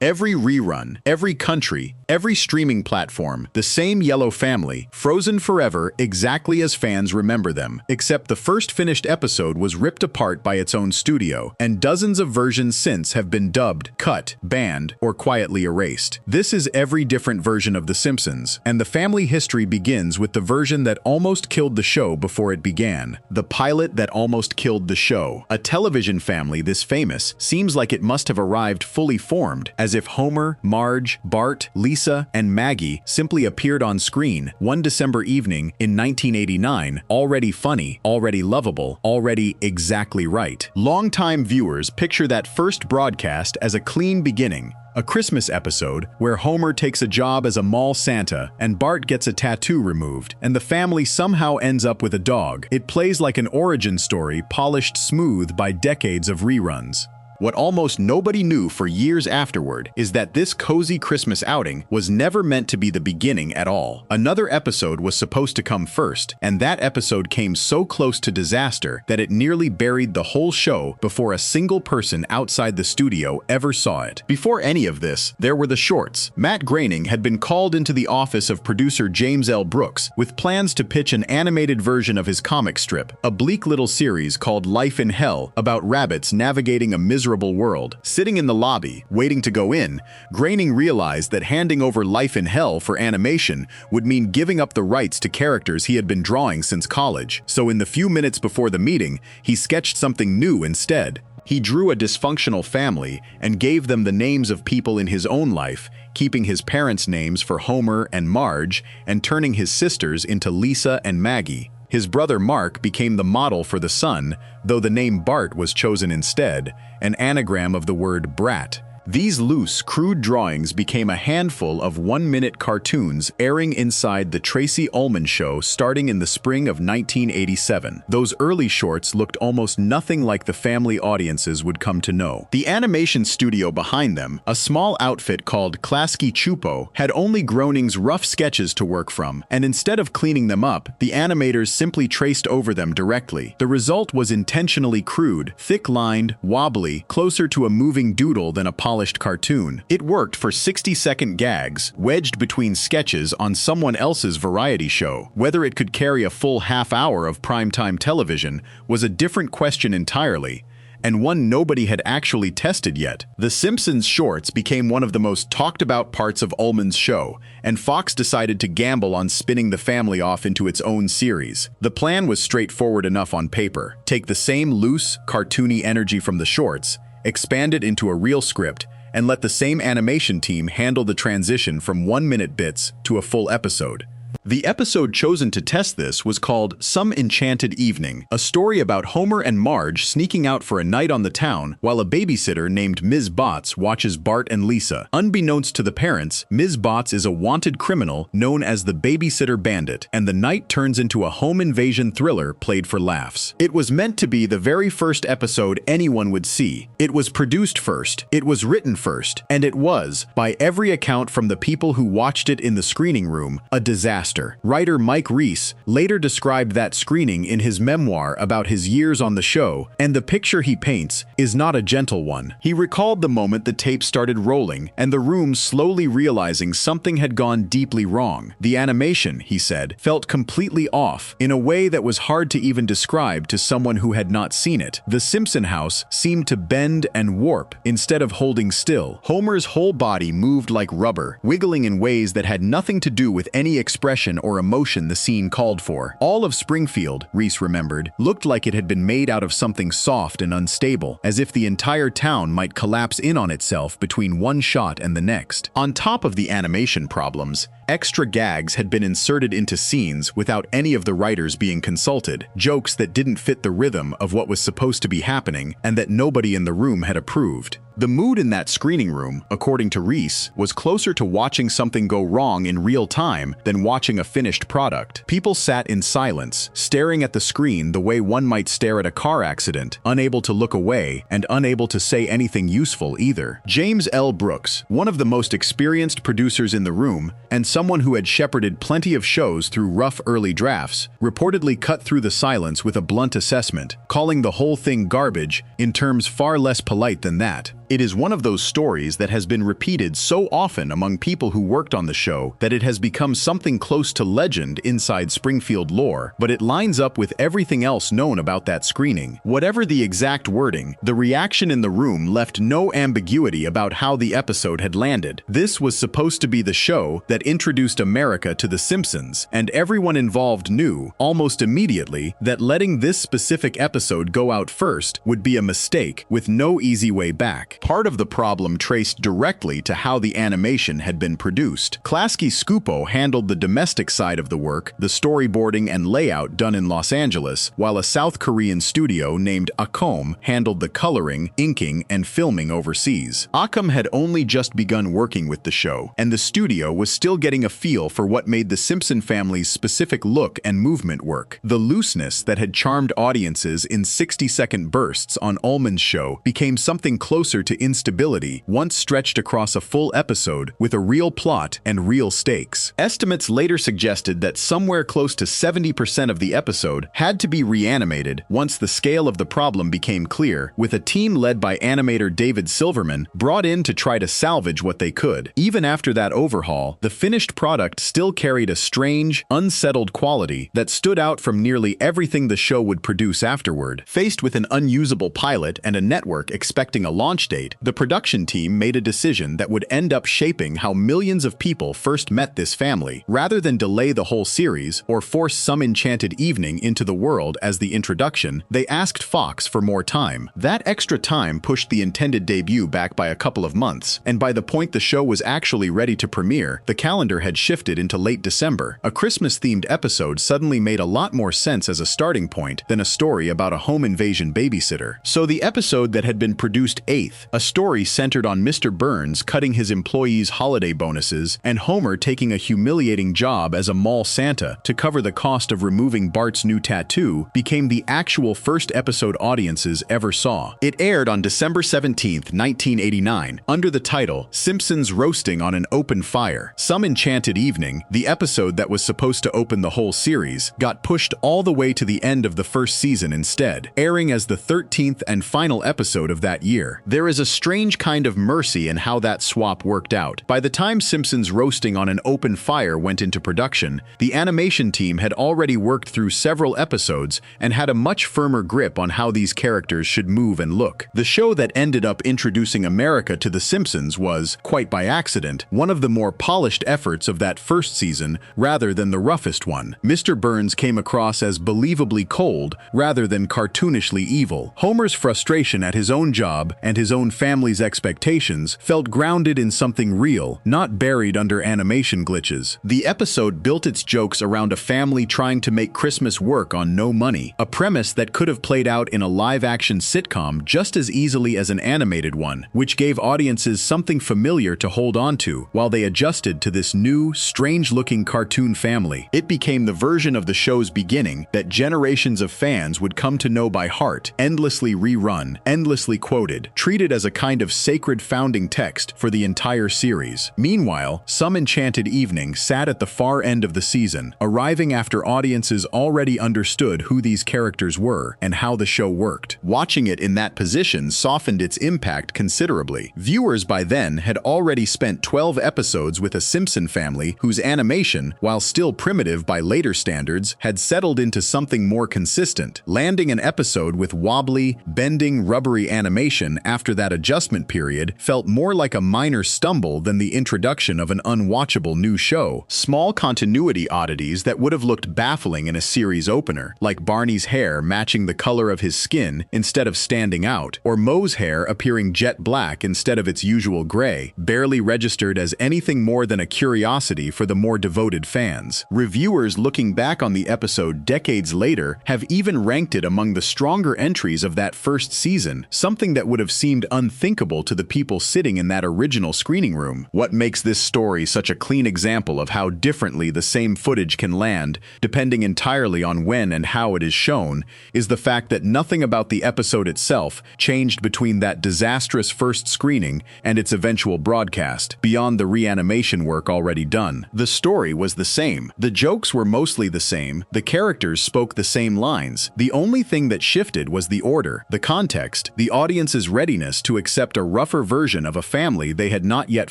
Every rerun, every country, every streaming platform, the same yellow family, frozen forever exactly as fans remember them. Except the first finished episode was ripped apart by its own studio, and dozens of versions since have been dubbed, cut, banned, or quietly erased. This is every different version of The Simpsons, and the family history begins with the version that almost killed the show before it began. The pilot that almost killed the show. A television family this famous seems like it must have arrived fully formed, as if Homer, Marge, Bart, Lisa, and Maggie simply appeared on screen one December evening in 1989, already funny, already lovable, already exactly right. Longtime viewers picture that first broadcast as a clean beginning, a Christmas episode where Homer takes a job as a mall Santa and Bart gets a tattoo removed, and the family somehow ends up with a dog. It plays like an origin story polished smooth by decades of reruns. What almost nobody knew for years afterward is that this cozy Christmas outing was never meant to be the beginning at all. Another episode was supposed to come first, and that episode came so close to disaster that it nearly buried the whole show before a single person outside the studio ever saw it. Before any of this, there were the shorts. Matt Groening had been called into the office of producer James L. Brooks with plans to pitch an animated version of his comic strip, a bleak little series called Life in Hell about rabbits navigating a miserable world. Sitting in the lobby, waiting to go in, Groening realized that handing over Life in Hell for animation would mean giving up the rights to characters he had been drawing since college. So in the few minutes before the meeting, he sketched something new instead. He drew a dysfunctional family and gave them the names of people in his own life, keeping his parents' names for Homer and Marge and turning his sisters into Lisa and Maggie. His brother Mark became the model for the son, though the name Bart was chosen instead, an anagram of the word brat. These loose, crude drawings became a handful of one-minute cartoons airing inside The Tracy Ullman Show starting in the spring of 1987. Those early shorts looked almost nothing like the family audiences would come to know. The animation studio behind them, a small outfit called Klasky Chupo, had only Groening's rough sketches to work from, and instead of cleaning them up, the animators simply traced over them directly. The result was intentionally crude, thick-lined, wobbly, closer to a moving doodle than a polished cartoon. It worked for 60-second gags, wedged between sketches on someone else's variety show. Whether it could carry a full half hour of primetime television was a different question entirely, and one nobody had actually tested yet. The Simpsons shorts became one of the most talked about parts of Ullman's show, and Fox decided to gamble on spinning the family off into its own series. The plan was straightforward enough on paper. Take the same loose, cartoony energy from the shorts, expand it into a real script, and let the same animation team handle the transition from one-minute bits to a full episode. The episode chosen to test this was called Some Enchanted Evening, a story about Homer and Marge sneaking out for a night on the town while a babysitter named Ms. Botts watches Bart and Lisa. Unbeknownst to the parents, Ms. Botts is a wanted criminal known as the Babysitter Bandit, and the night turns into a home invasion thriller played for laughs. It was meant to be the very first episode anyone would see. It was produced first, it was written first, and it was, by every account from the people who watched it in the screening room, a disaster. Writer Mike Reiss later described that screening in his memoir about his years on the show, and the picture he paints is not a gentle one. He recalled the moment the tape started rolling and the room slowly realizing something had gone deeply wrong. The animation, he said, felt completely off in a way that was hard to even describe to someone who had not seen it. The Simpson house seemed to bend and warp instead of holding still. Homer's whole body moved like rubber, wiggling in ways that had nothing to do with any expression or emotion the scene called for. All of Springfield, Reiss remembered, looked like it had been made out of something soft and unstable, as if the entire town might collapse in on itself between one shot and the next. On top of the animation problems, extra gags had been inserted into scenes without any of the writers being consulted, jokes that didn't fit the rhythm of what was supposed to be happening and that nobody in the room had approved. The mood in that screening room, according to Reiss, was closer to watching something go wrong in real time than watching a finished product. People sat in silence, staring at the screen the way one might stare at a car accident, unable to look away and unable to say anything useful either. James L. Brooks, one of the most experienced producers in the room and someone who had shepherded plenty of shows through rough early drafts, reportedly cut through the silence with a blunt assessment, calling the whole thing garbage in terms far less polite than that. It is one of those stories that has been repeated so often among people who worked on the show that it has become something close to legend inside Springfield lore, but it lines up with everything else known about that screening. Whatever the exact wording, the reaction in the room left no ambiguity about how the episode had landed. This was supposed to be the show that introduced America to The Simpsons, and everyone involved knew, almost immediately, that letting this specific episode go out first would be a mistake with no easy way back. Part of the problem traced directly to how the animation had been produced. Klasky Skupo handled the domestic side of the work, the storyboarding and layout done in Los Angeles, while a South Korean studio named Acom handled the coloring, inking, and filming overseas. Acom had only just begun working with the show, and the studio was still getting a feel for what made the Simpson family's specific look and movement work. The looseness that had charmed audiences in 60-second bursts on Ullman's show became something closer to instability once stretched across a full episode with a real plot and real stakes. Estimates later suggested that somewhere close to 70% of the episode had to be reanimated once the scale of the problem became clear, with a team led by animator David Silverman brought in to try to salvage what they could. Even after that overhaul, the finished product still carried a strange, unsettled quality that stood out from nearly everything the show would produce afterward. Faced with an unusable pilot and a network expecting a launch date, the production team made a decision that would end up shaping how millions of people first met this family. Rather than delay the whole series or force Some Enchanted Evening into the world as the introduction, they asked Fox for more time. That extra time pushed the intended debut back by a couple of months, and by the point the show was actually ready to premiere, the calendar had shifted into late December. A Christmas-themed episode suddenly made a lot more sense as a starting point than a story about a home invasion babysitter. So the episode that had been produced 8th, a story centered on Mr. Burns cutting his employees' holiday bonuses and Homer taking a humiliating job as a mall Santa to cover the cost of removing Bart's new tattoo, became the actual first episode audiences ever saw. It aired on December 17, 1989, under the title Simpsons Roasting on an Open Fire. Some Enchanted Evening, the episode that was supposed to open the whole series, got pushed all the way to the end of the first season instead, airing as the 13th and final episode of that year. There is a strange kind of mercy in how that swap worked out. By the time Simpsons Roasting on an Open Fire went into production, the animation team had already worked through several episodes and had a much firmer grip on how these characters should move and look. The show that ended up introducing America to The Simpsons was, quite by accident, one of the more polished efforts of that first season rather than the roughest one. Mr. Burns came across as believably cold rather than cartoonishly evil. Homer's frustration at his own job and his own family's expectations felt grounded in something real, not buried under animation glitches. The episode built its jokes around a family trying to make Christmas work on no money, a premise that could have played out in a live-action sitcom just as easily as an animated one, which gave audiences something familiar to hold on to while they adjusted to this new, strange-looking cartoon family. It became the version of the show's beginning that generations of fans would come to know by heart, endlessly rerun, endlessly quoted, treated as a kind of sacred founding text for the entire series. Meanwhile, Some Enchanted Evening sat at the far end of the season, arriving after audiences already understood who these characters were and how the show worked. Watching it in that position softened its impact considerably. Viewers by then had already spent 12 episodes with a Simpson family whose animation, while still primitive by later standards, had settled into something more consistent. Landing an episode with wobbly, bending, rubbery animation after that adjustment period felt more like a minor stumble than the introduction of an unwatchable new show. Small continuity oddities that would have looked baffling in a series opener, like Barney's hair matching the color of his skin instead of standing out, or Moe's hair appearing jet black instead of its usual gray, barely registered as anything more than a curiosity for the more devoted fans. Reviewers looking back on the episode decades later have even ranked it among the stronger entries of that first season, something that would have seemed unthinkable to the people sitting in that original screening room. What makes this story such a clean example of how differently the same footage can land, depending entirely on when and how it is shown, is the fact that nothing about the episode itself changed between that disastrous first screening and its eventual broadcast, beyond the reanimation work already done. The story was the same. The jokes were mostly the same. The characters spoke the same lines. The only thing that shifted was the order, the context, the audience's readiness willingness to accept a rougher version of a family they had not yet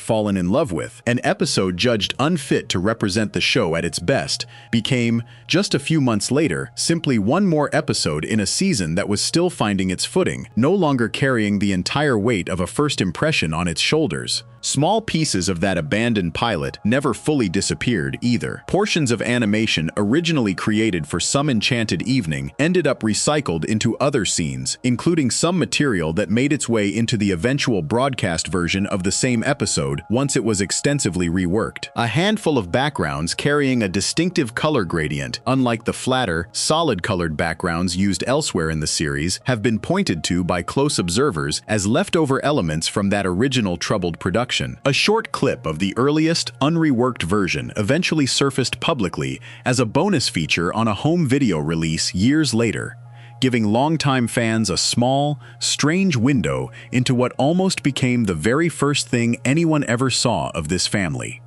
fallen in love with. An episode judged unfit to represent the show at its best became, just a few months later, simply one more episode in a season that was still finding its footing, no longer carrying the entire weight of a first impression on its shoulders. Small pieces of that abandoned pilot never fully disappeared either. Portions of animation originally created for some enchanted evening ended up recycled into other scenes, including some material that made its way into the eventual broadcast version of the same episode once it was extensively reworked. A handful of backgrounds carrying a distinctive color gradient, unlike the flatter, solid-colored backgrounds used elsewhere in the series, have been pointed to by close observers as leftover elements from that original troubled production. A short clip of the earliest, unreworked version eventually surfaced publicly as a bonus feature on a home video release years later, giving longtime fans a small, strange window into what almost became the very first thing anyone ever saw of this family.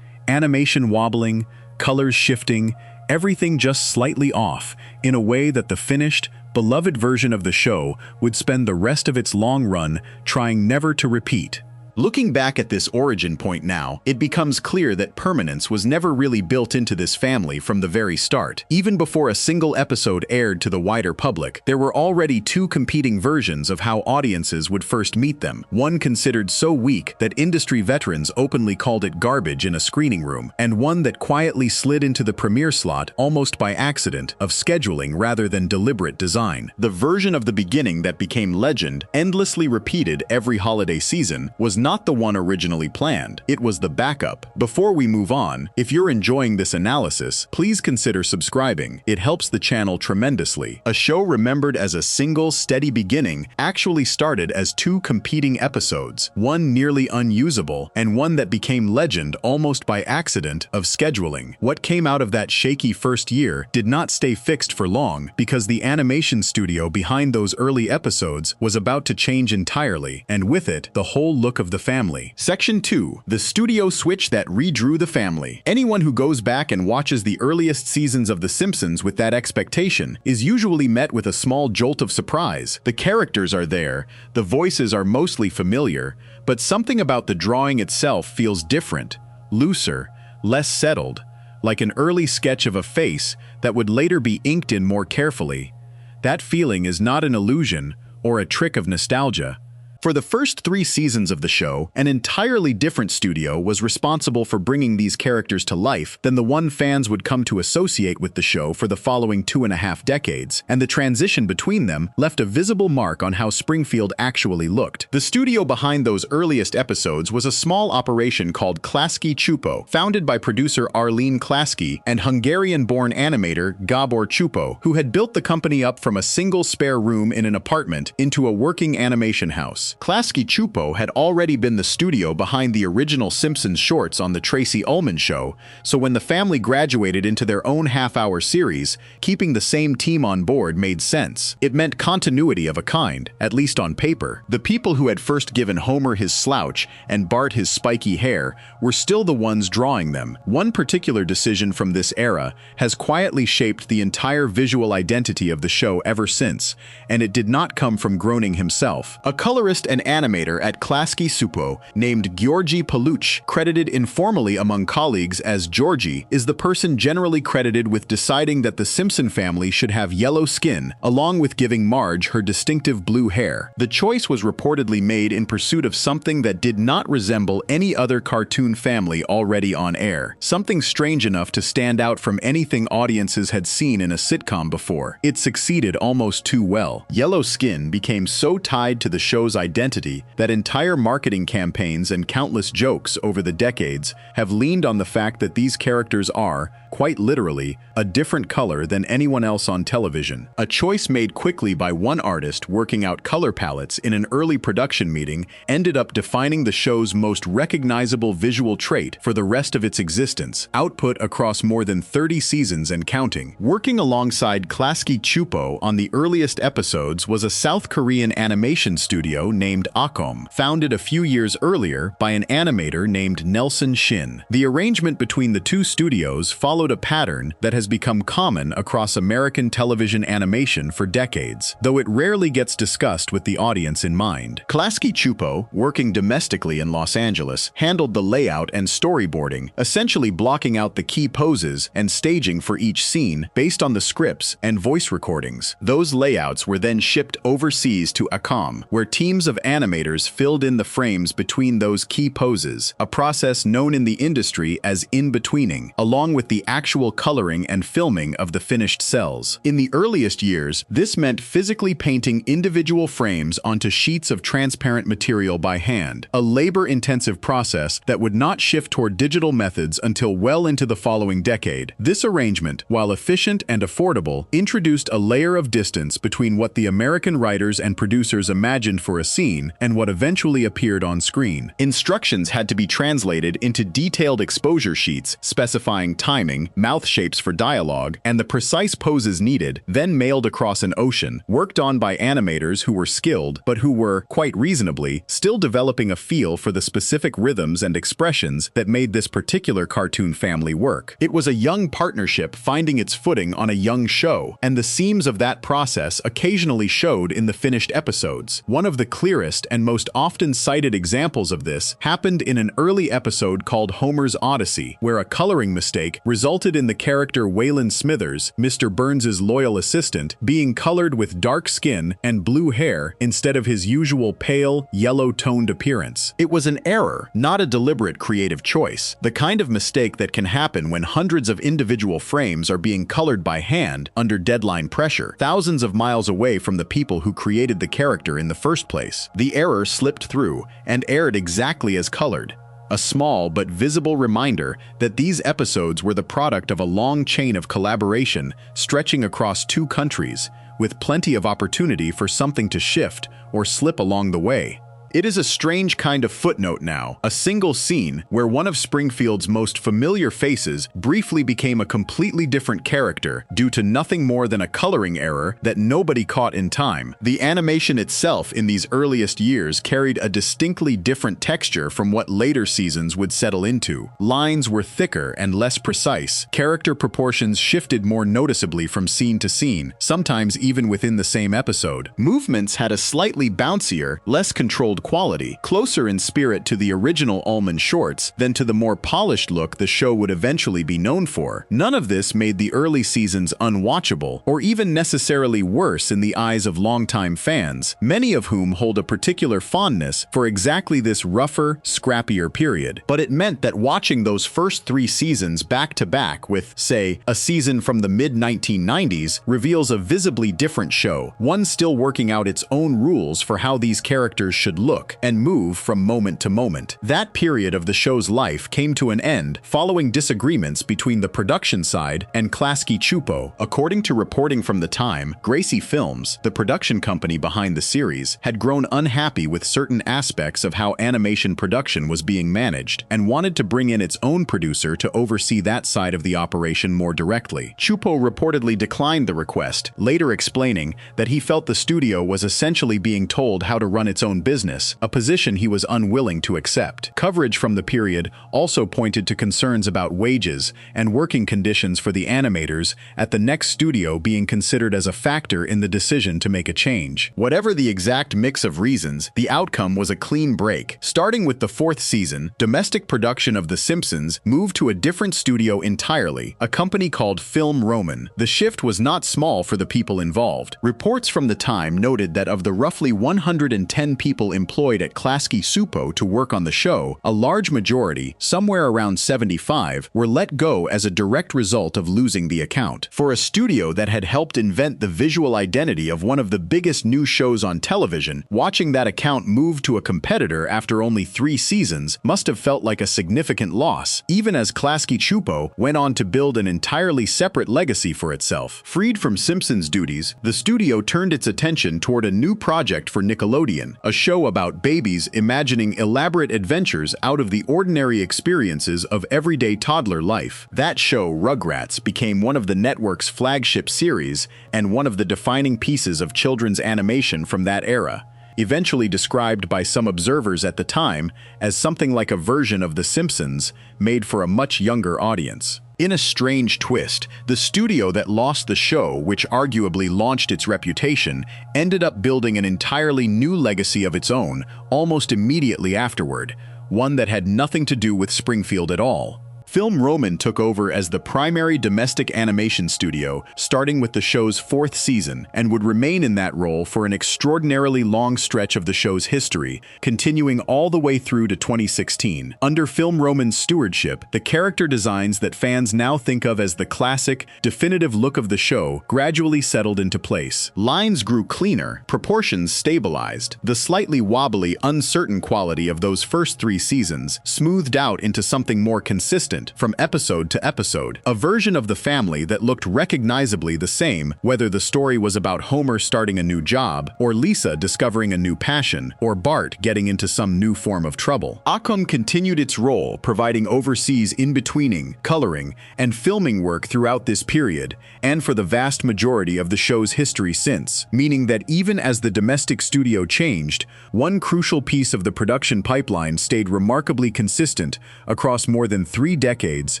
Animation wobbling, colors shifting, everything just slightly off, in a way that the finished, beloved version of the show would spend the rest of its long run trying never to repeat. Looking back at this origin point now, it becomes clear that permanence was never really built into this family from the very start. Even before a single episode aired to the wider public, there were already two competing versions of how audiences would first meet them. One considered so weak that industry veterans openly called it garbage in a screening room, and one that quietly slid into the premiere slot almost by accident of scheduling rather than deliberate design. The version of the beginning that became legend, endlessly repeated every holiday season, was not the one originally planned. It was the backup. Before we move on, if you're enjoying this analysis, please consider subscribing. It helps the channel tremendously. A show remembered as a single, steady beginning actually started as two competing episodes, one nearly unusable and one that became legend almost by accident of scheduling. What came out of that shaky first year did not stay fixed for long because the animation studio behind those early episodes was about to change entirely, and with it, the whole look of the family. Section 2. The studio switch that redrew the family. Anyone who goes back and watches the earliest seasons of The Simpsons with that expectation is usually met with a small jolt of surprise. The characters are there, the voices are mostly familiar, but something about the drawing itself feels different, looser, less settled, like an early sketch of a face that would later be inked in more carefully. That feeling is not an illusion or a trick of nostalgia. For the first 3 seasons of the show, an entirely different studio was responsible for bringing these characters to life than the one fans would come to associate with the show for the following 2.5 decades, and the transition between them left a visible mark on how Springfield actually looked. The studio behind those earliest episodes was a small operation called Klasky Csupo, founded by producer Arlene Klasky and Hungarian-born animator Gabor Csupo, who had built the company up from a single spare room in an apartment into a working animation house. Klasky Csupo had already been the studio behind the original Simpsons shorts on The Tracy Ullman Show, so when the family graduated into their own half-hour series, keeping the same team on board made sense. It meant continuity of a kind, at least on paper. The people who had first given Homer his slouch and Bart his spiky hair were still the ones drawing them. One particular decision from this era has quietly shaped the entire visual identity of the show ever since, and it did not come from Groening himself. A colorist and animator at Klasky Csupo named Georgi Paluch, credited informally among colleagues as Georgie, is the person generally credited with deciding that the Simpson family should have yellow skin, along with giving Marge her distinctive blue hair. The choice was reportedly made in pursuit of something that did not resemble any other cartoon family already on air, something strange enough to stand out from anything audiences had seen in a sitcom before. It succeeded almost too well. Yellow skin became so tied to the show's identity that entire marketing campaigns and countless jokes over the decades have leaned on the fact that these characters are, quite literally, a different color than anyone else on television. A choice made quickly by one artist working out color palettes in an early production meeting ended up defining the show's most recognizable visual trait for the rest of its existence, output across more than 30 seasons and counting. Working alongside Klasky Csupo on the earliest episodes was a South Korean animation studio named Acom, founded a few years earlier by an animator named Nelson Shin. The arrangement between the two studios followed a pattern that has become common across American television animation for decades, though it rarely gets discussed with the audience in mind. Klasky Csupo, working domestically in Los Angeles, handled the layout and storyboarding, essentially blocking out the key poses and staging for each scene based on the scripts and voice recordings. Those layouts were then shipped overseas to Acom, where teams of animators filled in the frames between those key poses, a process known in the industry as in-betweening, along with the actual coloring and filming of the finished cells. In the earliest years, this meant physically painting individual frames onto sheets of transparent material by hand, a labor-intensive process that would not shift toward digital methods until well into the following decade. This arrangement, while efficient and affordable, introduced a layer of distance between what the American writers and producers imagined for a scene and what eventually appeared on screen. Instructions had to be translated into detailed exposure sheets specifying timing, mouth shapes for dialogue, and the precise poses needed, then mailed across an ocean, worked on by animators who were skilled, but who were, quite reasonably, still developing a feel for the specific rhythms and expressions that made this particular cartoon family work. It was a young partnership finding its footing on a young show, and the seams of that process occasionally showed in the finished episodes. One of the clearest and most often cited examples of this happened in an early episode called Homer's Odyssey, where a coloring mistake resulted in the character Waylon Smithers, Mr. Burns's loyal assistant, being colored with dark skin and blue hair instead of his usual pale, yellow-toned appearance. It was an error, not a deliberate creative choice, the kind of mistake that can happen when hundreds of individual frames are being colored by hand under deadline pressure, thousands of miles away from the people who created the character in the first place. The error slipped through and aired exactly as colored. A small but visible reminder that these episodes were the product of a long chain of collaboration stretching across two countries, with plenty of opportunity for something to shift or slip along the way. It is a strange kind of footnote now, a single scene where one of Springfield's most familiar faces briefly became a completely different character due to nothing more than a coloring error that nobody caught in time. The animation itself in these earliest years carried a distinctly different texture from what later seasons would settle into. Lines were thicker and less precise, character proportions shifted more noticeably from scene to scene, sometimes even within the same episode. Movements had a slightly bouncier, less controlled quality, closer in spirit to the original Ullman shorts than to the more polished look the show would eventually be known for. None of this made the early seasons unwatchable, or even necessarily worse in the eyes of longtime fans, many of whom hold a particular fondness for exactly this rougher, scrappier period. But it meant that watching those first 3 seasons back to back with, say, a season from the mid-1990s reveals a visibly different show, one still working out its own rules for how these characters should look and move from moment to moment. That period of the show's life came to an end following disagreements between the production side and Klasky Csupo. According to reporting from the time, Gracie Films, the production company behind the series, had grown unhappy with certain aspects of how animation production was being managed and wanted to bring in its own producer to oversee that side of the operation more directly. Csupo reportedly declined the request, later explaining that he felt the studio was essentially being told how to run its own business, a position he was unwilling to accept. Coverage from the period also pointed to concerns about wages and working conditions for the animators at the next studio being considered as a factor in the decision to make a change. Whatever the exact mix of reasons, the outcome was a clean break. Starting with the 4th season, domestic production of The Simpsons moved to a different studio entirely, a company called Film Roman. The shift was not small for the people involved. Reports from the time noted that of the roughly 110 people employed at Klasky Csupo to work on the show, a large majority, somewhere around 75, were let go as a direct result of losing the account. For a studio that had helped invent the visual identity of one of the biggest new shows on television, watching that account move to a competitor after only 3 seasons must have felt like a significant loss, even as Klasky Csupo went on to build an entirely separate legacy for itself. Freed from Simpsons duties, the studio turned its attention toward a new project for Nickelodeon, a show about babies imagining elaborate adventures out of the ordinary experiences of everyday toddler life. That show, Rugrats, became one of the network's flagship series and one of the defining pieces of children's animation from that era. eventually described by some observers at the time as something like a version of The Simpsons made for a much younger audience. In a strange twist, the studio that lost the show, which arguably launched its reputation, ended up building an entirely new legacy of its own almost immediately afterward, one that had nothing to do with Springfield at all. Film Roman took over as the primary domestic animation studio, starting with the show's 4th season, and would remain in that role for an extraordinarily long stretch of the show's history, continuing all the way through to 2016. Under Film Roman's stewardship, the character designs that fans now think of as the classic, definitive look of the show gradually settled into place. Lines grew cleaner, proportions stabilized. The slightly wobbly, uncertain quality of those first 3 seasons smoothed out into something more consistent from episode to episode, a version of the family that looked recognizably the same, whether the story was about Homer starting a new job, or Lisa discovering a new passion, or Bart getting into some new form of trouble. Acom continued its role, providing overseas in-betweening, coloring, and filming work throughout this period, and for the vast majority of the show's history since, meaning that even as the domestic studio changed, one crucial piece of the production pipeline stayed remarkably consistent across more than 3 decades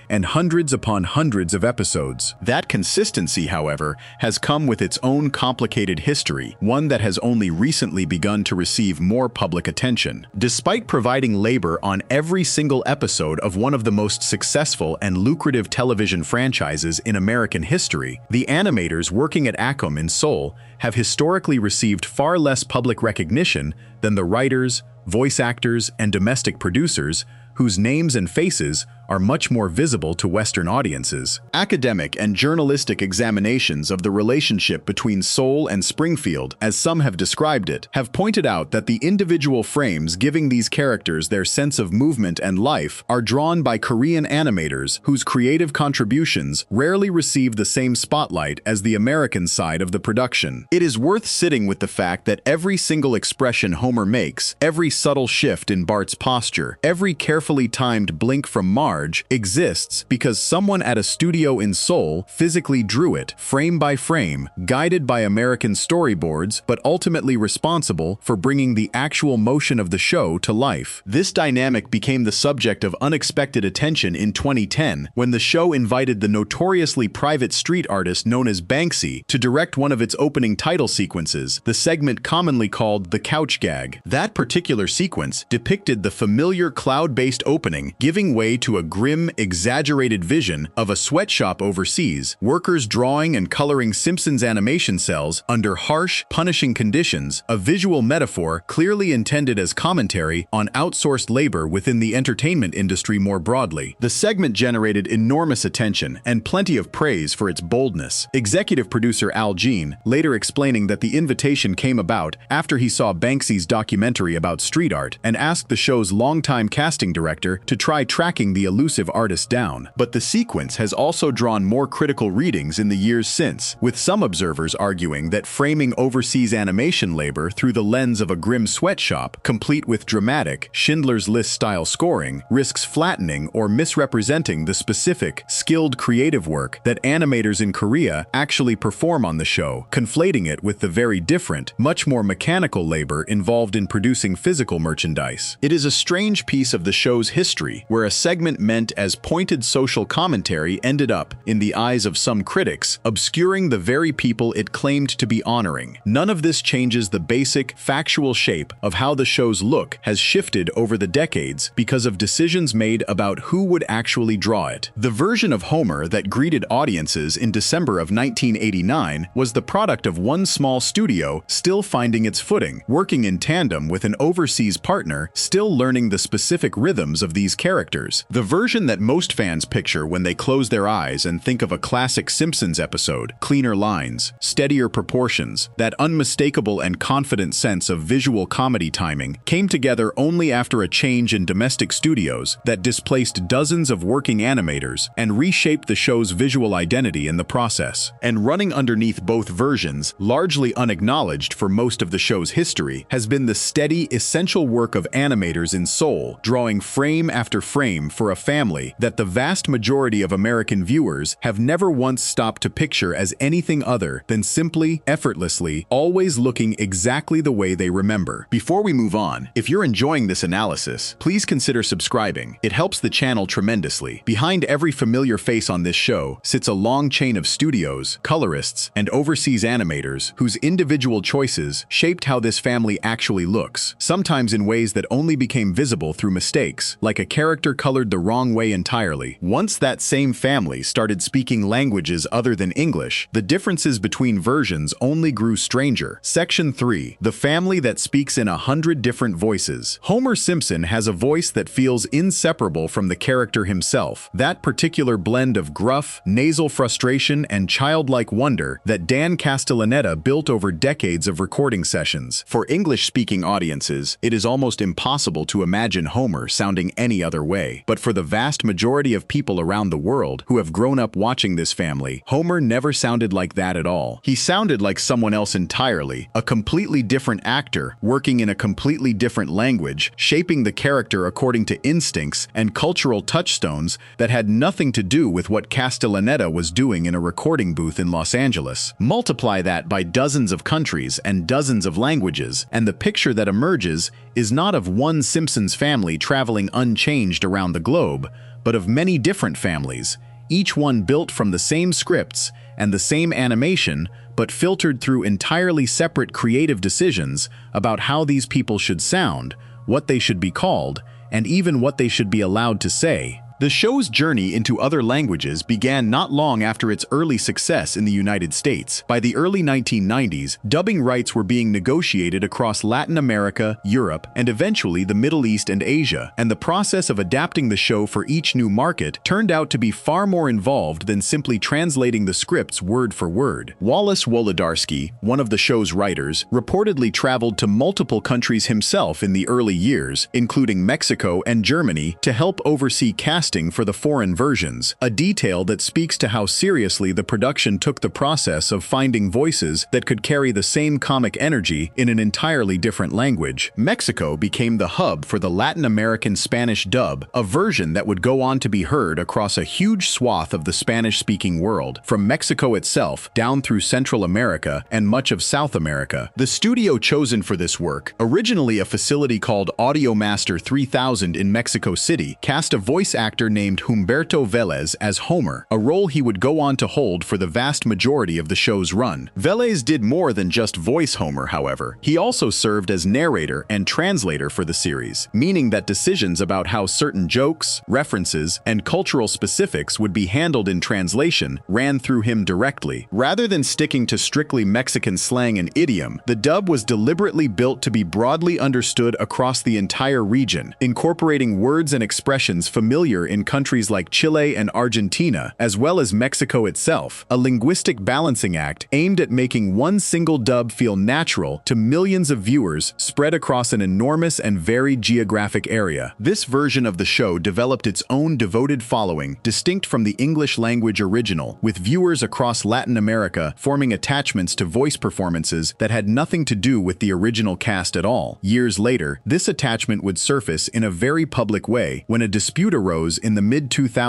and hundreds upon hundreds of episodes. That consistency, however, has come with its own complicated history, one that has only recently begun to receive more public attention. Despite providing labor on every single episode of one of the most successful and lucrative television franchises in American history, the animators working at Acom in Seoul have historically received far less public recognition than the writers, voice actors, and domestic producers whose names and faces are much more visible to Western audiences. Academic and journalistic examinations of the relationship between Seoul and Springfield, as some have described it, have pointed out that the individual frames giving these characters their sense of movement and life are drawn by Korean animators whose creative contributions rarely receive the same spotlight as the American side of the production. It is worth sitting with the fact that every single expression Homer makes, every subtle shift in Bart's posture, every carefully timed blink from Marge exists because someone at a studio in Seoul physically drew it, frame by frame, guided by American storyboards, but ultimately responsible for bringing the actual motion of the show to life. This dynamic became the subject of unexpected attention in 2010 when the show invited the notoriously private street artist known as Banksy to direct one of its opening title sequences, the segment commonly called the couch gag. That particular sequence depicted the familiar cloud-based opening giving way to a grim, exaggerated vision of a sweatshop overseas, workers drawing and coloring Simpsons animation cells under harsh, punishing conditions, a visual metaphor clearly intended as commentary on outsourced labor within the entertainment industry more broadly. The segment generated enormous attention and plenty of praise for its boldness. Executive producer Al Jean later explaining that the invitation came about after he saw Banksy's documentary about street art and asked the show's longtime casting director to try tracking the elusive artist down. But the sequence has also drawn more critical readings in the years since, with some observers arguing that framing overseas animation labor through the lens of a grim sweatshop, complete with dramatic, Schindler's List-style scoring, risks flattening or misrepresenting the specific, skilled creative work that animators in Korea actually perform on the show, conflating it with the very different, much more mechanical labor involved in producing physical merchandise. It is a strange piece of the show's history, where a segment meant as pointed social commentary ended up, in the eyes of some critics, obscuring the very people it claimed to be honoring. None of this changes the basic, factual shape of how the show's look has shifted over the decades because of decisions made about who would actually draw it. The version of Homer that greeted audiences in December of 1989 was the product of one small studio still finding its footing, working in tandem with an overseas partner still learning the specific rhythms of these characters. The version that most fans picture when they close their eyes and think of a classic Simpsons episode, cleaner lines, steadier proportions, that unmistakable and confident sense of visual comedy timing, came together only after a change in domestic studios that displaced dozens of working animators and reshaped the show's visual identity in the process. And running underneath both versions, largely unacknowledged for most of the show's history, has been the steady, essential work of animators in Seoul, drawing frame after frame for a family that the vast majority of American viewers have never once stopped to picture as anything other than simply, effortlessly, always looking exactly the way they remember. Before we move on, if you're enjoying this analysis, please consider subscribing. It helps the channel tremendously. Behind every familiar face on this show sits a long chain of studios, colorists, and overseas animators whose individual choices shaped how this family actually looks, sometimes in ways that only became visible through mistakes, like a character colored the wrong way entirely. Once that same family started speaking languages other than English, the differences between versions only grew stranger. Section 3. The family that speaks in 100 different voices. Homer Simpson has a voice that feels inseparable from the character himself. That particular blend of gruff, nasal frustration and childlike wonder that Dan Castellaneta built over decades of recording sessions. For English-speaking audiences, it is almost impossible to imagine Homer sounding any other way. But for the vast majority of people around the world who have grown up watching this family, Homer never sounded like that at all. He sounded like someone else entirely, a completely different actor, working in a completely different language, shaping the character according to instincts and cultural touchstones that had nothing to do with what Castellaneta was doing in a recording booth in Los Angeles. Multiply that by dozens of countries and dozens of languages, and the picture that emerges is not of one Simpsons family traveling unchanged around the globe, but of many different families, each one built from the same scripts and the same animation, but filtered through entirely separate creative decisions about how these people should sound, what they should be called, and even what they should be allowed to say. The show's journey into other languages began not long after its early success in the United States. By the early 1990s, dubbing rights were being negotiated across Latin America, Europe, and eventually the Middle East and Asia, and the process of adapting the show for each new market turned out to be far more involved than simply translating the scripts word for word. Wallace Wolodarski, one of the show's writers, reportedly traveled to multiple countries himself in the early years, including Mexico and Germany, to help oversee casting for the foreign versions, a detail that speaks to how seriously the production took the process of finding voices that could carry the same comic energy in an entirely different language. Mexico became the hub for the Latin American Spanish dub, a version that would go on to be heard across a huge swath of the Spanish-speaking world, from Mexico itself down through Central America and much of South America. The studio chosen for this work, originally a facility called Audio Master 3000 in Mexico City, cast a voice actor named Humberto Vélez as Homer, a role he would go on to hold for the vast majority of the show's run. Vélez did more than just voice Homer, however. He also served as narrator and translator for the series, meaning that decisions about how certain jokes, references, and cultural specifics would be handled in translation ran through him directly. Rather than sticking to strictly Mexican slang and idiom, the dub was deliberately built to be broadly understood across the entire region, incorporating words and expressions familiar in countries like Chile and Argentina, as well as Mexico itself, a linguistic balancing act aimed at making one single dub feel natural to millions of viewers spread across an enormous and varied geographic area. This version of the show developed its own devoted following, distinct from the English language original, with viewers across Latin America forming attachments to voice performances that had nothing to do with the original cast at all. Years later, this attachment would surface in a very public way when a dispute arose in the mid-2000s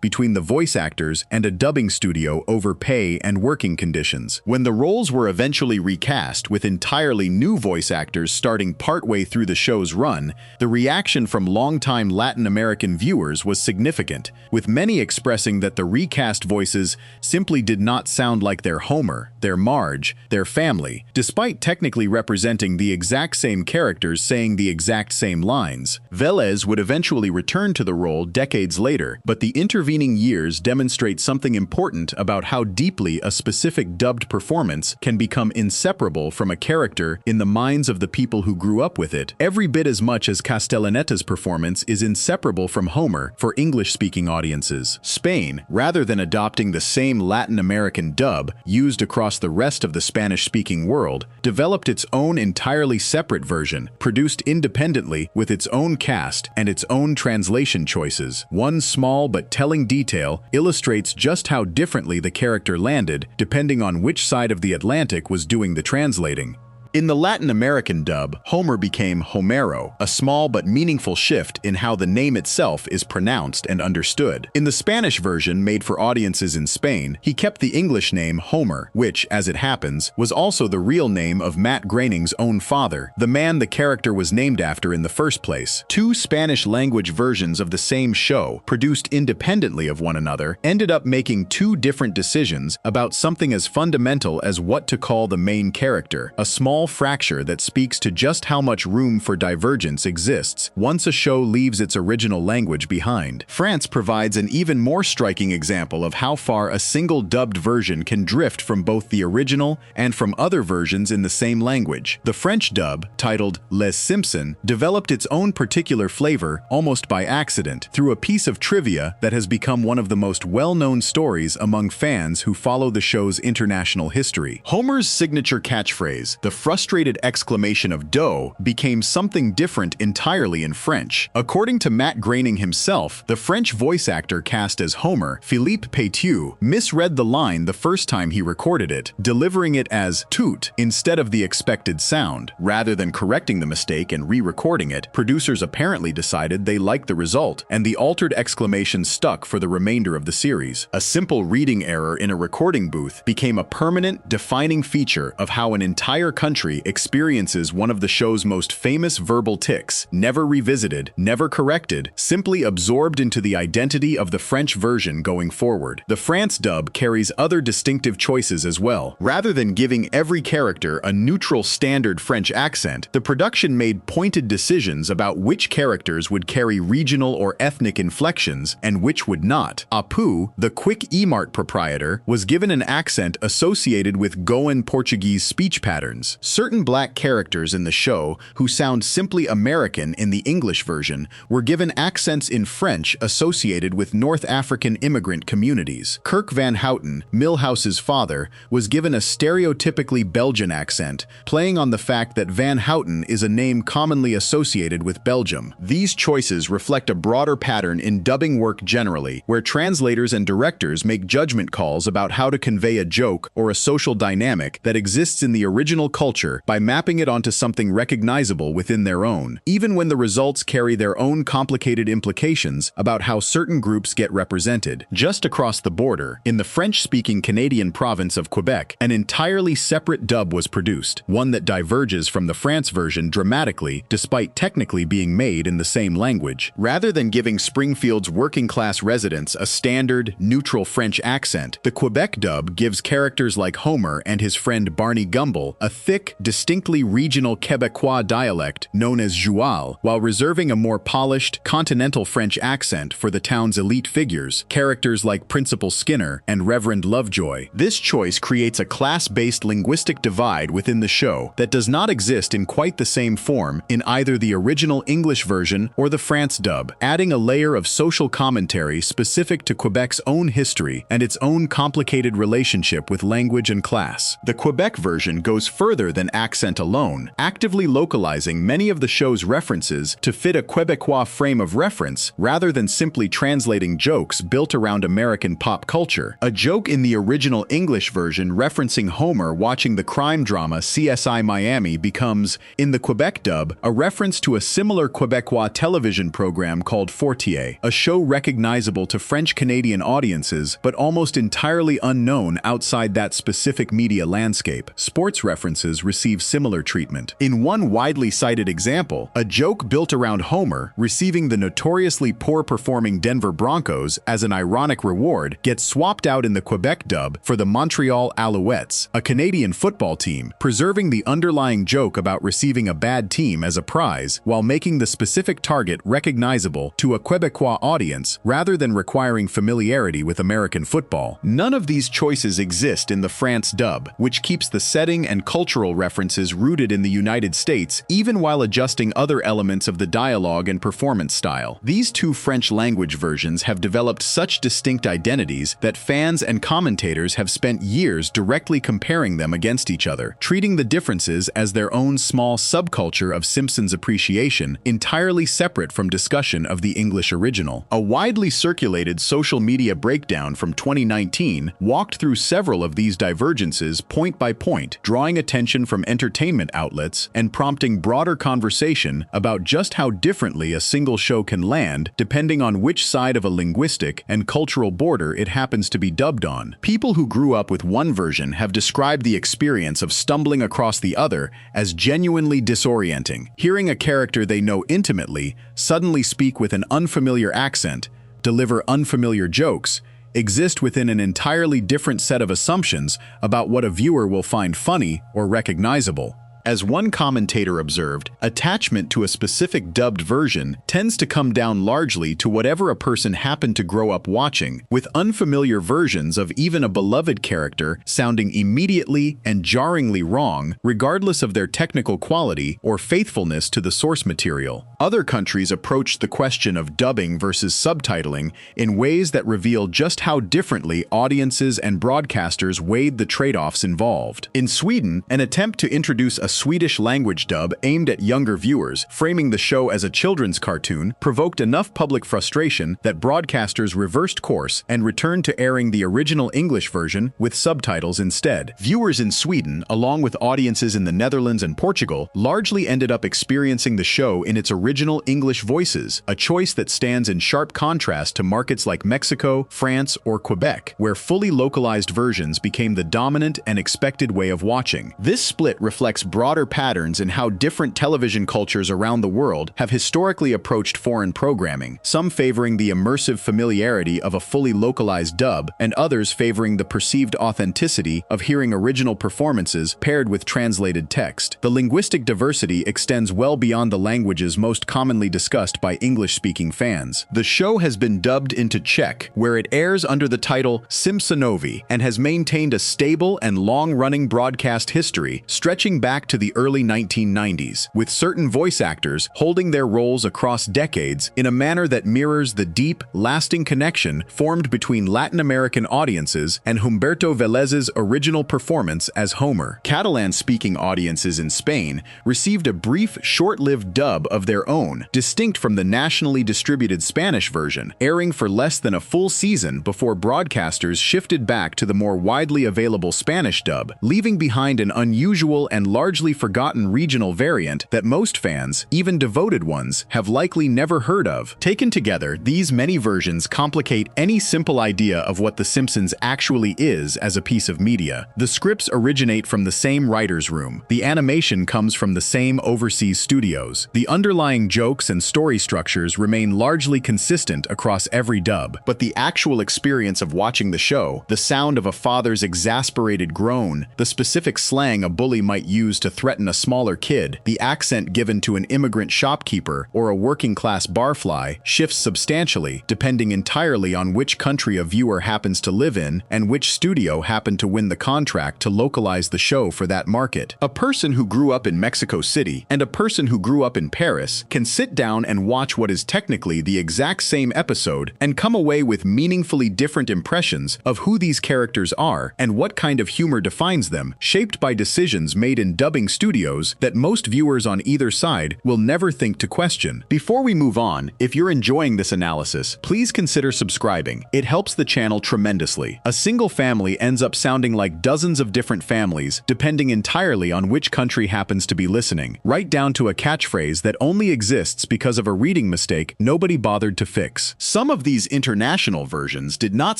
between the voice actors and a dubbing studio over pay and working conditions. When the roles were eventually recast with entirely new voice actors starting partway through the show's run, the reaction from longtime Latin American viewers was significant, with many expressing that the recast voices simply did not sound like their Homer, their Marge, their family, despite technically representing the exact same characters saying the exact same lines. Vélez would eventually return to the role decades later, but the intervening years demonstrate something important about how deeply a specific dubbed performance can become inseparable from a character in the minds of the people who grew up with it, every bit as much as Castellaneta's performance is inseparable from Homer for English-speaking audiences. Spain, rather than adopting the same Latin American dub used across the rest of the Spanish-speaking world, developed its own entirely separate version, produced independently with its own cast and its own translation choices. One small but telling detail illustrates just how differently the character landed depending on which side of the Atlantic was doing the translating. In the Latin American dub, Homer became Homero, a small but meaningful shift in how the name itself is pronounced and understood. In the Spanish version made for audiences in Spain, he kept the English name Homer, which, as it happens, was also the real name of Matt Groening's own father, the man the character was named after in the first place. Two Spanish-language versions of the same show, produced independently of one another, ended up making two different decisions about something as fundamental as what to call the main character, a small fracture that speaks to just how much room for divergence exists once a show leaves its original language behind. France provides an even more striking example of how far a single dubbed version can drift from both the original and from other versions in the same language. The French dub, titled Les Simpsons, developed its own particular flavor almost by accident through a piece of trivia that has become one of the most well-known stories among fans who follow the show's international history. Homer's signature catchphrase, the frustrated exclamation of "dough," became something different entirely in French. According to Matt Groening himself, the French voice actor cast as Homer, Philippe Pétu, misread the line the first time he recorded it, delivering it as "toot" instead of the expected sound. Rather than correcting the mistake and re-recording it, producers apparently decided they liked the result, and the altered exclamation stuck for the remainder of the series. A simple reading error in a recording booth became a permanent, defining feature of how an entire country experiences one of the show's most famous verbal tics, never revisited, never corrected, simply absorbed into the identity of the French version going forward. The France dub carries other distinctive choices as well. Rather than giving every character a neutral standard French accent, the production made pointed decisions about which characters would carry regional or ethnic inflections and which would not. Apu, the Quick E-Mart proprietor, was given an accent associated with Goan Portuguese speech patterns. Certain black characters in the show, who sound simply American in the English version, were given accents in French associated with North African immigrant communities. Kirk Van Houten, Milhouse's father, was given a stereotypically Belgian accent, playing on the fact that Van Houten is a name commonly associated with Belgium. These choices reflect a broader pattern in dubbing work generally, where translators and directors make judgment calls about how to convey a joke or a social dynamic that exists in the original culture by mapping it onto something recognizable within their own, even when the results carry their own complicated implications about how certain groups get represented. Just across the border, in the French-speaking Canadian province of Quebec, an entirely separate dub was produced, one that diverges from the France version dramatically despite technically being made in the same language. Rather than giving Springfield's working-class residents a standard, neutral French accent, the Quebec dub gives characters like Homer and his friend Barney Gumble a thick, distinctly regional Quebecois dialect known as joual, while reserving a more polished, continental French accent for the town's elite figures, characters like Principal Skinner and Reverend Lovejoy. This choice creates a class-based linguistic divide within the show that does not exist in quite the same form in either the original English version or the France dub, adding a layer of social commentary specific to Quebec's own history and its own complicated relationship with language and class. The Quebec version goes further than accent alone, actively localizing many of the show's references to fit a Quebecois frame of reference rather than simply translating jokes built around American pop culture. A joke in the original English version referencing Homer watching the crime drama CSI Miami becomes, in the Quebec dub, a reference to a similar Quebecois television program called Fortier, a show recognizable to French-Canadian audiences but almost entirely unknown outside that specific media landscape. Sports references receive similar treatment. In one widely cited example, a joke built around Homer receiving the notoriously poor-performing Denver Broncos as an ironic reward gets swapped out in the Quebec dub for the Montreal Alouettes, a Canadian football team, preserving the underlying joke about receiving a bad team as a prize while making the specific target recognizable to a Quebecois audience rather than requiring familiarity with American football. None of these choices exist in the France dub, which keeps the setting and cultural references rooted in the United States even while adjusting other elements of the dialogue and performance style. These two French language versions have developed such distinct identities that fans and commentators have spent years directly comparing them against each other, treating the differences as their own small subculture of Simpsons appreciation, entirely separate from discussion of the English original. A widely circulated social media breakdown from 2019 walked through several of these divergences point by point, drawing attention attention from entertainment outlets and prompting broader conversation about just how differently a single show can land depending on which side of a linguistic and cultural border it happens to be dubbed on. People who grew up with one version have described the experience of stumbling across the other as genuinely disorienting. Hearing a character they know intimately suddenly speak with an unfamiliar accent, deliver unfamiliar jokes, exist within an entirely different set of assumptions about what a viewer will find funny or recognizable. As one commentator observed, attachment to a specific dubbed version tends to come down largely to whatever a person happened to grow up watching, with unfamiliar versions of even a beloved character sounding immediately and jarringly wrong, regardless of their technical quality or faithfulness to the source material. Other countries approached the question of dubbing versus subtitling in ways that reveal just how differently audiences and broadcasters weighed the trade-offs involved. In Sweden, an attempt to introduce a Swedish language dub aimed at younger viewers, framing the show as a children's cartoon, provoked enough public frustration that broadcasters reversed course and returned to airing the original English version with subtitles instead. Viewers in Sweden, along with audiences in the Netherlands and Portugal, largely ended up experiencing the show in its original English voices, a choice that stands in sharp contrast to markets like Mexico, France, or Quebec, where fully localized versions became the dominant and expected way of watching. This split reflects broader patterns in how different television cultures around the world have historically approached foreign programming, some favoring the immersive familiarity of a fully localized dub, and others favoring the perceived authenticity of hearing original performances paired with translated text. The linguistic diversity extends well beyond the languages most commonly discussed by English-speaking fans. The show has been dubbed into Czech, where it airs under the title Simpsonovi, and has maintained a stable and long-running broadcast history stretching back to the early 1990s, with certain voice actors holding their roles across decades in a manner that mirrors the deep, lasting connection formed between Latin American audiences and Humberto Vélez's original performance as Homer. Catalan-speaking audiences in Spain received a brief, short-lived dub of their own, distinct from the nationally distributed Spanish version, airing for less than a full season before broadcasters shifted back to the more widely available Spanish dub, leaving behind an unusual and largely forgotten regional variant that most fans, even devoted ones, have likely never heard of. Taken together, these many versions complicate any simple idea of what The Simpsons actually is as a piece of media. The scripts originate from the same writer's room. The animation comes from the same overseas studios. The underlying jokes and story structures remain largely consistent across every dub, but the actual experience of watching the show, the sound of a father's exasperated groan, the specific slang a bully might use to threaten a smaller kid, the accent given to an immigrant shopkeeper or a working-class barfly shifts substantially, depending entirely on which country a viewer happens to live in and which studio happened to win the contract to localize the show for that market. A person who grew up in Mexico City and a person who grew up in Paris can sit down and watch what is technically the exact same episode and come away with meaningfully different impressions of who these characters are and what kind of humor defines them, shaped by decisions made in dubbing studios that most viewers on either side will never think to question. Before we move on, if you're enjoying this analysis, please consider subscribing. It helps the channel tremendously. A single family ends up sounding like dozens of different families, depending entirely on which country happens to be listening, right down to a catchphrase that only exists because of a reading mistake nobody bothered to fix. Some of these international versions did not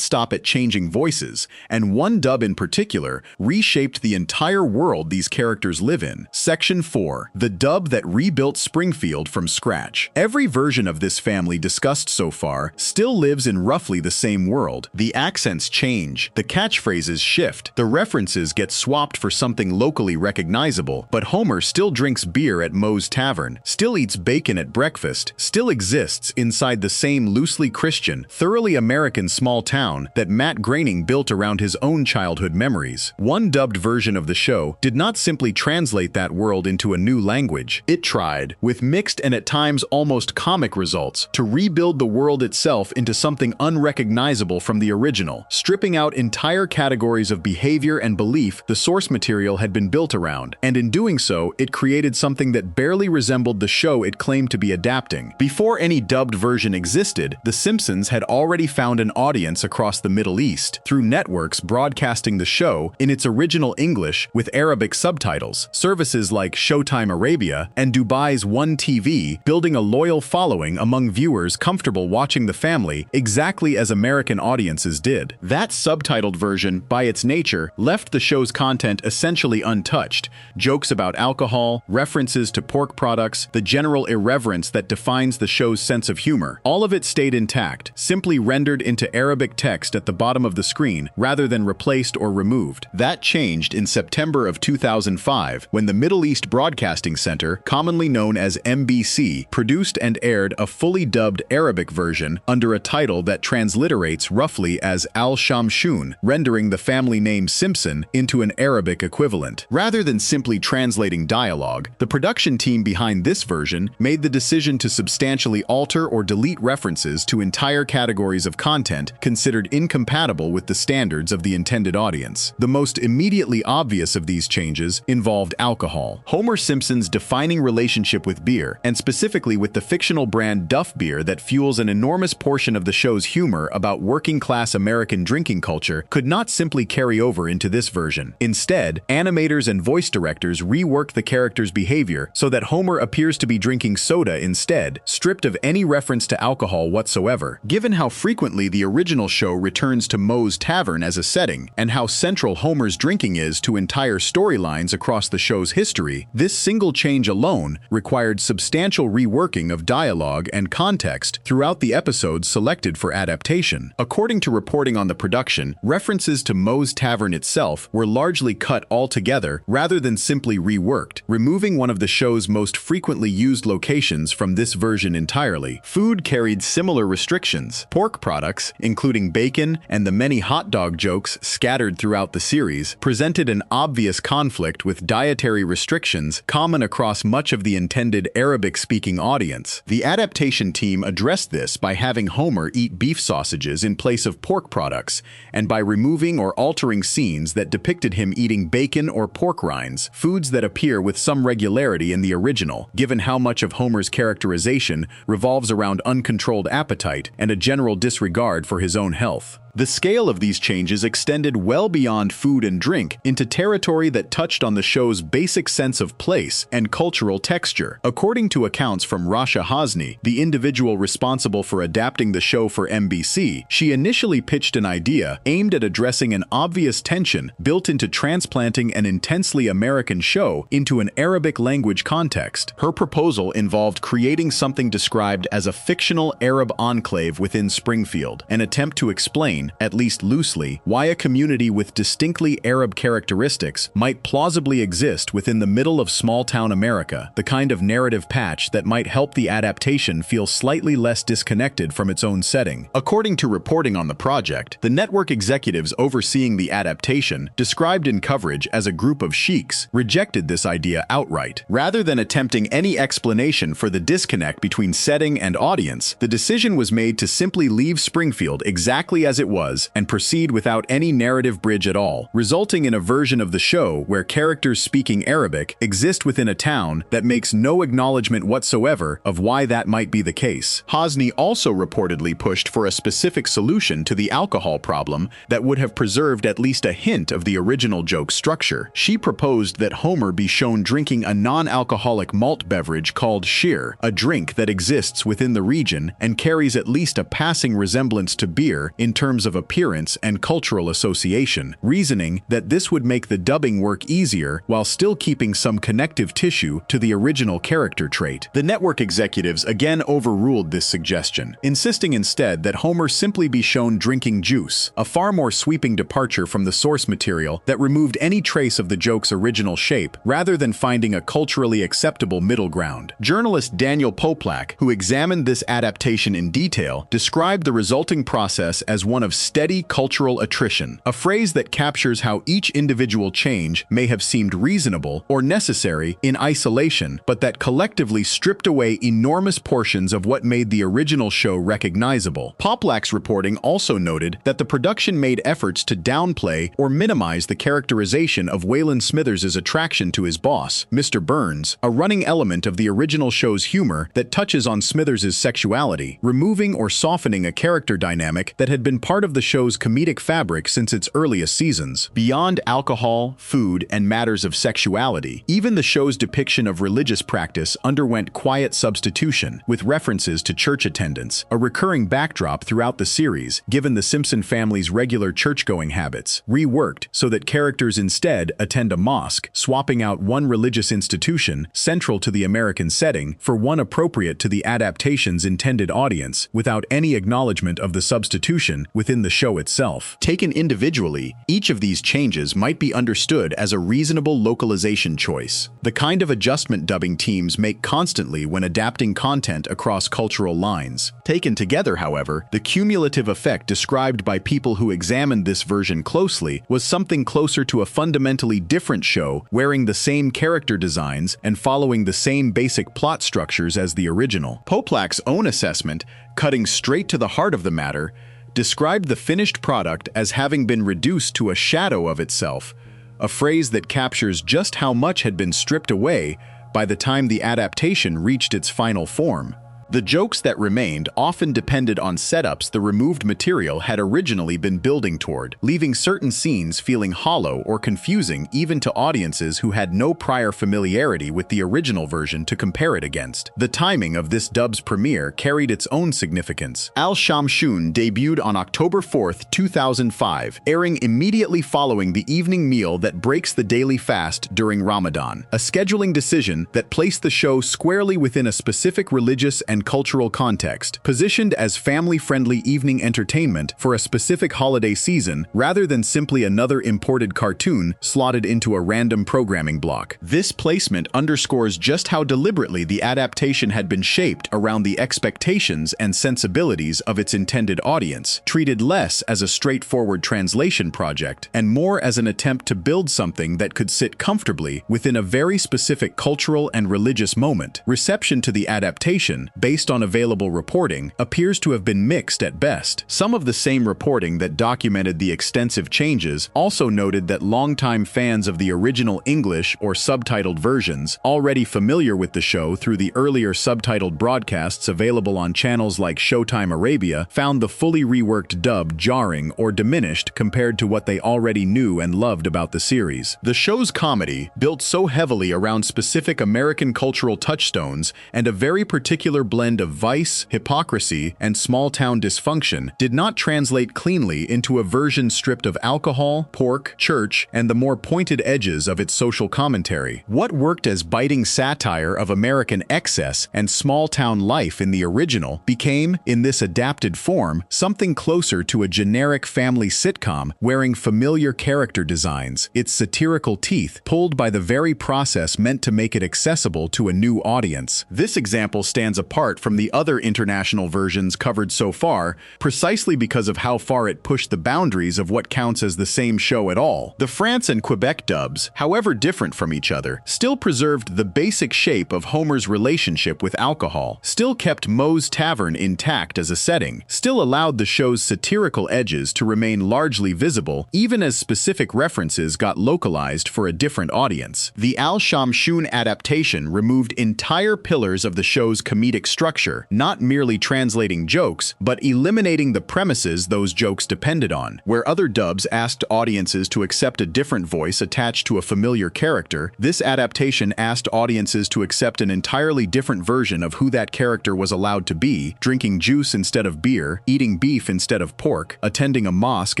stop at changing voices, and one dub in particular reshaped the entire world these characters live in. Section 4. The dub that rebuilt Springfield from scratch. Every version of this family discussed so far still lives in roughly the same world. The accents change, the catchphrases shift, the references get swapped for something locally recognizable, but Homer still drinks beer at Moe's Tavern, still eats bacon at breakfast, still exists inside the same loosely Christian, thoroughly American small town that Matt Groening built around his own childhood memories. One dubbed version of the show did not simply translate that world into a new language. It tried, with mixed and at times almost comic results, to rebuild the world itself into something unrecognizable from the original, stripping out entire categories of behavior and belief the source material had been built around, and in doing so, it created something that barely resembled the show it claimed to be adapting. Before any dubbed version existed, The Simpsons had already found an audience across the Middle East, through networks broadcasting the show in its original English with Arabic subtitles. channels, services like Showtime Arabia, and Dubai's One TV, building a loyal following among viewers comfortable watching the family exactly as American audiences did. That subtitled version, by its nature, left the show's content essentially untouched. Jokes about alcohol, references to pork products, the general irreverence that defines the show's sense of humor. All of it stayed intact, simply rendered into Arabic text at the bottom of the screen rather than replaced or removed. That changed in September of 2005 when the Middle East Broadcasting Center, commonly known as MBC, produced and aired a fully dubbed Arabic version under a title that transliterates roughly as Al-Shamshun, rendering the family name Simpson into an Arabic equivalent. Rather than simply translating dialogue, the production team behind this version made the decision to substantially alter or delete references to entire categories of content considered incompatible with the standards of the intended audience. The most immediately obvious of these changes involved alcohol. Homer Simpson's defining relationship with beer, and specifically with the fictional brand Duff Beer that fuels an enormous portion of the show's humor about working-class American drinking culture, could not simply carry over into this version. Instead, animators and voice directors reworked the character's behavior so that Homer appears to be drinking soda instead, stripped of any reference to alcohol whatsoever. Given how frequently the original show returns to Moe's Tavern as a setting, and how central Homer's drinking is to entire storylines across the show's history, this single change alone required substantial reworking of dialogue and context throughout the episodes selected for adaptation. According to reporting on the production, references to Moe's Tavern itself were largely cut altogether rather than simply reworked, removing one of the show's most frequently used locations from this version entirely. Food carried similar restrictions. Pork products, including bacon and the many hot dog jokes scattered throughout the series, presented an obvious conflict with dietary restrictions common across much of the intended Arabic-speaking audience. The adaptation team addressed this by having Homer eat beef sausages in place of pork products, and by removing or altering scenes that depicted him eating bacon or pork rinds, foods that appear with some regularity in the original, given how much of Homer's characterization revolves around uncontrolled appetite and a general disregard for his own health. The scale of these changes extended well beyond food and drink into territory that touched on the show's basic sense of place and cultural texture. According to accounts from Rasha Hosni, the individual responsible for adapting the show for NBC, she initially pitched an idea aimed at addressing an obvious tension built into transplanting an intensely American show into an Arabic language context. Her proposal involved creating something described as a fictional Arab enclave within Springfield, an attempt to explain, at least loosely, why a community with distinctly Arab characteristics might plausibly exist within the middle of small-town America, the kind of narrative patch that might help the adaptation feel slightly less disconnected from its own setting. According to reporting on the project, the network executives overseeing the adaptation, described in coverage as a group of sheiks, rejected this idea outright. Rather than attempting any explanation for the disconnect between setting and audience, the decision was made to simply leave Springfield exactly as it was and proceed without any narrative bridge at all, resulting in a version of the show where characters speaking Arabic exist within a town that makes no acknowledgement whatsoever of why that might be the case. Hosni also reportedly pushed for a specific solution to the alcohol problem that would have preserved at least a hint of the original joke structure. She proposed that Homer be shown drinking a non-alcoholic malt beverage called sheer, a drink that exists within the region and carries at least a passing resemblance to beer in terms of appearance and cultural association, reasoning that this would make the dubbing work easier while still keeping some connective tissue to the original character trait. The network executives again overruled this suggestion, insisting instead that Homer simply be shown drinking juice, a far more sweeping departure from the source material that removed any trace of the joke's original shape, rather than finding a culturally acceptable middle ground. Journalist Daniel Poplak, who examined this adaptation in detail, described the resulting process as one of steady cultural attrition, a phrase that captures how each individual change may have seemed reasonable or necessary in isolation, but that collectively stripped away enormous portions of what made the original show recognizable. Poplak's reporting also noted that the production made efforts to downplay or minimize the characterization of Waylon Smithers' attraction to his boss, Mr. Burns, a running element of the original show's humor that touches on Smithers' sexuality, removing or softening a character dynamic that had been part part of the show's comedic fabric since its earliest seasons. Beyond alcohol, food, and matters of sexuality, even the show's depiction of religious practice underwent quiet substitution, with references to church attendance, a recurring backdrop throughout the series, given the Simpson family's regular church-going habits, reworked so that characters instead attend a mosque, swapping out one religious institution, central to the American setting, for one appropriate to the adaptation's intended audience, without any acknowledgement of the substitution within the show itself. Taken individually, each of these changes might be understood as a reasonable localization choice, the kind of adjustment dubbing teams make constantly when adapting content across cultural lines. Taken together, however, the cumulative effect described by people who examined this version closely was something closer to a fundamentally different show, wearing the same character designs and following the same basic plot structures as the original. Poplak's own assessment, cutting straight to the heart of the matter, described the finished product as having been reduced to a shadow of itself, a phrase that captures just how much had been stripped away by the time the adaptation reached its final form. The jokes that remained often depended on setups the removed material had originally been building toward, leaving certain scenes feeling hollow or confusing even to audiences who had no prior familiarity with the original version to compare it against. The timing of this dub's premiere carried its own significance. Al-Shamshun debuted on October 4, 2005, airing immediately following the evening meal that breaks the daily fast during Ramadan, a scheduling decision that placed the show squarely within a specific religious and cultural context, positioned as family-friendly evening entertainment for a specific holiday season rather than simply another imported cartoon slotted into a random programming block. This placement underscores just how deliberately the adaptation had been shaped around the expectations and sensibilities of its intended audience, treated less as a straightforward translation project and more as an attempt to build something that could sit comfortably within a very specific cultural and religious moment. Reception to the adaptation, based on available reporting, appears to have been mixed at best. Some of the same reporting that documented the extensive changes also noted that longtime fans of the original English or subtitled versions, already familiar with the show through the earlier subtitled broadcasts available on channels like Showtime Arabia, found the fully reworked dub jarring or diminished compared to what they already knew and loved about the series. The show's comedy, built so heavily around specific American cultural touchstones and a very particular blend of vice, hypocrisy, and small-town dysfunction, did not translate cleanly into a version stripped of alcohol, pork, church, and the more pointed edges of its social commentary. What worked as biting satire of American excess and small-town life in the original became, in this adapted form, something closer to a generic family sitcom wearing familiar character designs, its satirical teeth pulled by the very process meant to make it accessible to a new audience. This example stands apart from the other international versions covered so far, precisely because of how far it pushed the boundaries of what counts as the same show at all. The France and Quebec dubs, however different from each other, still preserved the basic shape of Homer's relationship with alcohol, still kept Moe's Tavern intact as a setting, still allowed the show's satirical edges to remain largely visible, even as specific references got localized for a different audience. The Al-Shamshun adaptation removed entire pillars of the show's comedic structure, not merely translating jokes, but eliminating the premises those jokes depended on. Where other dubs asked audiences to accept a different voice attached to a familiar character, this adaptation asked audiences to accept an entirely different version of who that character was allowed to be, drinking juice instead of beer, eating beef instead of pork, attending a mosque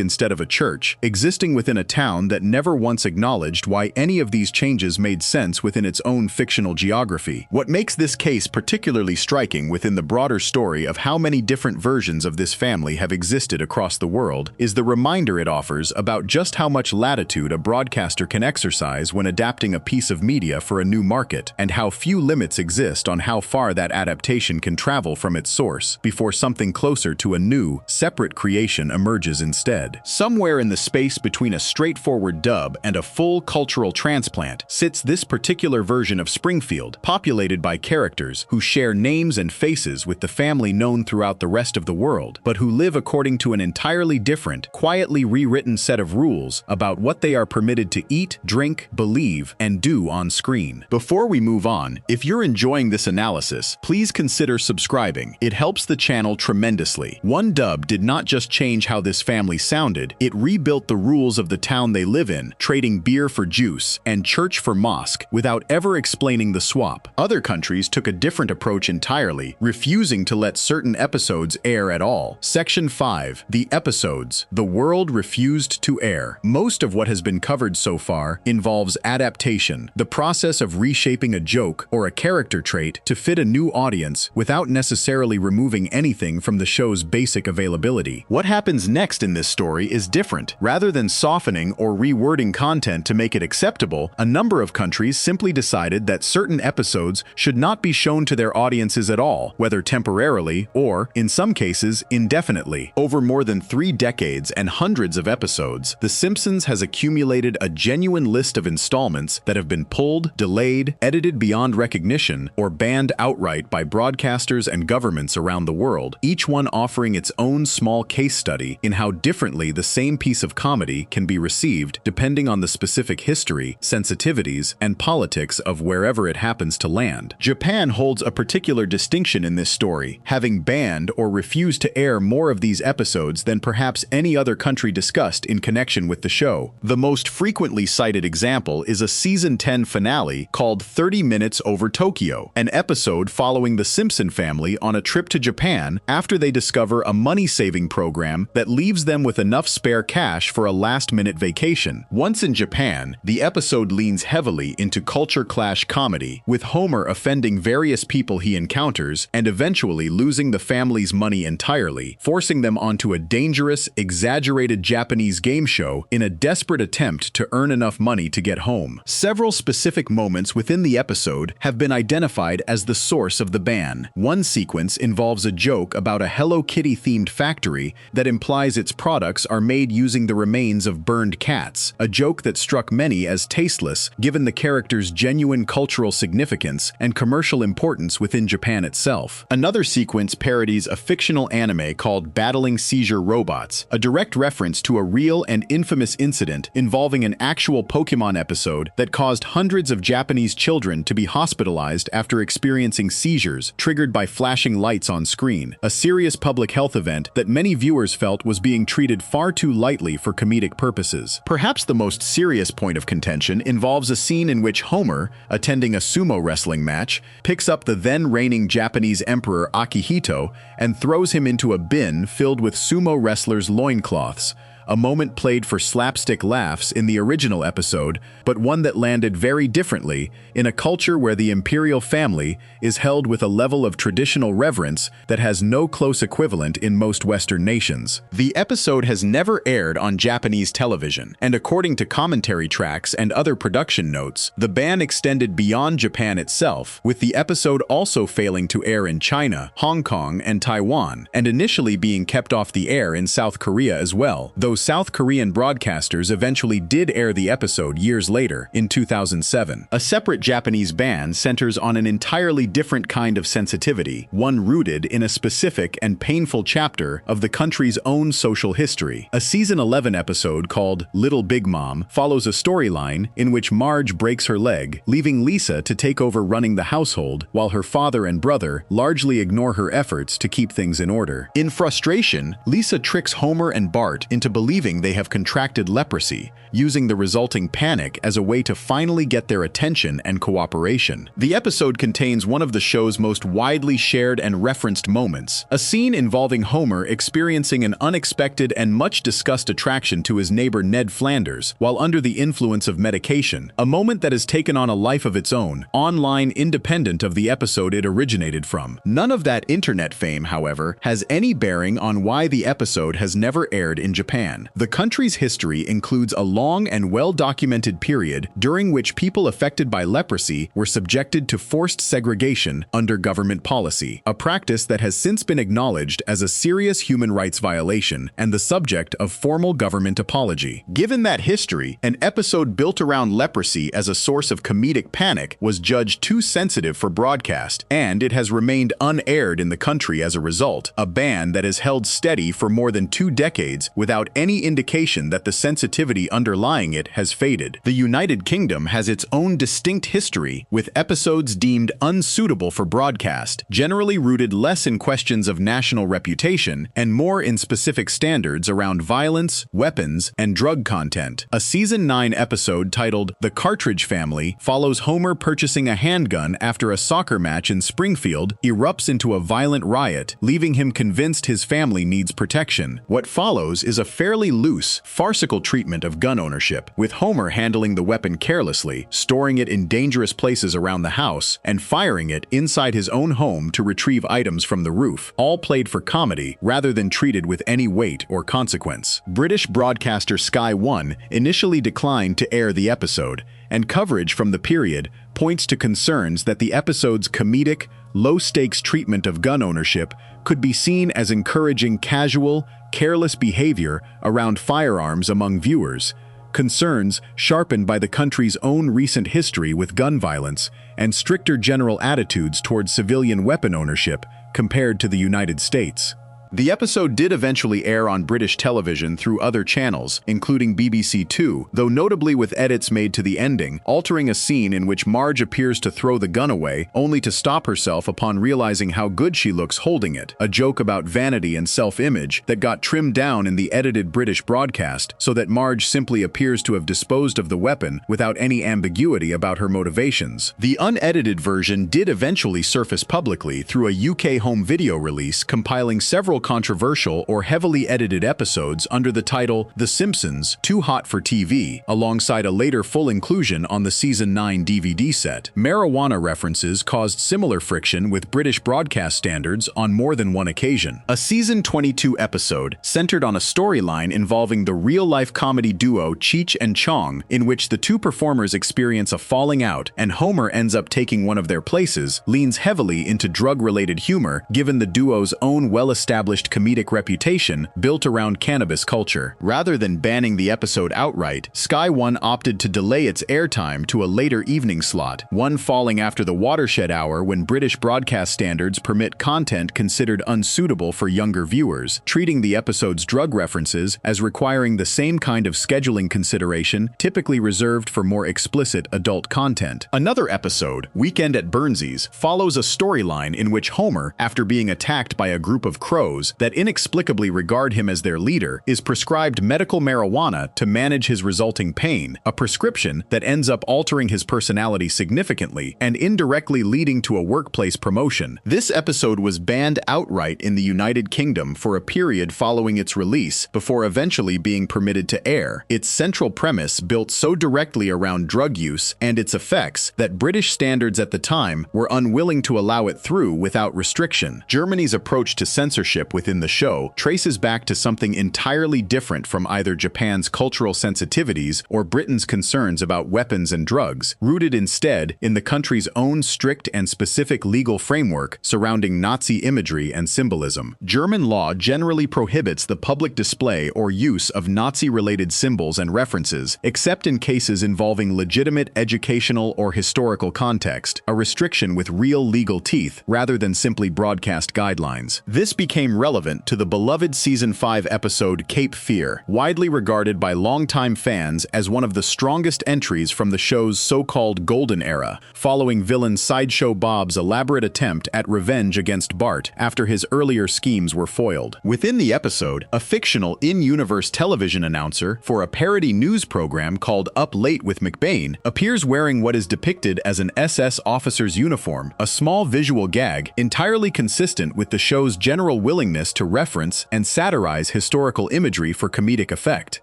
instead of a church, existing within a town that never once acknowledged why any of these changes made sense within its own fictional geography. What makes this case particularly striking within the broader story of how many different versions of this family have existed across the world is the reminder it offers about just how much latitude a broadcaster can exercise when adapting a piece of media for a new market, and how few limits exist on how far that adaptation can travel from its source before something closer to a new, separate creation emerges instead. Somewhere in the space between a straightforward dub and a full cultural transplant sits this particular version of Springfield, populated by characters who share names names and faces with the family known throughout the rest of the world, but who live according to an entirely different, quietly rewritten set of rules about what they are permitted to eat, drink, believe, and do on screen. Before we move on, if you're enjoying this analysis, please consider subscribing. It helps the channel tremendously. One dub did not just change how this family sounded, it rebuilt the rules of the town they live in, trading beer for juice and church for mosque without ever explaining the swap. Other countries took a different approach entirely, refusing to let certain episodes air at all. Section 5. The episodes the world refused to air. Most of what has been covered so far involves adaptation, the process of reshaping a joke or a character trait to fit a new audience without necessarily removing anything from the show's basic availability. What happens next in this story is different. Rather than softening or rewording content to make it acceptable, a number of countries simply decided that certain episodes should not be shown to their audiences at all, whether temporarily or, in some cases, indefinitely. Over more than 3 decades and hundreds of episodes, The Simpsons has accumulated a genuine list of installments that have been pulled, delayed, edited beyond recognition, or banned outright by broadcasters and governments around the world, each one offering its own small case study in how differently the same piece of comedy can be received depending on the specific history, sensitivities, and politics of wherever it happens to land. Japan holds a particular distinction in this story, having banned or refused to air more of these episodes than perhaps any other country discussed in connection with the show. The most frequently cited example is a season 10 finale called 30 Minutes Over Tokyo, an episode following the Simpson family on a trip to Japan after they discover a money-saving program that leaves them with enough spare cash for a last-minute vacation. Once in Japan, the episode leans heavily into culture clash comedy, with Homer offending various people he encounters and eventually losing the family's money entirely, forcing them onto a dangerous, exaggerated Japanese game show in a desperate attempt to earn enough money to get home. Several specific moments within the episode have been identified as the source of the ban. One sequence involves a joke about a Hello Kitty-themed factory that implies its products are made using the remains of burned cats, a joke that struck many as tasteless given the character's genuine cultural significance and commercial importance within Japan itself. Another sequence parodies a fictional anime called Battling Seizure Robots, a direct reference to a real and infamous incident involving an actual Pokemon episode that caused hundreds of Japanese children to be hospitalized after experiencing seizures triggered by flashing lights on screen, a serious public health event that many viewers felt was being treated far too lightly for comedic purposes. Perhaps the most serious point of contention involves a scene in which Homer, attending a sumo wrestling match, picks up the then-reigning Japanese Emperor Akihito and throws him into a bin filled with sumo wrestlers' loincloths, a moment played for slapstick laughs in the original episode, but one that landed very differently in a culture where the imperial family is held with a level of traditional reverence that has no close equivalent in most Western nations. The episode has never aired on Japanese television, and according to commentary tracks and other production notes, the ban extended beyond Japan itself, with the episode also failing to air in China, Hong Kong, and Taiwan, and initially being kept off the air in South Korea as well, though South Korean broadcasters eventually did air the episode years later, in 2007. A separate Japanese ban centers on an entirely different kind of sensitivity, one rooted in a specific and painful chapter of the country's own social history. A season 11 episode called Little Big Mom follows a storyline in which Marge breaks her leg, leaving Lisa to take over running the household while her father and brother largely ignore her efforts to keep things in order. In frustration, Lisa tricks Homer and Bart into believing they have contracted leprosy, using the resulting panic as a way to finally get their attention and cooperation. The episode contains one of the show's most widely shared and referenced moments, a scene involving Homer experiencing an unexpected and much discussed attraction to his neighbor Ned Flanders while under the influence of medication, a moment that has taken on a life of its own, online independent of the episode it originated from. None of that internet fame, however, has any bearing on why the episode has never aired in Japan. Japan. The country's history includes a long and well-documented period during which people affected by leprosy were subjected to forced segregation under government policy, a practice that has since been acknowledged as a serious human rights violation and the subject of formal government apology. Given that history, an episode built around leprosy as a source of comedic panic was judged too sensitive for broadcast, and it has remained unaired in the country as a result, a ban that has held steady for more than 2 decades without any indication that the sensitivity underlying it has faded. The United Kingdom has its own distinct history, with episodes deemed unsuitable for broadcast, generally rooted less in questions of national reputation and more in specific standards around violence, weapons, and drug content. A Season 9 episode titled The Cartridge Family follows Homer purchasing a handgun after a soccer match in Springfield erupts into a violent riot, leaving him convinced his family needs protection. What follows is a fairly loose, farcical treatment of gun ownership, with Homer handling the weapon carelessly, storing it in dangerous places around the house, and firing it inside his own home to retrieve items from the roof, all played for comedy rather than treated with any weight or consequence. British broadcaster Sky One initially declined to air the episode, and coverage from the period points to concerns that the episode's comedic, low-stakes treatment of gun ownership could be seen as encouraging casual, careless behavior around firearms among viewers, concerns sharpened by the country's own recent history with gun violence and stricter general attitudes towards civilian weapon ownership compared to the United States. The episode did eventually air on British television through other channels, including BBC Two, though notably with edits made to the ending, altering a scene in which Marge appears to throw the gun away, only to stop herself upon realizing how good she looks holding it, a joke about vanity and self-image that got trimmed down in the edited British broadcast so that Marge simply appears to have disposed of the weapon without any ambiguity about her motivations. The unedited version did eventually surface publicly through a UK home video release compiling several controversial or heavily edited episodes under the title The Simpsons, Too Hot for TV, alongside a later full inclusion on the Season 9 DVD set. Marijuana references caused similar friction with British broadcast standards on more than one occasion. A Season 22 episode centered on a storyline involving the real-life comedy duo Cheech and Chong, in which the two performers experience a falling out and Homer ends up taking one of their places, leans heavily into drug-related humor given the duo's own well-established comedic reputation built around cannabis culture. Rather than banning the episode outright, Sky One opted to delay its airtime to a later evening slot, one falling after the watershed hour when British broadcast standards permit content considered unsuitable for younger viewers, treating the episode's drug references as requiring the same kind of scheduling consideration typically reserved for more explicit adult content. Another episode, Weekend at Burnsies, follows a storyline in which Homer, after being attacked by a group of crows that inexplicably regard him as their leader, is prescribed medical marijuana to manage his resulting pain, a prescription that ends up altering his personality significantly and indirectly leading to a workplace promotion. This episode was banned outright in the United Kingdom for a period following its release before eventually being permitted to air. Its central premise built so directly around drug use and its effects that British standards at the time were unwilling to allow it through without restriction. Germany's approach to censorship within the show traces back to something entirely different from either Japan's cultural sensitivities or Britain's concerns about weapons and drugs, rooted instead in the country's own strict and specific legal framework surrounding Nazi imagery and symbolism. German law generally prohibits the public display or use of Nazi-related symbols and references, except in cases involving legitimate educational or historical context, a restriction with real legal teeth rather than simply broadcast guidelines. This became relevant to the beloved Season 5 episode Cape Fear, widely regarded by longtime fans as one of the strongest entries from the show's so-called golden era, following villain Sideshow Bob's elaborate attempt at revenge against Bart after his earlier schemes were foiled. Within the episode, a fictional in-universe television announcer for a parody news program called Up Late with McBain appears wearing what is depicted as an SS officer's uniform, a small visual gag entirely consistent with the show's general willingness willingness to reference and satirize historical imagery for comedic effect.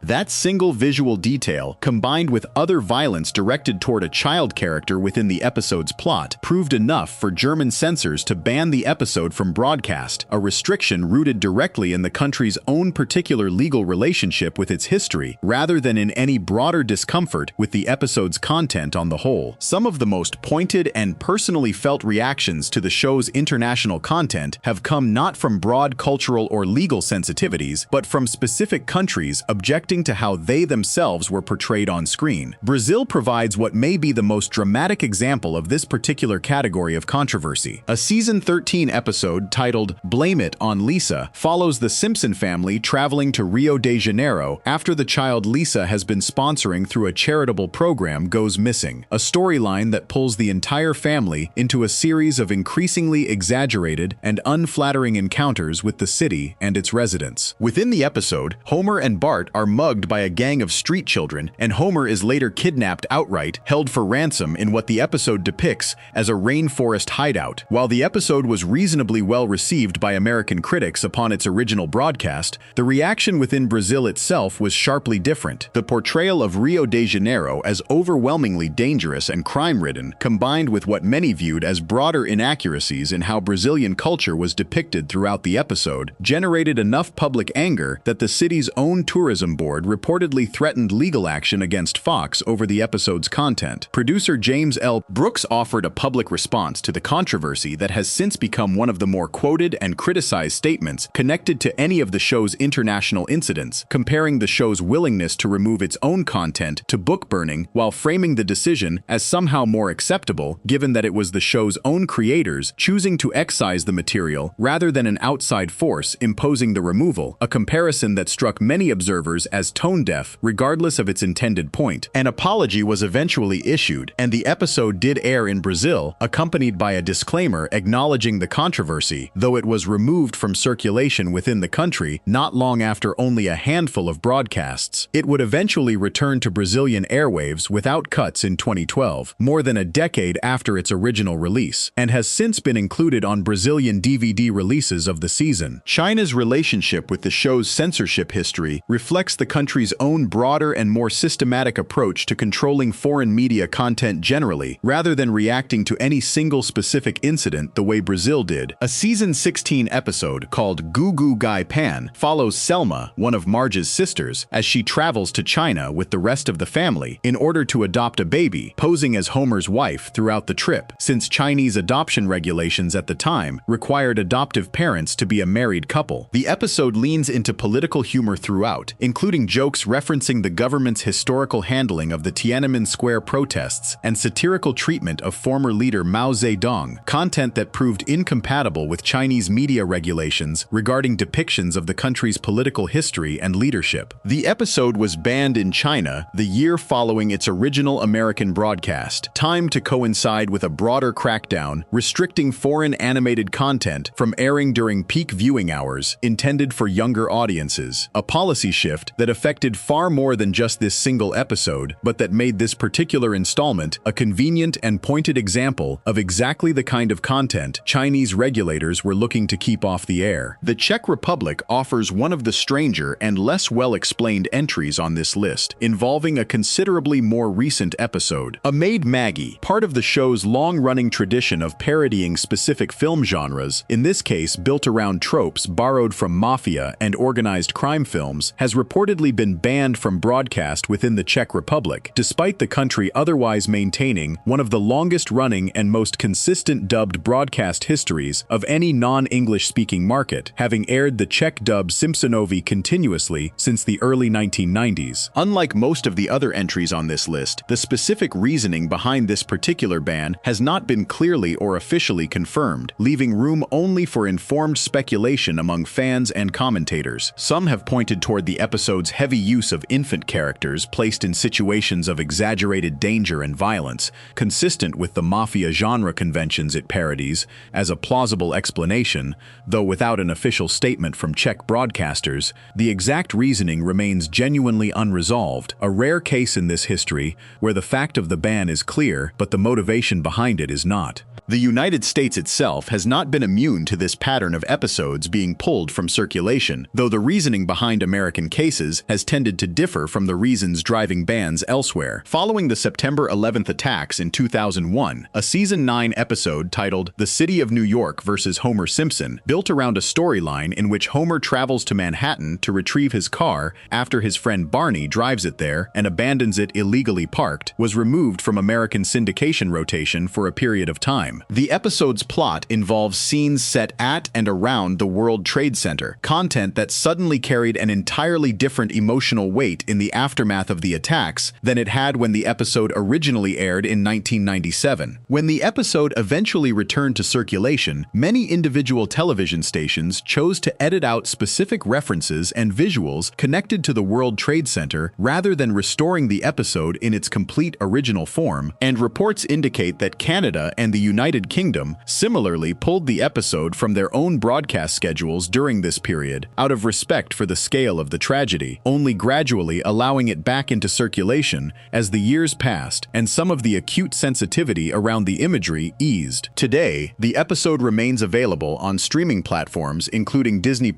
That single visual detail, combined with other violence directed toward a child character within the episode's plot, proved enough for German censors to ban the episode from broadcast, a restriction rooted directly in the country's own particular legal relationship with its history, rather than in any broader discomfort with the episode's content on the whole. Some of the most pointed and personally felt reactions to the show's international content have come not from broad cultural or legal sensitivities, but from specific countries objecting to how they themselves were portrayed on screen. Brazil provides what may be the most dramatic example of this particular category of controversy. A season 13 episode titled "Blame It on Lisa" follows the Simpson family traveling to Rio de Janeiro after the child Lisa has been sponsoring through a charitable program goes missing, a storyline that pulls the entire family into a series of increasingly exaggerated and unflattering encounters with the city and its residents. Within the episode, Homer and Bart are mugged by a gang of street children, and Homer is later kidnapped outright, held for ransom in what the episode depicts as a rainforest hideout. While the episode was reasonably well received by American critics upon its original broadcast, the reaction within Brazil itself was sharply different. The portrayal of Rio de Janeiro as overwhelmingly dangerous and crime-ridden, combined with what many viewed as broader inaccuracies in how Brazilian culture was depicted throughout the episode, generated enough public anger that the city's own tourism board reportedly threatened legal action against Fox over the episode's content. Producer James L. Brooks offered a public response to the controversy that has since become one of the more quoted and criticized statements connected to any of the show's international incidents, comparing the show's willingness to remove its own content to book burning while framing the decision as somehow more acceptable given that it was the show's own creators choosing to excise the material rather than an outside force imposing the removal, a comparison that struck many observers as tone-deaf regardless of its intended point. An apology was eventually issued, and the episode did air in Brazil, accompanied by a disclaimer acknowledging the controversy, though it was removed from circulation within the country not long after only a handful of broadcasts. It would eventually return to Brazilian airwaves without cuts in 2012, more than a decade after its original release, and has since been included on Brazilian DVD releases of the season. China's relationship with the show's censorship history reflects the country's own broader and more systematic approach to controlling foreign media content generally, rather than reacting to any single specific incident the way Brazil did. A season 16 episode called Goo Goo Gai Pan follows Selma, one of Marge's sisters, as she travels to China with the rest of the family in order to adopt a baby, posing as Homer's wife throughout the trip, since Chinese adoption regulations at the time required adoptive parents to be a married couple. The episode leans into political humor throughout, including jokes referencing the government's historical handling of the Tiananmen Square protests and satirical treatment of former leader Mao Zedong, content that proved incompatible with Chinese media regulations regarding depictions of the country's political history and leadership. The episode was banned in China the year following its original American broadcast, timed to coincide with a broader crackdown restricting foreign animated content from airing during peak viewing hours intended for younger audiences, a policy shift that affected far more than just this single episode, but that made this particular installment a convenient and pointed example of exactly the kind of content Chinese regulators were looking to keep off the air. The Czech Republic offers one of the stranger and less well-explained entries on this list, involving a considerably more recent episode. A Maid Maggie, part of the show's long-running tradition of parodying specific film genres, in this case built around tropes borrowed from mafia and organized crime films, has reportedly been banned from broadcast within the Czech Republic, despite the country otherwise maintaining one of the longest-running and most consistent dubbed broadcast histories of any non-English-speaking market, having aired the Czech dub Simpsonovi continuously since the early 1990s. Unlike most of the other entries on this list, the specific reasoning behind this particular ban has not been clearly or officially confirmed, leaving room only for informed speculation among fans and commentators. Some have pointed toward the episode's heavy use of infant characters placed in situations of exaggerated danger and violence, consistent with the mafia genre conventions it parodies, as a plausible explanation, though without an official statement from Czech broadcasters. The exact reasoning remains genuinely unresolved, a rare case in this history where the fact of the ban is clear, but the motivation behind it is not. The United States itself has not been immune to this pattern of episodes being pulled from circulation, though the reasoning behind American cases has tended to differ from the reasons driving bans elsewhere. Following the September 11th attacks in 2001, a Season 9 episode titled The City of New York vs. Homer Simpson, built around a storyline in which Homer travels to Manhattan to retrieve his car after his friend Barney drives it there and abandons it illegally parked, was removed from American syndication rotation for a period of time. The episode's plot involves scenes set at and around the World Trade Center, content that suddenly carried an entirely different emotional weight in the aftermath of the attacks than it had when the episode originally aired in 1997. When the episode eventually returned to circulation, many individual television stations chose to edit out specific references and visuals connected to the World Trade Center rather than restoring the episode in its complete original form, and reports indicate that Canada and the United Kingdom similarly pulled the episode from their own broadcast schedules during this period, out of respect for the scale of the tragedy, only gradually allowing it back into circulation as the years passed and some of the acute sensitivity around the imagery eased. Today, the episode remains available on streaming platforms including Disney+,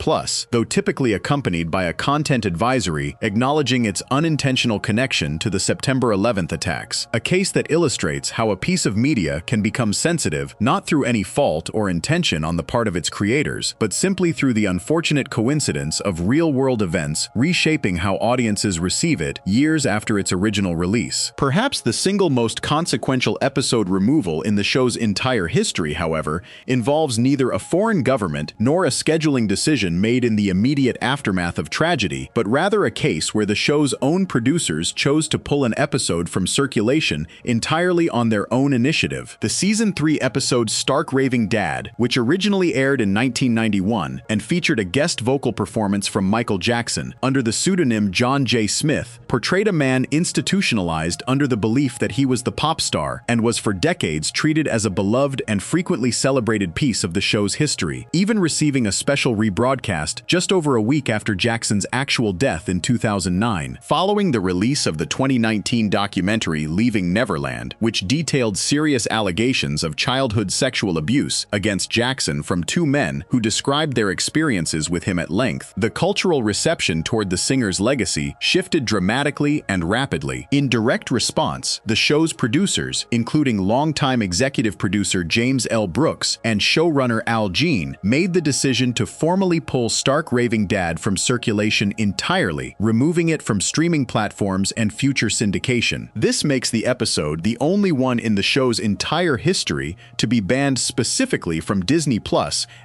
though typically accompanied by a content advisory acknowledging its unintentional connection to the September 11th attacks, a case that illustrates how a piece of media can become sensitive not through any fault or intention on the part of its creators, but simply through the unfortunate coincidence of real-world events reshaping how audiences receive it years after its original release. Perhaps the single most consequential episode removal in the show's entire history, however, involves neither a foreign government nor a scheduling decision made in the immediate aftermath of tragedy, but rather a case where the show's own producers chose to pull an episode from circulation entirely on their own initiative. The Season 3 episode Stark Raving Dad, which originally aired in 1991 and featured a guest vocal performance from Michael Jackson under the pseudonym John J. Smith, portrayed a man institutionalized under the belief that he was the pop star and was for decades treated as a beloved and frequently celebrated piece of the show's history, even receiving a special rebroadcast just over a week after Jackson's actual death in 2009. Following the release of the 2019 documentary Leaving Neverland, which detailed serious allegations of childhood sexual abuse against Jackson from two men who described their experiences with him at length, the cultural reception toward the singer's legacy shifted dramatically and rapidly. In direct response, the show's producers, including longtime executive producer James L. Brooks and showrunner Al Jean, made the decision to formally pull Stark Raving Dad from circulation entirely, removing it from streaming platforms and future syndication. This makes the episode the only one in the show's entire history to be banned specifically from Disney+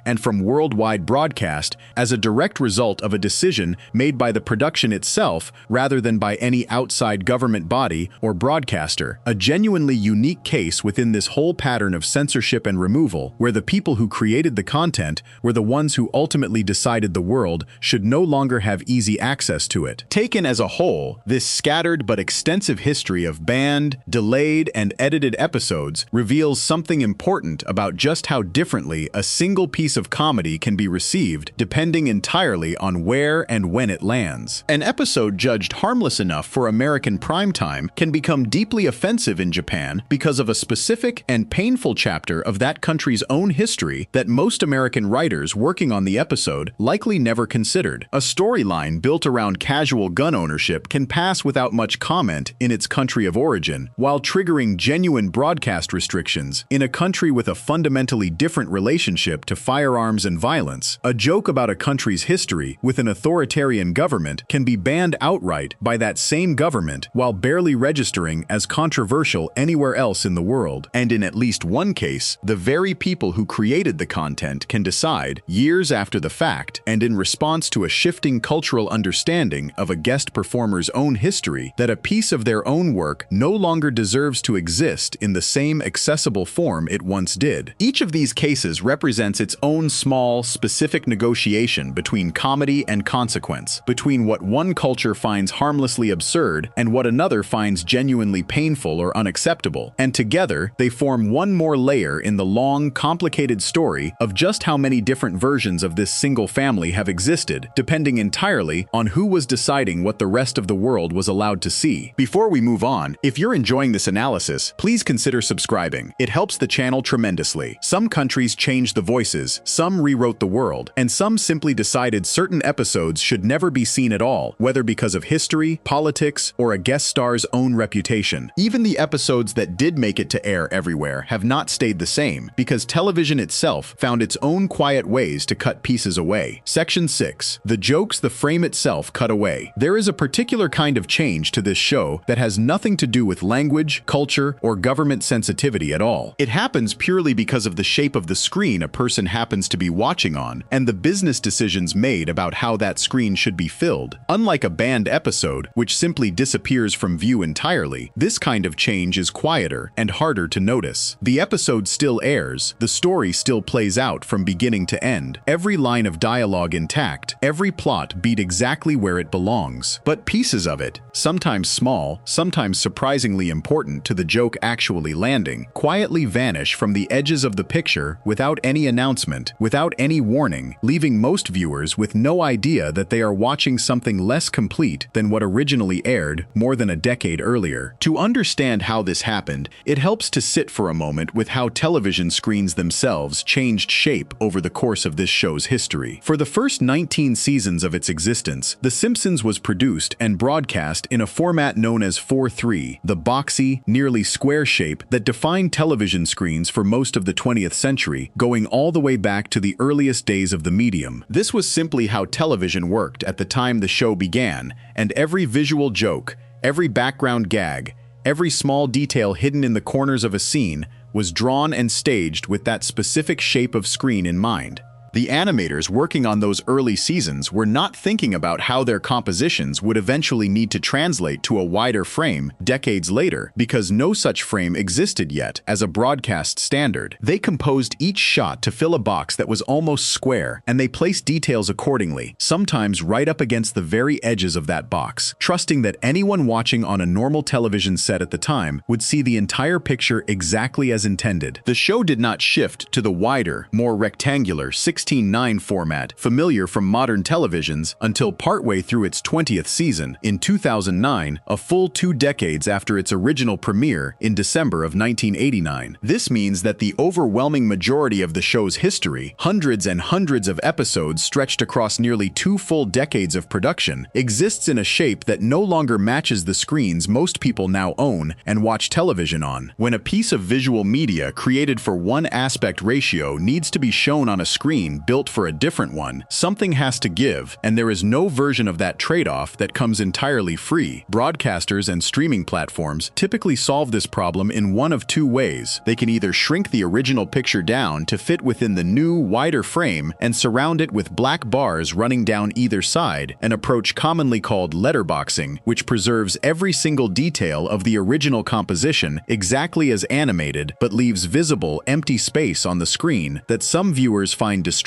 and from worldwide broadcast as a direct result of a decision made by the production itself rather than by any outside government body or broadcaster. A genuinely unique case within this whole pattern of censorship and removal, where the people who created the content were the ones who ultimately decided the world should no longer have easy access to it. Taken as a whole, this scattered but extensive history of banned, delayed, and edited episodes reveals something important about just how differently a single piece of comedy can be received depending entirely on where and when it lands. An episode judged harmless enough for American primetime can become deeply offensive in Japan because of a specific and painful chapter of that country's own history that most American writers working on the episode likely never considered. A storyline built around casual gun ownership can pass without much comment in its country of origin, while triggering genuine broadcast restrictions in a country with a fundamentally different relationship to firearms and violence. A joke about a country's history with an authoritarian government can be banned outright by that same government while barely registering as controversial anywhere else in the world. And in at least one case, the very people who created the content can decide, years after the fact, and in response to a shifting cultural understanding of a guest performer's own history, that a piece of their own work no longer deserves to exist in the same accessible form it once did. Each of these cases represents its own small, specific negotiation between comedy and consequence, between what one culture finds harmlessly absurd and what another finds genuinely painful or unacceptable. And together, they form one more layer in the long, complicated story of just how many different versions of this single family have existed, depending entirely on who was deciding what the rest of the world was allowed to see. Before we move on, if you're enjoying this analysis, please consider subscribing. It helps helps the channel tremendously. Some countries changed the voices, some rewrote the world, and some simply decided certain episodes should never be seen at all, whether because of history, politics, or a guest star's own reputation. Even the episodes that did make it to air everywhere have not stayed the same, because television itself found its own quiet ways to cut pieces away. Section 6. The jokes the frame itself cut away. There is a particular kind of change to this show that has nothing to do with language, culture, or government sensitivity at all. It happens purely because of the shape of the screen a person happens to be watching on, and the business decisions made about how that screen should be filled. Unlike a banned episode, which simply disappears from view entirely, this kind of change is quieter and harder to notice. The episode still airs, the story still plays out from beginning to end, every line of dialogue intact, every plot beat exactly where it belongs. But pieces of it, sometimes small, sometimes surprisingly important to the joke actually landing, quietly vanish from the edges of the picture without any announcement, without any warning, leaving most viewers with no idea that they are watching something less complete than what originally aired more than a decade earlier. To understand how this happened, it helps to sit for a moment with how television screens themselves changed shape over the course of this show's history. For the first 19 seasons of its existence, The Simpsons was produced and broadcast in a format known as 4:3, the boxy, nearly square shape that defined television screens for most of the 20th century, going all the way back to the earliest days of the medium. This was simply how television worked at the time the show began, and every visual joke, every background gag, every small detail hidden in the corners of a scene was drawn and staged with that specific shape of screen in mind. The animators working on those early seasons were not thinking about how their compositions would eventually need to translate to a wider frame decades later, because no such frame existed yet as a broadcast standard. They composed each shot to fill a box that was almost square, and they placed details accordingly, sometimes right up against the very edges of that box, trusting that anyone watching on a normal television set at the time would see the entire picture exactly as intended. The show did not shift to the wider, more rectangular 16:9 format familiar from modern televisions until partway through its 20th season in 2009, a full 2 decades after its original premiere in December of 1989. This means that the overwhelming majority of the show's history, hundreds and hundreds of episodes stretched across nearly 2 full decades of production, exists in a shape that no longer matches the screens most people now own and watch television on. When a piece of visual media created for one aspect ratio needs to be shown on a screen built for a different one, something has to give, and there is no version of that trade-off that comes entirely free. Broadcasters and streaming platforms typically solve this problem in one of 2 ways. They can either shrink the original picture down to fit within the new, wider frame and surround it with black bars running down either side, an approach commonly called letterboxing, which preserves every single detail of the original composition exactly as animated but leaves visible, empty space on the screen that some viewers find distracting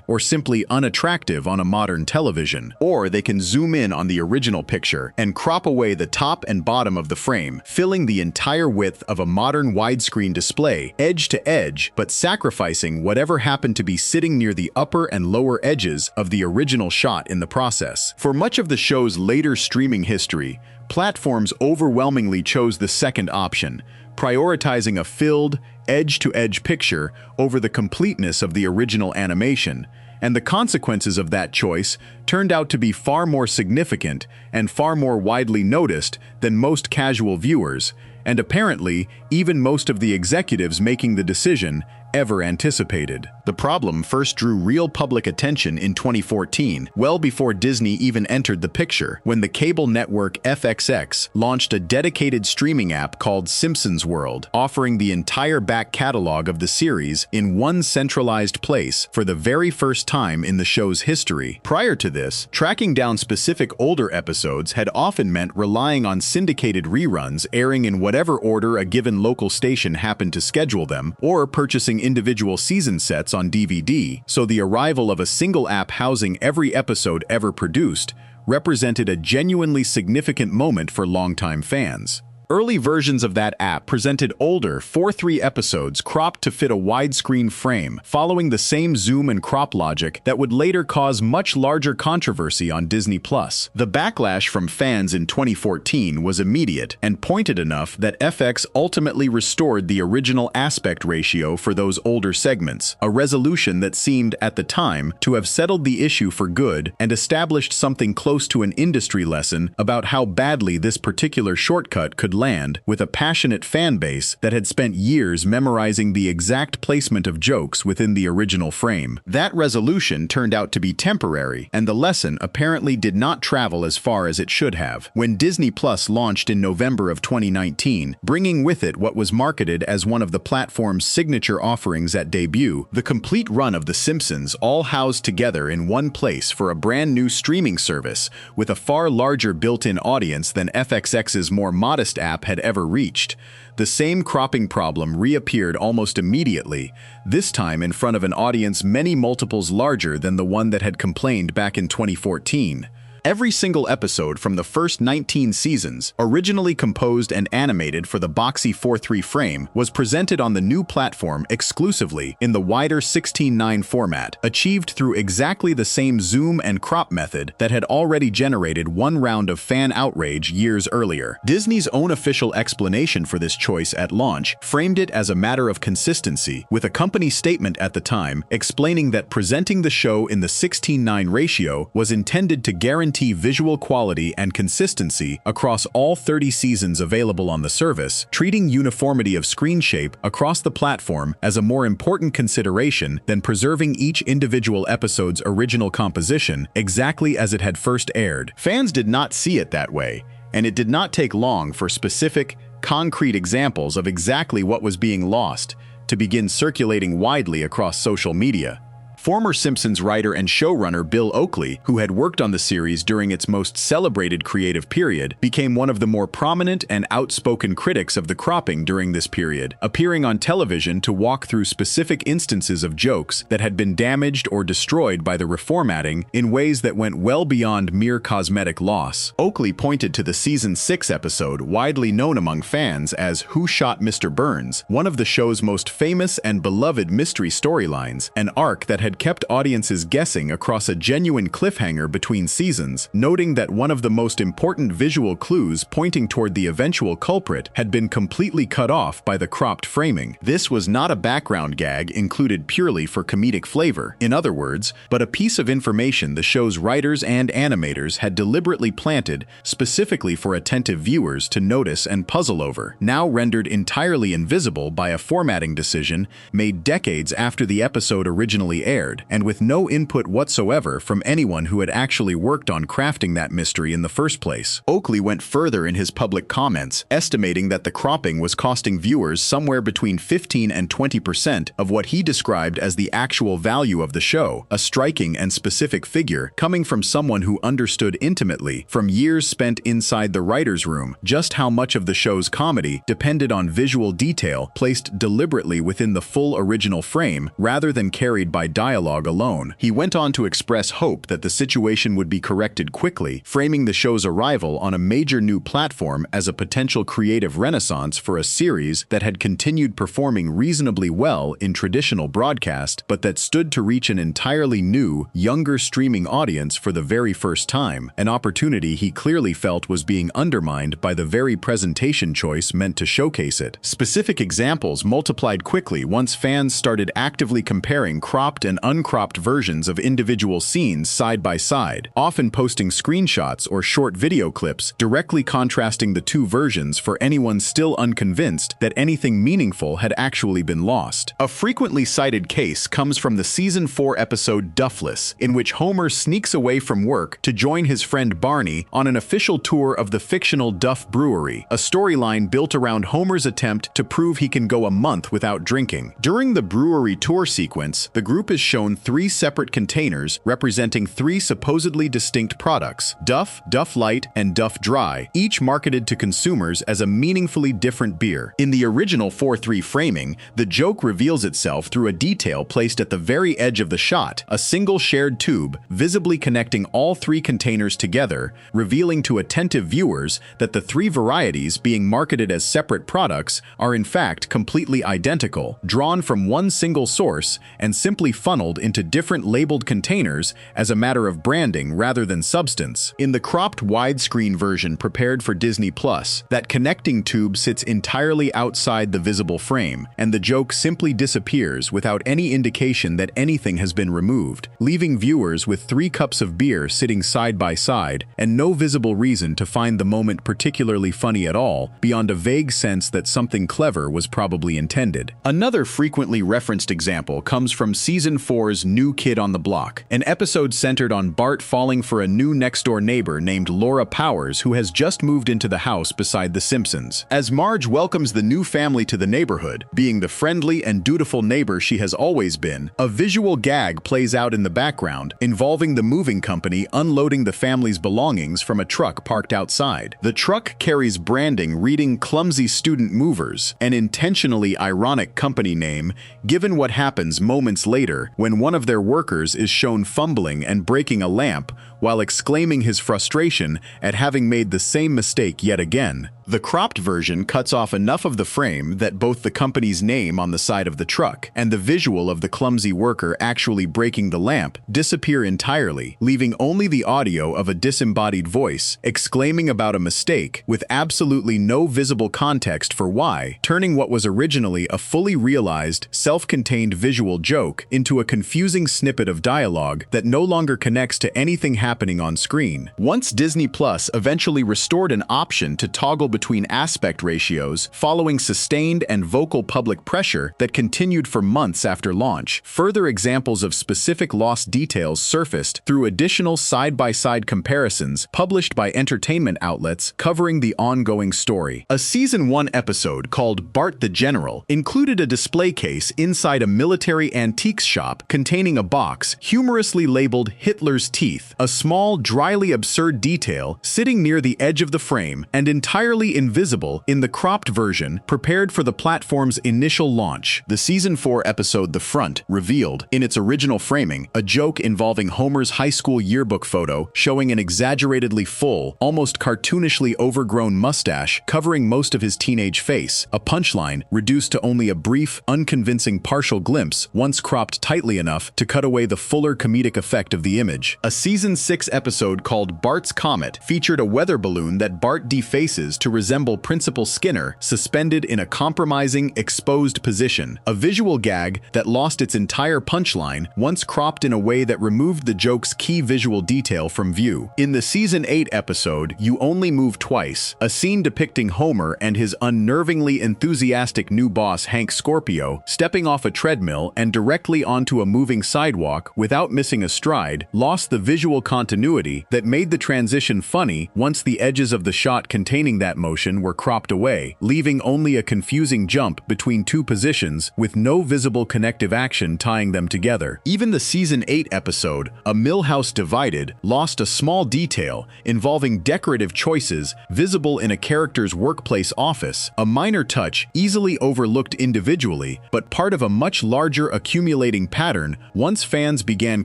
or simply unattractive on a modern television. Or they can zoom in on the original picture and crop away the top and bottom of the frame, filling the entire width of a modern widescreen display, edge to edge, but sacrificing whatever happened to be sitting near the upper and lower edges of the original shot in the process. For much of the show's later streaming history, platforms overwhelmingly chose the second option, prioritizing a filled, edge-to-edge picture over the completeness of the original animation, and the consequences of that choice turned out to be far more significant and far more widely noticed than most casual viewers, and apparently even most of the executives making the decision ever anticipated. The problem first drew real public attention in 2014, well before Disney even entered the picture, when the cable network FXX launched a dedicated streaming app called Simpsons World, offering the entire back catalog of the series in one centralized place for the very first time in the show's history. Prior to this, tracking down specific older episodes had often meant relying on syndicated reruns airing in whatever order a given local station happened to schedule them, or purchasing individual season sets on DVD, so the arrival of a single app housing every episode ever produced represented a genuinely significant moment for longtime fans. Early versions of that app presented older 4:3 episodes cropped to fit a widescreen frame, following the same zoom and crop logic that would later cause much larger controversy on Disney+. The backlash from fans in 2014 was immediate and pointed enough that FX ultimately restored the original aspect ratio for those older segments, a resolution that seemed, at the time, to have settled the issue for good and established something close to an industry lesson about how badly this particular shortcut could land with a passionate fan base that had spent years memorizing the exact placement of jokes within the original frame. That resolution turned out to be temporary, and the lesson apparently did not travel as far as it should have. When Disney Plus launched in November of 2019, bringing with it what was marketed as one of the platform's signature offerings at debut, the complete run of The Simpsons, all housed together in one place for a brand new streaming service with a far larger built-in audience than FXX's more modest app had ever reached. The same cropping problem reappeared almost immediately, this time in front of an audience many multiples larger than the one that had complained back in 2014. Every single episode from the first 19 seasons, originally composed and animated for the boxy 4:3 frame, was presented on the new platform exclusively in the wider 16:9 format, achieved through exactly the same zoom and crop method that had already generated one round of fan outrage years earlier. Disney's own official explanation for this choice at launch framed it as a matter of consistency, with a company statement at the time explaining that presenting the show in the 16:9 ratio was intended to guarantee visual quality and consistency across all 30 seasons available on the service, treating uniformity of screen shape across the platform as a more important consideration than preserving each individual episode's original composition exactly as it had first aired. Fans did not see it that way, and it did not take long for specific, concrete examples of exactly what was being lost to begin circulating widely across social media. Former Simpsons writer and showrunner Bill Oakley, who had worked on the series during its most celebrated creative period, became one of the more prominent and outspoken critics of the cropping during this period, appearing on television to walk through specific instances of jokes that had been damaged or destroyed by the reformatting in ways that went well beyond mere cosmetic loss. Oakley pointed to the Season 6 episode, widely known among fans as Who Shot Mr. Burns, one of the show's most famous and beloved mystery storylines, an arc that had kept audiences guessing across a genuine cliffhanger between seasons, noting that one of the most important visual clues pointing toward the eventual culprit had been completely cut off by the cropped framing. This was not a background gag included purely for comedic flavor, in other words, but a piece of information the show's writers and animators had deliberately planted specifically for attentive viewers to notice and puzzle over, now rendered entirely invisible by a formatting decision made decades after the episode originally aired, and with no input whatsoever from anyone who had actually worked on crafting that mystery in the first place. Oakley went further in his public comments, estimating that the cropping was costing viewers somewhere between 15% and 20% of what he described as the actual value of the show, a striking and specific figure coming from someone who understood intimately, from years spent inside the writer's room, just how much of the show's comedy depended on visual detail placed deliberately within the full original frame rather than carried by dialogue alone. He went on to express hope that the situation would be corrected quickly, framing the show's arrival on a major new platform as a potential creative renaissance for a series that had continued performing reasonably well in traditional broadcast, but that stood to reach an entirely new, younger streaming audience for the very first time, an opportunity he clearly felt was being undermined by the very presentation choice meant to showcase it. Specific examples multiplied quickly once fans started actively comparing cropped and uncropped versions of individual scenes side by side, often posting screenshots or short video clips directly contrasting the two versions for anyone still unconvinced that anything meaningful had actually been lost. A frequently cited case comes from the Season 4 episode Duffless, in which Homer sneaks away from work to join his friend Barney on an official tour of the fictional Duff Brewery, a storyline built around Homer's attempt to prove he can go a month without drinking. During the brewery tour sequence, the group is shown three separate containers representing three supposedly distinct products: Duff, Duff Light, and Duff Dry, each marketed to consumers as a meaningfully different beer. In the original 4:3 framing, the joke reveals itself through a detail placed at the very edge of the shot, a single shared tube, visibly connecting all three containers together, revealing to attentive viewers that the three varieties being marketed as separate products are in fact completely identical, drawn from one single source and simply funneled into different labeled containers as a matter of branding rather than substance. In the cropped widescreen version prepared for Disney Plus, that connecting tube sits entirely outside the visible frame, and the joke simply disappears without any indication that anything has been removed, leaving viewers with 3 cups of beer sitting side by side and no visible reason to find the moment particularly funny at all, beyond a vague sense that something clever was probably intended. Another frequently referenced example comes from Season 4's New Kid on the Block, an episode centered on Bart falling for a new next-door neighbor named Laura Powers who has just moved into the house beside the Simpsons. As Marge welcomes the new family to the neighborhood, being the friendly and dutiful neighbor she has always been, a visual gag plays out in the background, involving the moving company unloading the family's belongings from a truck parked outside. The truck carries branding reading Clumsy Student Movers, an intentionally ironic company name, given what happens moments later when one of their workers is shown fumbling and breaking a lamp while exclaiming his frustration at having made the same mistake yet again. The cropped version cuts off enough of the frame that both the company's name on the side of the truck and the visual of the clumsy worker actually breaking the lamp disappear entirely, leaving only the audio of a disembodied voice exclaiming about a mistake with absolutely no visible context for why, turning what was originally a fully realized, self-contained visual joke into a confusing snippet of dialogue that no longer connects to anything happening on screen. Once Disney Plus eventually restored an option to toggle between aspect ratios following sustained and vocal public pressure that continued for months after launch, further examples of specific lost details surfaced through additional side-by-side comparisons published by entertainment outlets covering the ongoing story. A Season 1 episode called Bart the General included a display case inside a military antiques shop containing a box humorously labeled Hitler's Teeth, a small, dryly absurd detail sitting near the edge of the frame and entirely invisible in the cropped version prepared for the platform's initial launch. The Season 4 episode The Front revealed, in its original framing, a joke involving Homer's high school yearbook photo showing an exaggeratedly full, almost cartoonishly overgrown mustache covering most of his teenage face, a punchline reduced to only a brief, unconvincing partial glimpse once cropped tightly enough to cut away the fuller comedic effect of the image. A Season 6 episode called Bart's Comet featured a weather balloon that Bart defaces to resemble Principal Skinner suspended in a compromising, exposed position, a visual gag that lost its entire punchline once cropped in a way that removed the joke's key visual detail from view. In the Season 8 episode You Only Move Twice, a scene depicting Homer and his unnervingly enthusiastic new boss Hank Scorpio stepping off a treadmill and directly onto a moving sidewalk without missing a stride, lost the visual continuity that made the transition funny once the edges of the shot containing that motion were cropped away, leaving only a confusing jump between two positions with no visible connective action tying them together. Even the Season 8 episode, A Millhouse Divided, lost a small detail involving decorative choices visible in a character's workplace office, a minor touch easily overlooked individually, but part of a much larger accumulating pattern once fans began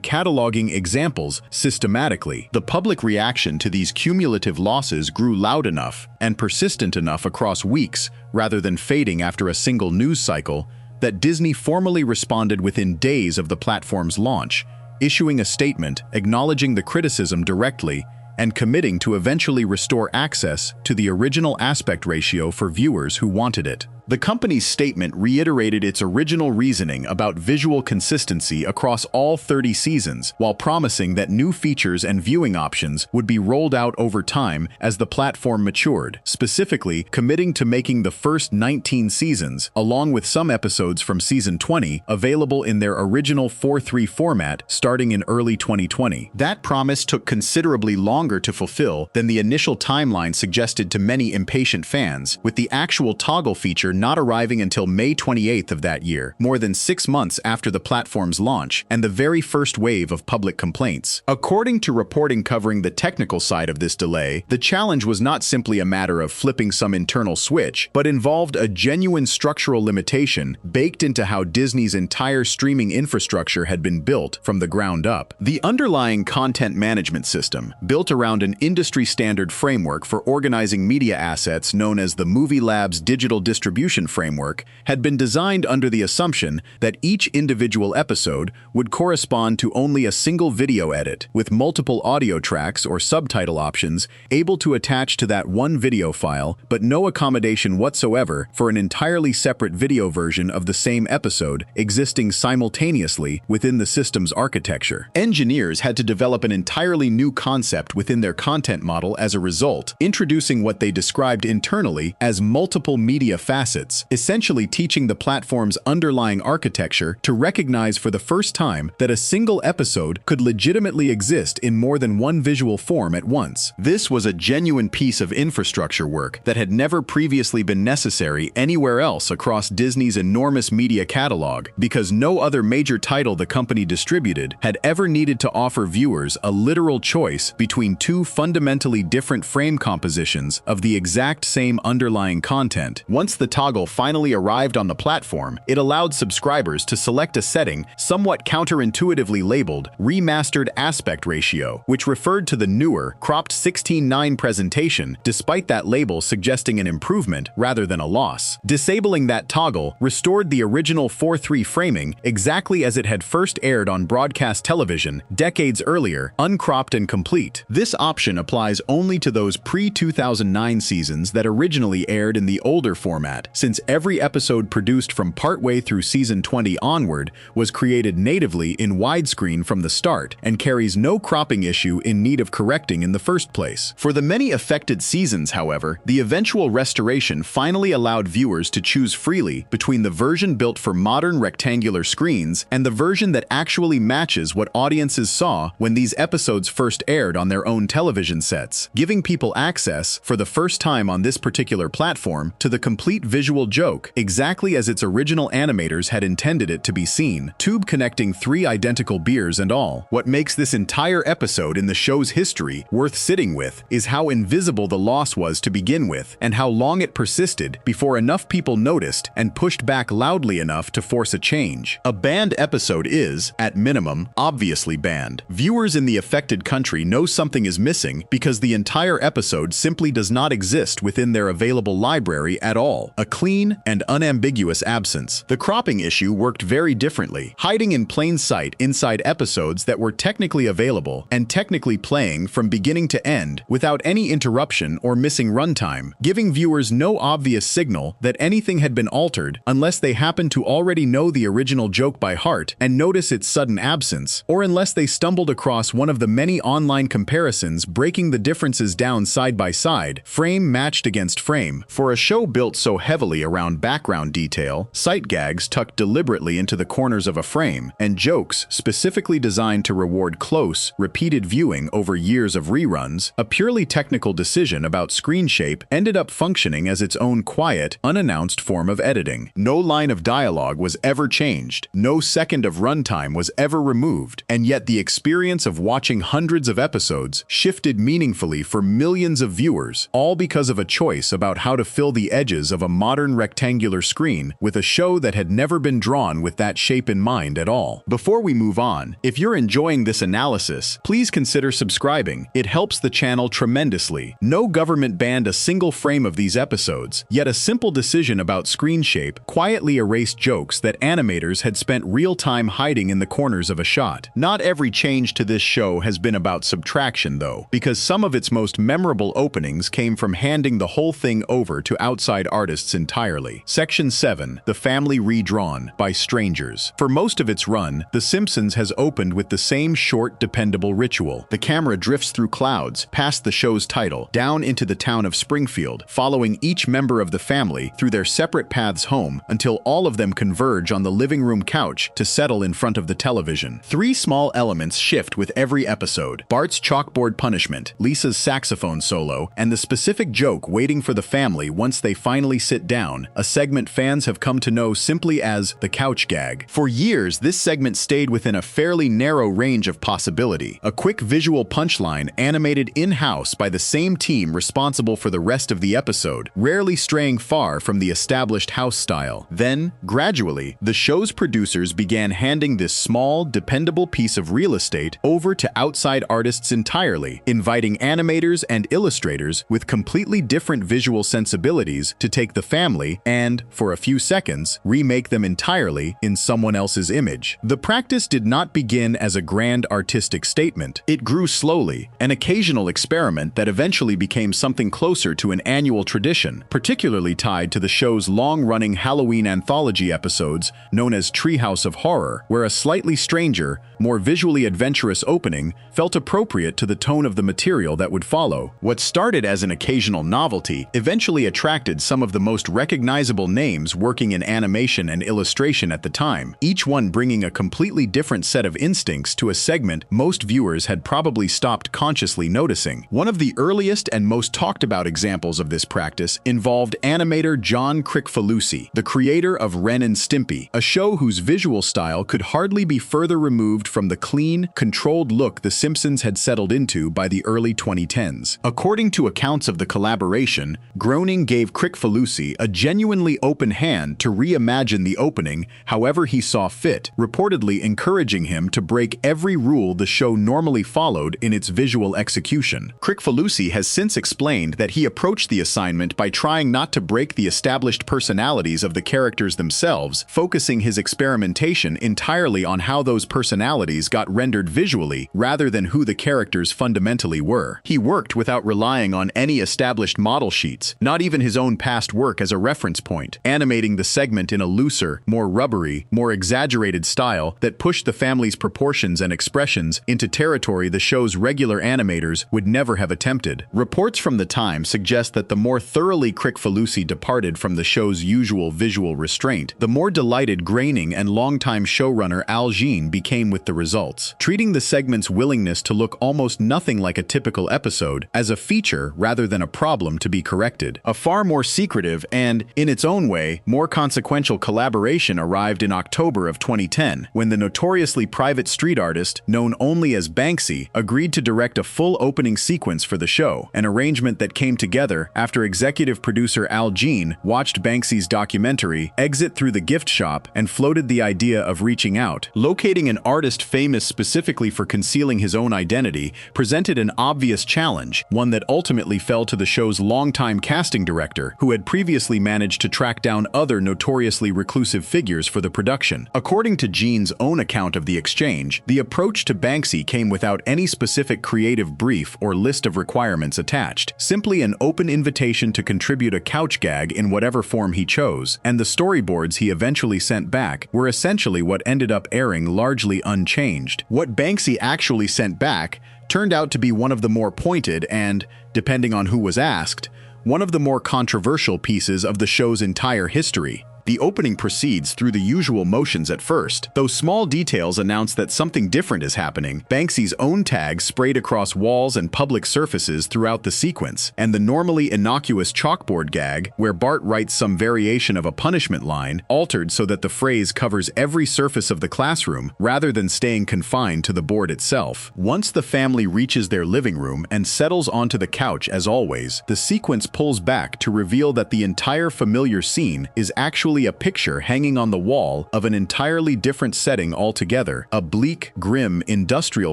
cataloging examples systematically. The public reaction to these cumulative losses grew loud enough and persistent enough across weeks, rather than fading after a single news cycle, that Disney formally responded within days of the platform's launch, issuing a statement acknowledging the criticism directly and committing to eventually restore access to the original aspect ratio for viewers who wanted it. The company's statement reiterated its original reasoning about visual consistency across all 30 seasons, while promising that new features and viewing options would be rolled out over time as the platform matured, specifically committing to making the first 19 seasons, along with some episodes from Season 20, available in their original 4:3 format starting in early 2020. That promise took considerably longer to fulfill than the initial timeline suggested to many impatient fans, with the actual toggle feature not arriving until May 28th of that year, more than 6 months after the platform's launch and the very first wave of public complaints. According to reporting covering the technical side of this delay, the challenge was not simply a matter of flipping some internal switch, but involved a genuine structural limitation baked into how Disney's entire streaming infrastructure had been built from the ground up. The underlying content management system, built around an industry-standard framework for organizing media assets known as the Movie Lab's Digital Distribution Framework, had been designed under the assumption that each individual episode would correspond to only a single video edit, with multiple audio tracks or subtitle options able to attach to that one video file, but no accommodation whatsoever for an entirely separate video version of the same episode existing simultaneously within the system's architecture. Engineers had to develop an entirely new concept within their content model as a result, introducing what they described internally as multiple media facets, essentially teaching the platform's underlying architecture to recognize for the first time that a single episode could legitimately exist in more than one visual form at once. This was a genuine piece of infrastructure work that had never previously been necessary anywhere else across Disney's enormous media catalog, because no other major title the company distributed had ever needed to offer viewers a literal choice between two fundamentally different frame compositions of the exact same underlying content. Once the toggle finally arrived on the platform, it allowed subscribers to select a setting somewhat counterintuitively labeled Remastered Aspect Ratio, which referred to the newer, cropped 16:9 presentation, despite that label suggesting an improvement rather than a loss. Disabling that toggle restored the original 4:3 framing exactly as it had first aired on broadcast television decades earlier, uncropped and complete. This option applies only to those pre-2009 seasons that originally aired in the older format, since every episode produced from partway through season 20 onward was created natively in widescreen from the start and carries no cropping issue in need of correcting in the first place. For the many affected seasons, however, the eventual restoration finally allowed viewers to choose freely between the version built for modern rectangular screens and the version that actually matches what audiences saw when these episodes first aired on their own television sets, giving people access, for the first time on this particular platform, to the complete visual joke, exactly as its original animators had intended it to be seen, tube connecting 3 identical beers and all. What makes this entire episode in the show's history worth sitting with is how invisible the loss was to begin with, and how long it persisted before enough people noticed and pushed back loudly enough to force a change. A banned episode is, at minimum, obviously banned. Viewers in the affected country know something is missing because the entire episode simply does not exist within their available library at all. A clean and unambiguous absence. The cropping issue worked very differently, hiding in plain sight inside episodes that were technically available and technically playing from beginning to end without any interruption or missing runtime, giving viewers no obvious signal that anything had been altered unless they happened to already know the original joke by heart and notice its sudden absence, or unless they stumbled across one of the many online comparisons breaking the differences down side by side, frame matched against frame. For a show built so heavily around background detail, sight gags tucked deliberately into the corners of a frame, and jokes specifically designed to reward close, repeated viewing over years of reruns, a purely technical decision about screen shape ended up functioning as its own quiet, unannounced form of editing. No line of dialogue was ever changed, no second of runtime was ever removed, and yet the experience of watching hundreds of episodes shifted meaningfully for millions of viewers, all because of a choice about how to fill the edges of a modern rectangular screen with a show that had never been drawn with that shape in mind at all. Before we move on, if you're enjoying this analysis, please consider subscribing. It helps the channel tremendously. No government banned a single frame of these episodes, yet a simple decision about screen shape quietly erased jokes that animators had spent real time hiding in the corners of a shot. Not every change to this show has been about subtraction, though, because some of its most memorable openings came from handing the whole thing over to outside artists entirely. Section 7, The Family Redrawn, by strangers. For most of its run, The Simpsons has opened with the same short, dependable ritual. The camera drifts through clouds, past the show's title, down into the town of Springfield, following each member of the family through their separate paths home until all of them converge on the living room couch to settle in front of the television. 3 small elements shift with every episode: Bart's chalkboard punishment, Lisa's saxophone solo, and the specific joke waiting for the family once they finally sit Sit Down, a segment fans have come to know simply as the couch gag. For years, this segment stayed within a fairly narrow range of possibility. A quick visual punchline animated in-house by the same team responsible for the rest of the episode, rarely straying far from the established house style. Then, gradually, the show's producers began handing this small, dependable piece of real estate over to outside artists entirely, inviting animators and illustrators with completely different visual sensibilities to take the family and, for a few seconds, remake them entirely in someone else's image. The practice did not begin as a grand artistic statement. It grew slowly, an occasional experiment that eventually became something closer to an annual tradition, particularly tied to the show's long-running Halloween anthology episodes known as Treehouse of Horror, where a slightly stranger, more visually adventurous opening felt appropriate to the tone of the material that would follow. What started as an occasional novelty eventually attracted some of the most recognizable names working in animation and illustration at the time, each one bringing a completely different set of instincts to a segment most viewers had probably stopped consciously noticing. One of the earliest and most talked about examples of this practice involved animator John Kricfalusi, the creator of Ren and Stimpy, a show whose visual style could hardly be further removed from the clean, controlled look The Simpsons had settled into by the early 2010s. According to accounts of the collaboration, Groening gave Kricfalusi a genuinely open hand to reimagine the opening however he saw fit, reportedly encouraging him to break every rule the show normally followed in its visual execution. Kricfalusi has since explained that he approached the assignment by trying not to break the established personalities of the characters themselves, focusing his experimentation entirely on how those personalities got rendered visually rather than who the characters fundamentally were. He worked without relying on any established model sheets, not even his own past work as a reference point, animating the segment in a looser, more rubbery, more exaggerated style that pushed the family's proportions and expressions into territory the show's regular animators would never have attempted. Reports from the time suggest that the more thoroughly Kricfalusi departed from the show's usual visual restraint, the more delighted Groening and longtime showrunner Al Jean became with the results, treating the segment's willingness to look almost nothing like a typical episode as a feature rather than a problem to be corrected. A far more secretive and, in its own way, more consequential collaboration arrived in October of 2010, when the notoriously private street artist, known only as Banksy, agreed to direct a full opening sequence for the show, an arrangement that came together after executive producer Al Jean watched Banksy's documentary Exit Through the Gift Shop and floated the idea of reaching out. Locating an artist famous specifically for concealing his own identity presented an obvious challenge, one that ultimately fell to the show's longtime casting director, who had previously managed to track down other notoriously reclusive figures for the production. According to Jean's own account of the exchange, the approach to Banksy came without any specific creative brief or list of requirements attached, simply an open invitation to contribute a couch gag in whatever form he chose, and the storyboards he eventually sent back were essentially what ended up airing largely unchanged. What Banksy actually sent back turned out to be one of the more pointed and, depending on who was asked, one of the more controversial pieces of the show's entire history. The opening proceeds through the usual motions at first. Though small details announce that something different is happening, Banksy's own tags sprayed across walls and public surfaces throughout the sequence, and the normally innocuous chalkboard gag, where Bart writes some variation of a punishment line, altered so that the phrase covers every surface of the classroom rather than staying confined to the board itself. Once the family reaches their living room and settles onto the couch as always, the sequence pulls back to reveal that the entire familiar scene is actually a picture hanging on the wall of an entirely different setting altogether, a bleak, grim industrial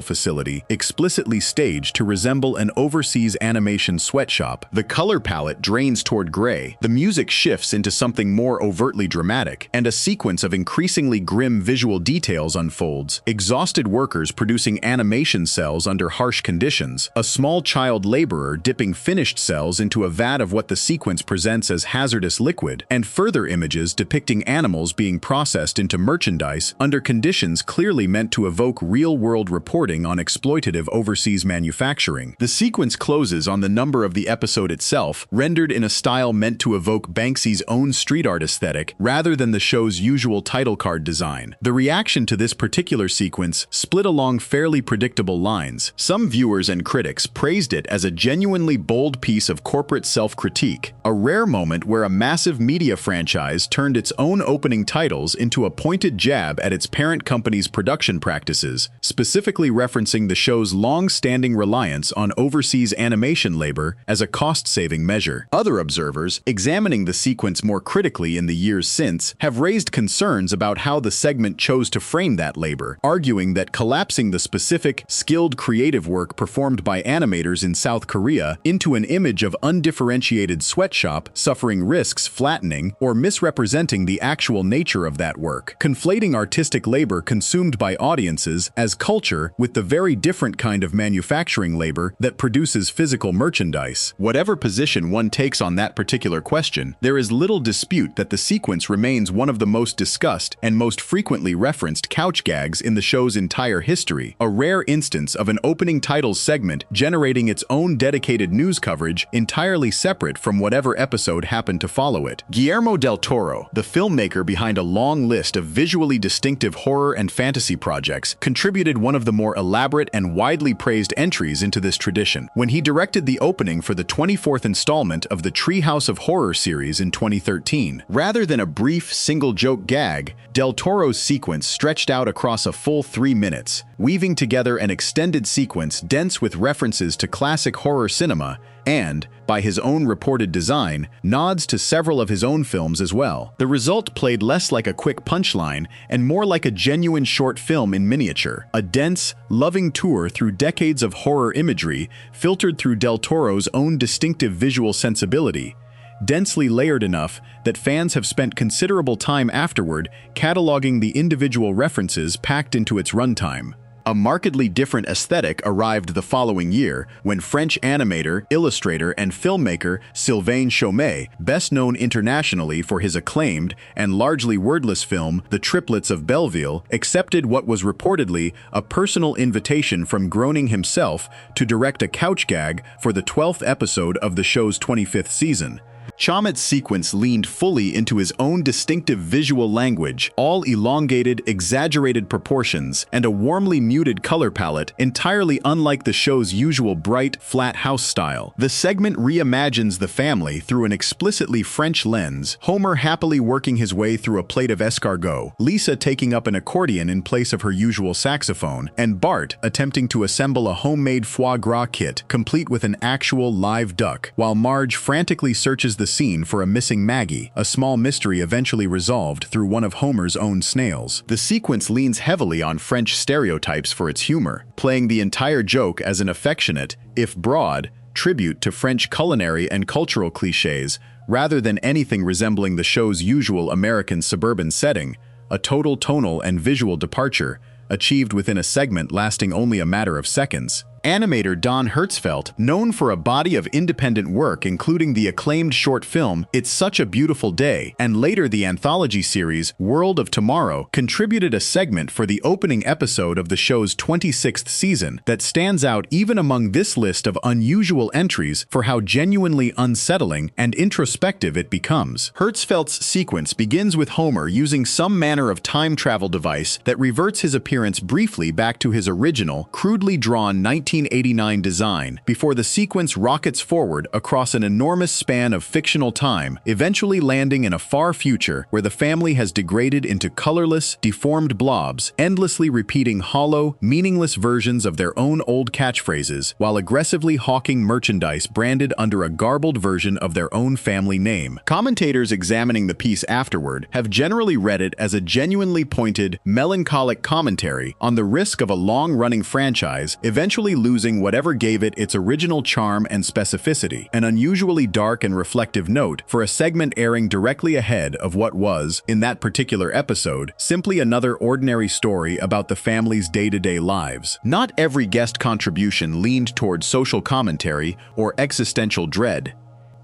facility explicitly staged to resemble an overseas animation sweatshop. The color palette drains toward gray, the music shifts into something more overtly dramatic, and a sequence of increasingly grim visual details unfolds. Exhausted workers producing animation cells under harsh conditions, a small child laborer dipping finished cells into a vat of what the sequence presents as hazardous liquid, and further images images depicting animals being processed into merchandise under conditions clearly meant to evoke real-world reporting on exploitative overseas manufacturing. The sequence closes on the number of the episode itself, rendered in a style meant to evoke Banksy's own street art aesthetic rather than the show's usual title card design. The reaction to this particular sequence split along fairly predictable lines. Some viewers and critics praised it as a genuinely bold piece of corporate self-critique, a rare moment where a massive media franchise turned its own opening titles into a pointed jab at its parent company's production practices, specifically referencing the show's long-standing reliance on overseas animation labor as a cost-saving measure. Other observers, examining the sequence more critically in the years since, have raised concerns about how the segment chose to frame that labor, arguing that collapsing the specific, skilled creative work performed by animators in South Korea into an image of undifferentiated sweatshop suffering risks flattening or misrepresenting the actual nature of that work, conflating artistic labor consumed by audiences as culture with the very different kind of manufacturing labor that produces physical merchandise. Whatever position one takes on that particular question, there is little dispute that the sequence remains one of the most discussed and most frequently referenced couch gags in the show's entire history, a rare instance of an opening titles segment generating its own dedicated news coverage entirely separate from whatever episode happened to follow it. Guillermo del Toro, the filmmaker behind a long list of visually distinctive horror and fantasy projects, contributed one of the more elaborate and widely praised entries into this tradition when he directed the opening for the 24th installment of the Treehouse of Horror series in 2013. Rather than a brief, single-joke gag, del Toro's sequence stretched out across a full 3 minutes, weaving together an extended sequence dense with references to classic horror cinema and, by his own reported design, nods to several of his own films as well. The result played less like a quick punchline and more like a genuine short film in miniature, a dense, loving tour through decades of horror imagery filtered through del Toro's own distinctive visual sensibility, densely layered enough that fans have spent considerable time afterward cataloging the individual references packed into its runtime. A markedly different aesthetic arrived the following year when French animator, illustrator, and filmmaker Sylvain Chomet, best known internationally for his acclaimed and largely wordless film The Triplets of Belleville, accepted what was reportedly a personal invitation from Groening himself to direct a couch gag for the 12th episode of the show's 25th season. Chomet's sequence leaned fully into his own distinctive visual language, all elongated, exaggerated proportions, and a warmly muted color palette entirely unlike the show's usual bright, flat house style. The segment reimagines the family through an explicitly French lens, Homer happily working his way through a plate of escargot, Lisa taking up an accordion in place of her usual saxophone, and Bart attempting to assemble a homemade foie gras kit complete with an actual live duck, while Marge frantically searches the scene for a missing Maggie, a small mystery eventually resolved through one of Homer's own snails. The sequence leans heavily on French stereotypes for its humor, playing the entire joke as an affectionate, if broad, tribute to French culinary and cultural cliches, rather than anything resembling the show's usual American suburban setting, a total tonal and visual departure, achieved within a segment lasting only a matter of seconds. Animator Don Hertzfeldt, known for a body of independent work including the acclaimed short film It's Such a Beautiful Day and later the anthology series World of Tomorrow, contributed a segment for the opening episode of the show's 26th season that stands out even among this list of unusual entries for how genuinely unsettling and introspective it becomes. Hertzfeldt's sequence begins with Homer using some manner of time travel device that reverts his appearance briefly back to his original, crudely drawn 1989 design before the sequence rockets forward across an enormous span of fictional time, eventually landing in a far future where the family has degraded into colorless, deformed blobs, endlessly repeating hollow, meaningless versions of their own old catchphrases while aggressively hawking merchandise branded under a garbled version of their own family name. Commentators examining the piece afterward have generally read it as a genuinely pointed, melancholic commentary on the risk of a long-running franchise eventually losing whatever gave it its original charm and specificity, an unusually dark and reflective note for a segment airing directly ahead of what was, in that particular episode, simply another ordinary story about the family's day-to-day lives. Not every guest contribution leaned toward social commentary or existential dread.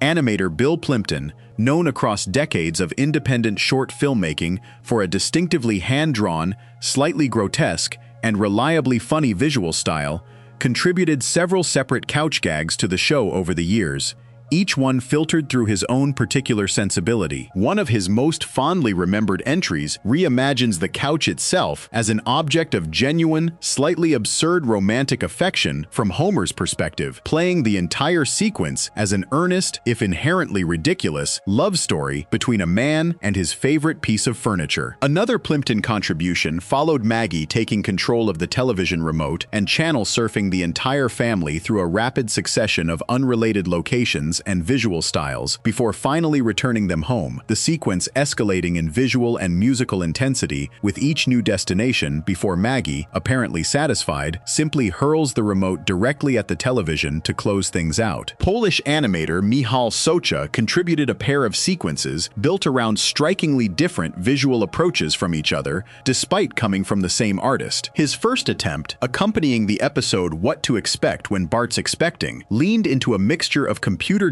Animator Bill Plympton, known across decades of independent short filmmaking for a distinctively hand-drawn, slightly grotesque, and reliably funny visual style, contributed several separate couch gags to the show over the years, each one filtered through his own particular sensibility. One of his most fondly remembered entries reimagines the couch itself as an object of genuine, slightly absurd romantic affection from Homer's perspective, playing the entire sequence as an earnest, if inherently ridiculous, love story between a man and his favorite piece of furniture. Another Plympton contribution followed Maggie taking control of the television remote and channel surfing the entire family through a rapid succession of unrelated locations and visual styles before finally returning them home, the sequence escalating in visual and musical intensity with each new destination before Maggie, apparently satisfied, simply hurls the remote directly at the television to close things out. Polish animator Michał Socha contributed a pair of sequences built around strikingly different visual approaches from each other, despite coming from the same artist. His first attempt, accompanying the episode What to Expect When Bart's Expecting, leaned into a mixture of computer-generated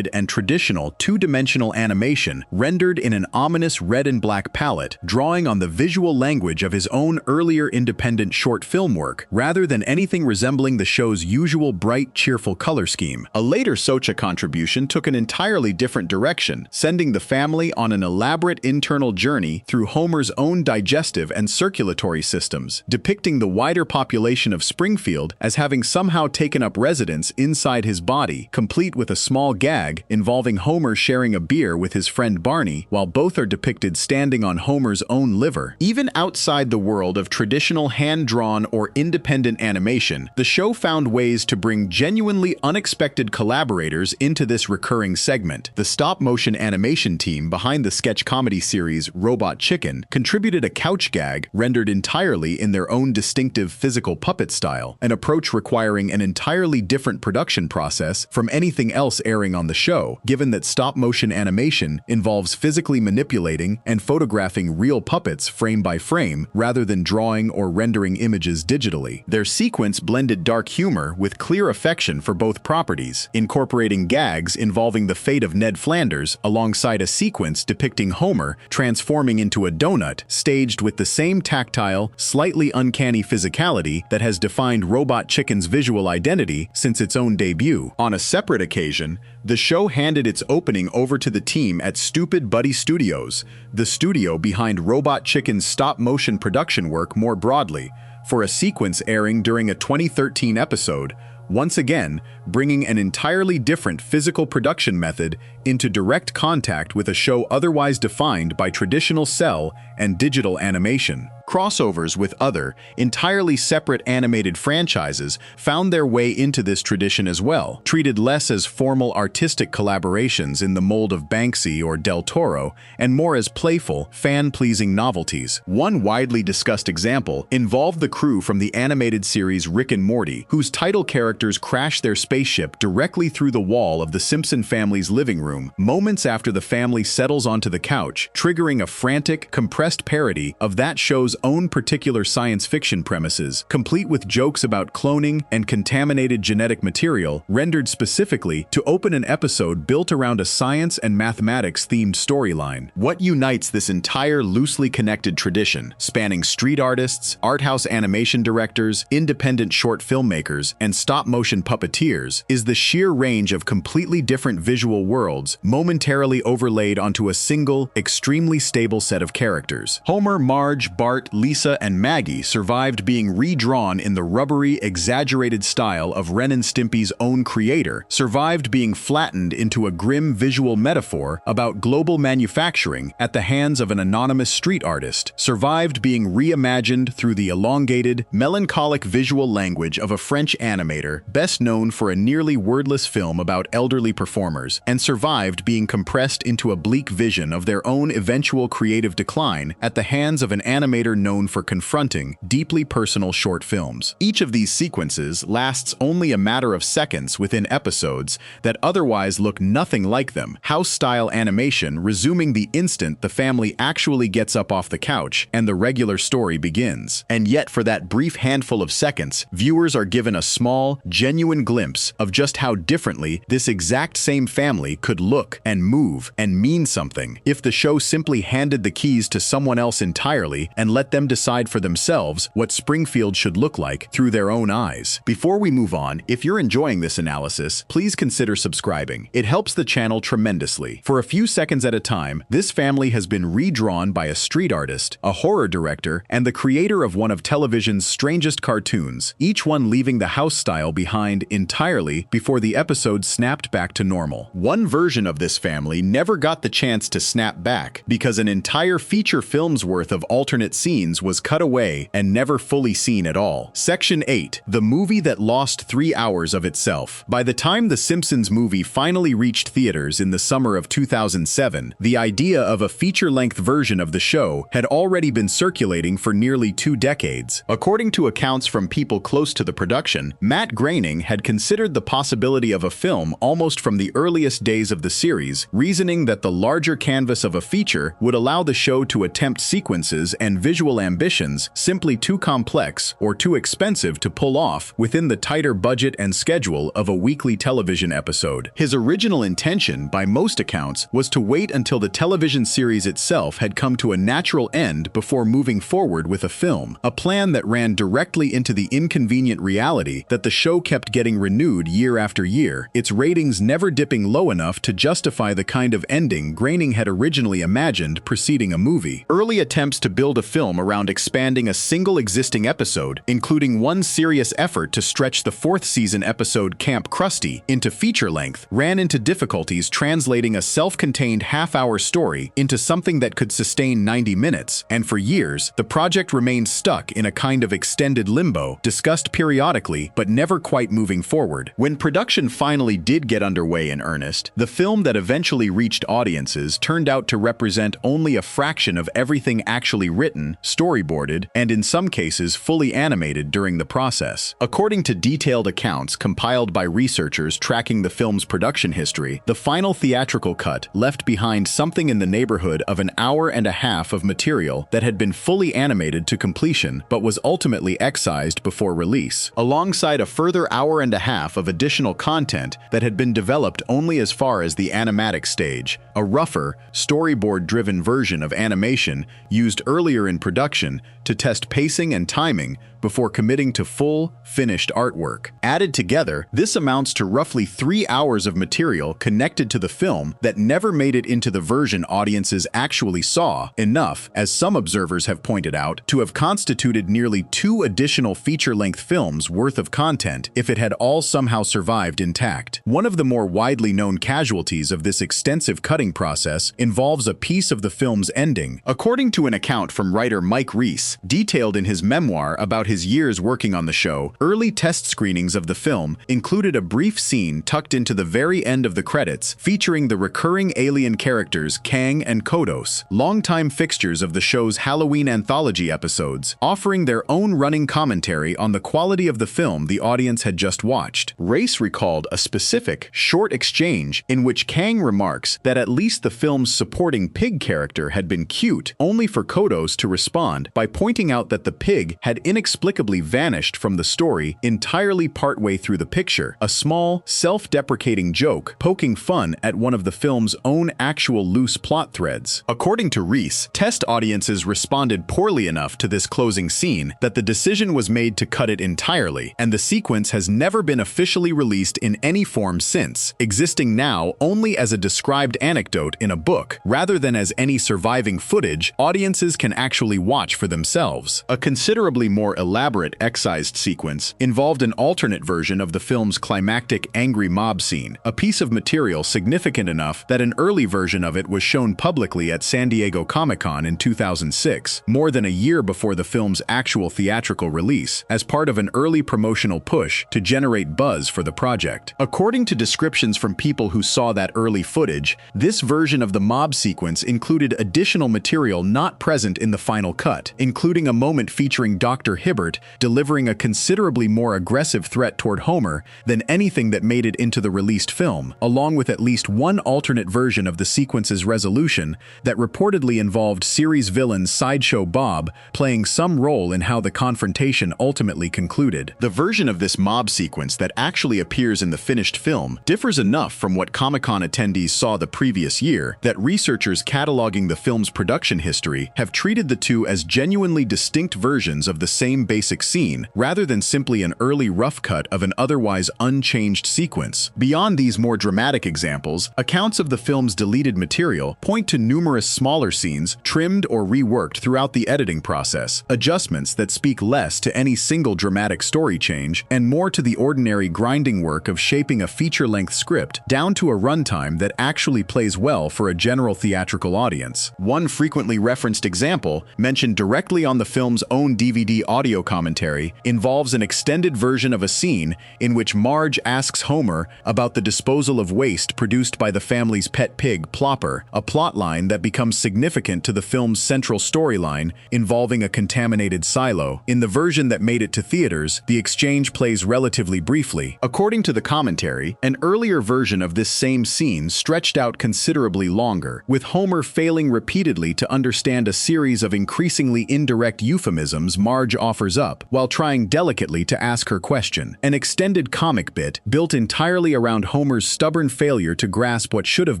and traditional two-dimensional animation rendered in an ominous red and black palette, drawing on the visual language of his own earlier independent short film work, rather than anything resembling the show's usual bright, cheerful color scheme. A later Socha contribution took an entirely different direction, sending the family on an elaborate internal journey through Homer's own digestive and circulatory systems, depicting the wider population of Springfield as having somehow taken up residence inside his body, complete with a small gag involving Homer sharing a beer with his friend Barney, while both are depicted standing on Homer's own liver. Even outside the world of traditional hand-drawn or independent animation, the show found ways to bring genuinely unexpected collaborators into this recurring segment. The stop-motion animation team behind the sketch comedy series Robot Chicken contributed a couch gag rendered entirely in their own distinctive physical puppet style, an approach requiring an entirely different production process from anything else airing on the show, given that stop-motion animation involves physically manipulating and photographing real puppets frame by frame rather than drawing or rendering images digitally. Their sequence blended dark humor with clear affection for both properties, incorporating gags involving the fate of Ned Flanders alongside a sequence depicting Homer transforming into a donut, staged with the same tactile, slightly uncanny physicality that has defined Robot Chicken's visual identity since its own debut. On a separate occasion, the show handed its opening over to the team at Stupid Buddy Studios, the studio behind Robot Chicken's stop-motion production work more broadly, for a sequence airing during a 2013 episode, once again bringing an entirely different physical production method into direct contact with a show otherwise defined by traditional cell and digital animation. Crossovers with other, entirely separate animated franchises found their way into this tradition as well, treated less as formal artistic collaborations in the mold of Banksy or Del Toro, and more as playful, fan-pleasing novelties. One widely discussed example involved the crew from the animated series Rick and Morty, whose title characters crash their spaceship directly through the wall of the Simpson family's living room, moments after the family settles onto the couch, triggering a frantic, compressed parody of that show's own particular science fiction premises, complete with jokes about cloning and contaminated genetic material, rendered specifically to open an episode built around a science and mathematics-themed storyline. What unites this entire loosely connected tradition, spanning street artists, art house animation directors, independent short filmmakers, and stop-motion puppeteers, is the sheer range of completely different visual worlds momentarily overlaid onto a single, extremely stable set of characters. Homer, Marge, Bart, Lisa, and Maggie survived being redrawn in the rubbery, exaggerated style of Ren and Stimpy's own creator, survived being flattened into a grim visual metaphor about global manufacturing at the hands of an anonymous street artist, survived being reimagined through the elongated, melancholic visual language of a French animator, best known for a nearly wordless film about elderly performers, and survived being compressed into a bleak vision of their own eventual creative decline at the hands of an animator known for confronting, deeply personal short films. Each of these sequences lasts only a matter of seconds within episodes that otherwise look nothing like them. House-style animation resuming the instant the family actually gets up off the couch and the regular story begins. And yet, for that brief handful of seconds, viewers are given a small, genuine glimpse of just how differently this exact same family could look and move and mean something if the show simply handed the keys to someone else entirely and let them decide for themselves what Springfield should look like through their own eyes. Before we move on, if you're enjoying this analysis, please consider subscribing. It helps the channel tremendously. For a few seconds at a time, this family has been redrawn by a street artist, a horror director, and the creator of one of television's strangest cartoons, each one leaving the house style behind entirely before the episode snapped back to normal. One version of this family never got the chance to snap back because an entire feature film's worth of alternate scenes was cut away and never fully seen at all. Section 8. The movie that lost 3 hours of itself. By the time the Simpsons movie finally reached theaters in the summer of 2007, the idea of a feature-length version of the show had already been circulating for nearly 2 decades. According to accounts from people close to the production, Matt Groening had considered the possibility of a film almost from the earliest days of the series, reasoning that the larger canvas of a feature would allow the show to attempt sequences and visual ambitions simply too complex or too expensive to pull off within the tighter budget and schedule of a weekly television episode. His original intention, by most accounts, was to wait until the television series itself had come to a natural end before moving forward with a film, a plan that ran directly into the inconvenient reality that the show kept getting renewed year after year, its ratings never dipping low enough to justify the kind of ending Groening had originally imagined preceding a movie. Early attempts to build a film around expanding a single existing episode, including one serious effort to stretch the 4th season episode Camp Krusty into feature length, ran into difficulties translating a self-contained half-hour story into something that could sustain 90 minutes, and for years, the project remained stuck in a kind of extended limbo, discussed periodically but never quite moving forward. When production finally did get underway in earnest, the film that eventually reached audiences turned out to represent only a fraction of everything actually written, storyboarded, and in some cases fully animated during the process. According to detailed accounts compiled by researchers tracking the film's production history, the final theatrical cut left behind something in the neighborhood of an hour and a half of material that had been fully animated to completion but was ultimately excised before release, alongside a further hour and a half of additional content that had been developed only as far as the animatic stage, a rougher, storyboard-driven version of animation used earlier in production to test pacing and timing before committing to full, finished artwork. Added together, this amounts to roughly 3 hours of material connected to the film that never made it into the version audiences actually saw, enough, as some observers have pointed out, to have constituted nearly 2 additional feature-length films worth of content if it had all somehow survived intact. One of the more widely known casualties of this extensive cutting process involves a piece of the film's ending. According to an account from writer Mike Reiss, detailed in his memoir about his years working on the show, early test screenings of the film included a brief scene tucked into the very end of the credits featuring the recurring alien characters Kang and Kodos, longtime fixtures of the show's Halloween anthology episodes, offering their own running commentary on the quality of the film the audience had just watched. Race recalled a specific, short exchange in which Kang remarks that at least the film's supporting pig character had been cute, only for Kodos to respond by pointing out that the pig had inexplicably vanished from the story entirely partway through the picture, a small, self-deprecating joke poking fun at one of the film's own actual loose plot threads. According to Reiss, test audiences responded poorly enough to this closing scene that the decision was made to cut it entirely, and the sequence has never been officially released in any form since, existing now only as a described anecdote in a book, rather than as any surviving footage audiences can actually watch for themselves. A considerably more elaborate excised sequence involved an alternate version of the film's climactic angry mob scene, a piece of material significant enough that an early version of it was shown publicly at San Diego Comic-Con in 2006, more than a year before the film's actual theatrical release, as part of an early promotional push to generate buzz for the project. According to descriptions from people who saw that early footage, this version of the mob sequence included additional material not present in the final cut, including a moment featuring Dr. Hibbert delivering a considerably more aggressive threat toward Homer than anything that made it into the released film, along with at least one alternate version of the sequence's resolution that reportedly involved series villain Sideshow Bob playing some role in how the confrontation ultimately concluded. The version of this mob sequence that actually appears in the finished film differs enough from what Comic-Con attendees saw the previous year that researchers cataloging the film's production history have treated the two as genuinely distinct versions of the same basic scene, rather than simply an early rough cut of an otherwise unchanged sequence. Beyond these more dramatic examples, accounts of the film's deleted material point to numerous smaller scenes trimmed or reworked throughout the editing process, adjustments that speak less to any single dramatic story change and more to the ordinary grinding work of shaping a feature-length script down to a runtime that actually plays well for a general theatrical audience. One frequently referenced example, mentioned directly on the film's own DVD audio commentary, involves an extended version of a scene in which Marge asks Homer about the disposal of waste produced by the family's pet pig, Plopper, a plotline that becomes significant to the film's central storyline involving a contaminated silo. In the version that made it to theaters, the exchange plays relatively briefly. According to the commentary, an earlier version of this same scene stretched out considerably longer, with Homer failing repeatedly to understand a series of increasingly indirect euphemisms Marge offers up, while trying delicately to ask her question. An extended comic bit built entirely around Homer's stubborn failure to grasp what should have